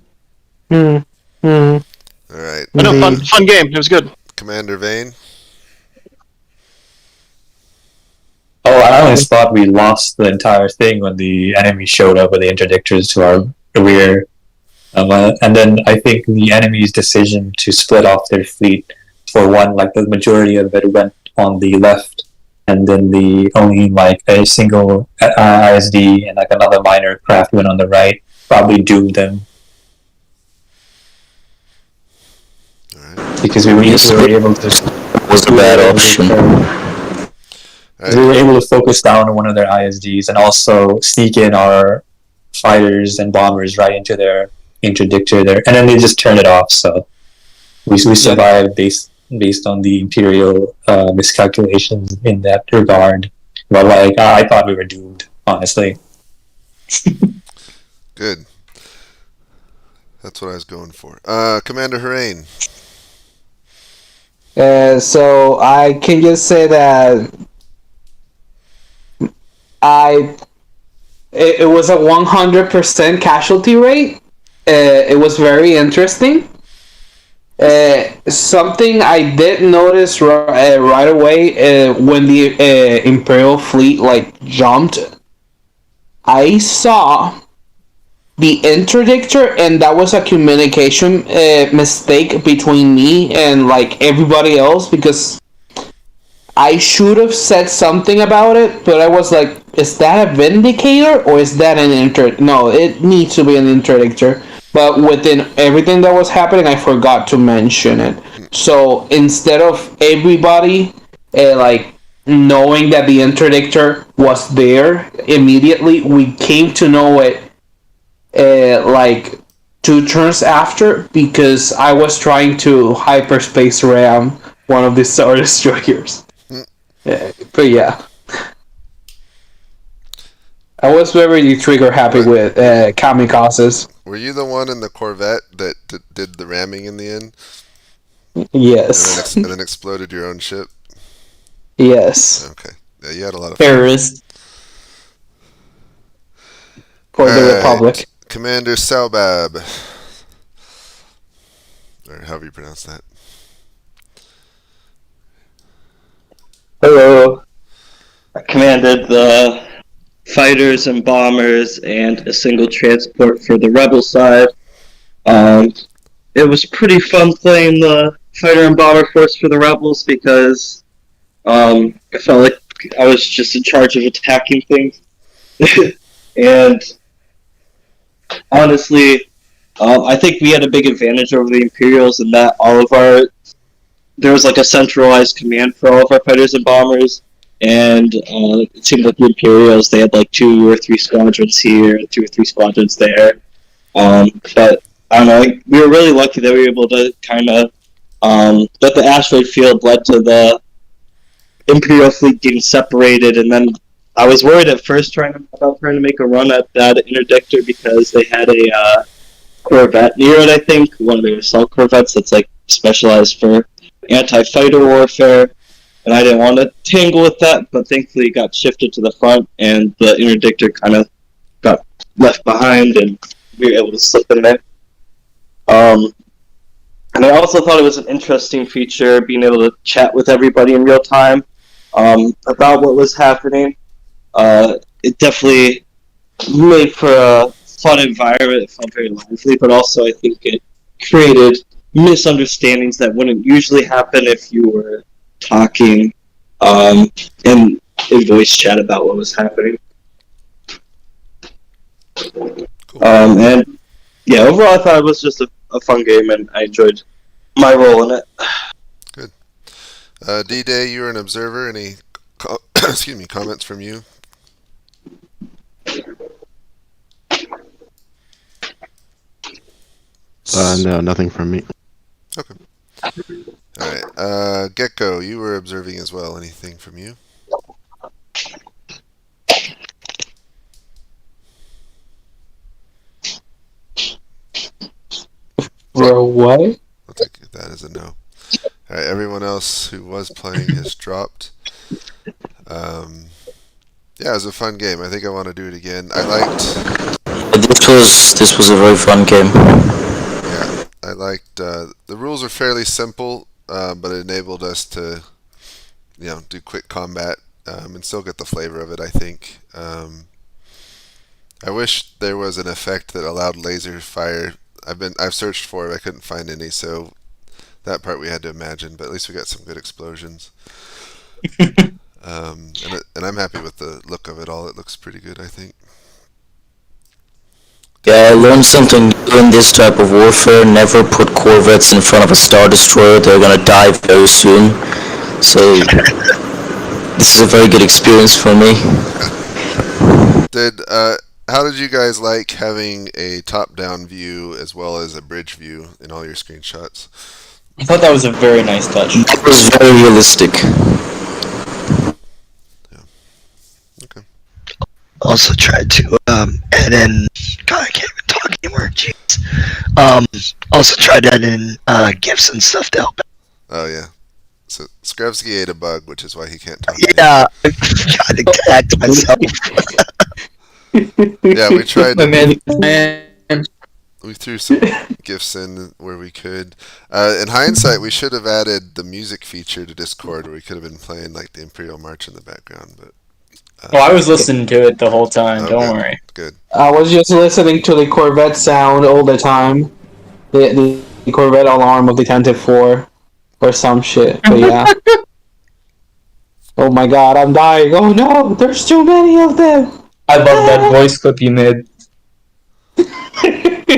All right. I know, fun game. It was good. Commander Vane. Oh, I always thought we lost the entire thing when the enemy showed up with the interdictors to our rear. And then I think the enemy's decision to split off their fleet, for one, like the majority of it went on the left, and then the only like a single ISD and like another minor craft went on the right, probably doomed them. Because we were able to. Was a bad option. We were able to focus down on one of their ISDs and also sneak in our fighters and bombers right into their interdictor there, and then they just turned it off. So we survived based on the Imperial miscalculations in that regard. But like I thought we were doomed, honestly. Good. That's what I was going for. Commander Harain. So I can just say that it was a 100% casualty rate. It was very interesting. Something I did notice right away when the Imperial fleet like jumped, I saw the interdictor, and that was a communication mistake between me and like everybody else, because I should have said something about it, but I was like, is that a Vindicator or is that an No, it needs to be an interdictor. But within everything that was happening, I forgot to mention it. So instead of everybody like knowing that the interdictor was there immediately, we came to know it like 2 turns after, because I was trying to hyperspace ram one of the Star Destroyers. But yeah, I was very trigger happy with kamikazes. Were you the one in the Corvette that did the ramming in the end? Yes. And then exploded your own ship? Yes. Okay. Yeah, you had a lot of fun. Terrorist. For the Republic. Commander Saubab. Or however you pronounce that. Hello. I commanded the fighters and bombers and a single transport for the rebel side. It was pretty fun playing the fighter and bomber force for the rebels because I felt like I was just in charge of attacking things. And honestly, I think we had a big advantage over the Imperials in that there was like a centralized command for all of our fighters and bombers, and it seemed like the Imperials, they had like 2 or 3 squadrons here, 2 or 3 squadrons there. But I don't know, we were really lucky that we were able to kind of that the asteroid field led to the Imperial fleet getting separated, and then I was worried at first about trying to make a run at that interdictor because they had a Corvette near it, I think, one of their assault corvettes that's like specialized for anti-fighter warfare, and I didn't want to tangle with that, but thankfully it got shifted to the front, and the interdictor kind of got left behind, and we were able to slip in there. And I also thought it was an interesting feature, being able to chat with everybody in real time about what was happening. It definitely made for a fun environment. It felt very lively, but also I think it created misunderstandings that wouldn't usually happen if you were talking in voice chat about what was happening. And yeah, overall I thought it was just a fun game, and I enjoyed my role in it. Good. D-Day, you're an observer. Any comments from you? No, nothing from me. Okay. All right. Gecko, you were observing as well. Anything from you? what? I'll take that as a no. All right, everyone else who was playing has dropped. Yeah, it was a fun game. I think I want to do it again. I liked. This was a very fun game. Yeah, I liked. The rules are fairly simple, but it enabled us to, do quick combat and still get the flavor of it. I think. I wish there was an effect that allowed laser fire. I've searched for it. I couldn't find any, so that part we had to imagine. But at least we got some good explosions. And I'm happy with the look of it all. It looks pretty good, I think. Yeah, I learned something new in this type of warfare. Never put corvettes in front of a Star Destroyer. They're gonna die very soon. So, this is a very good experience for me. How did you guys like having a top-down view as well as a bridge view in all your screenshots? I thought that was a very nice touch. It was very realistic. Also tried to add in. God, I can't even talk anymore. Jeez. Also tried to add in GIFs and stuff to help. Oh yeah. So Skrevsky ate a bug, which is why he can't talk. Yeah, I tried to act myself. Yeah, we tried. We threw some GIFs in where we could. In hindsight, we should have added the music feature to Discord, where we could have been playing like the Imperial March in the background, but. I was listening to it the whole time. Don't worry. Good. I was just listening to the Corvette sound all the time. The Corvette alarm of the 10-4 or some shit. But yeah. Oh my god, I'm dying. Oh no, there's too many of them. I love that voice clip you made.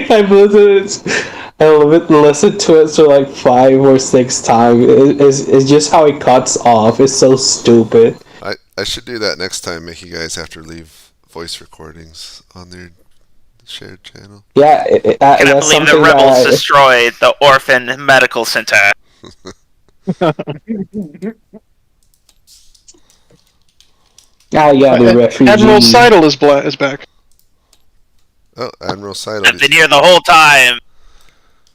I've listened to it for like 5 or 6 times. It's just how it cuts off. It's so stupid. I should do that next time, make you guys have to leave voice recordings on their shared channel. Yeah, I cannot believe the rebels destroyed the orphan medical center. Yeah, the refugee. Admiral Seidel is back. Oh, Admiral Seidel. I've been here the whole time.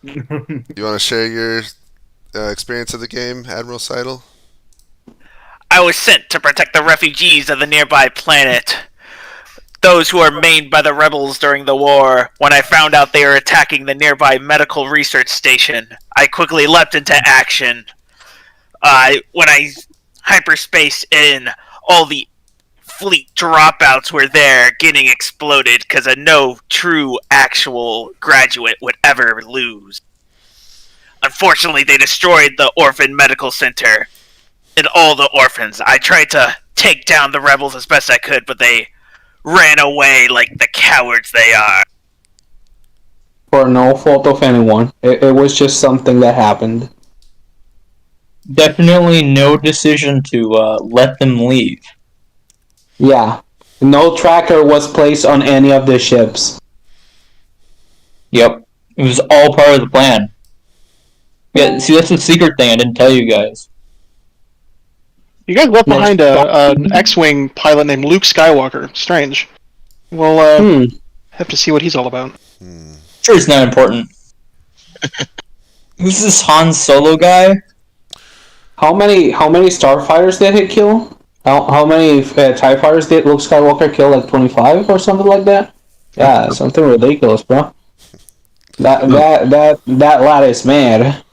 You want to share your experience of the game, Admiral Seidel? I was sent to protect the refugees of the nearby planet. Those who were maimed by the rebels during the war. When I found out they were attacking the nearby medical research station, I quickly leapt into action. When I hyperspaced in, all the fleet dropouts were there getting exploded because no true actual graduate would ever lose. Unfortunately, they destroyed the orphan medical center and all the orphans. I tried to take down the rebels as best I could, but they ran away like the cowards they are. For no fault of anyone. It was just something that happened. Definitely no decision to let them leave. Yeah. No tracker was placed on any of the ships. Yep. It was all part of the plan. Yeah, see, that's the secret thing I didn't tell you guys. You guys left behind an X-Wing pilot named Luke Skywalker. Strange. We'll have to see what he's all about. Sure, it's not important. Who's this Han Solo guy? How many starfighters did he kill? How many TIE fighters did Luke Skywalker kill? Like 25 or something like that? Yeah, something ridiculous, bro. That lad is mad.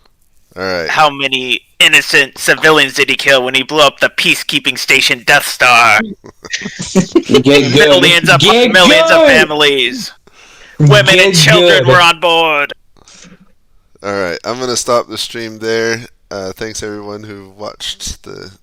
All right. How many innocent civilians did he kill when he blew up the peacekeeping station Death Star? Millions of families. Women and children were on board. All right, I'm gonna stop the stream there. Thanks everyone who watched the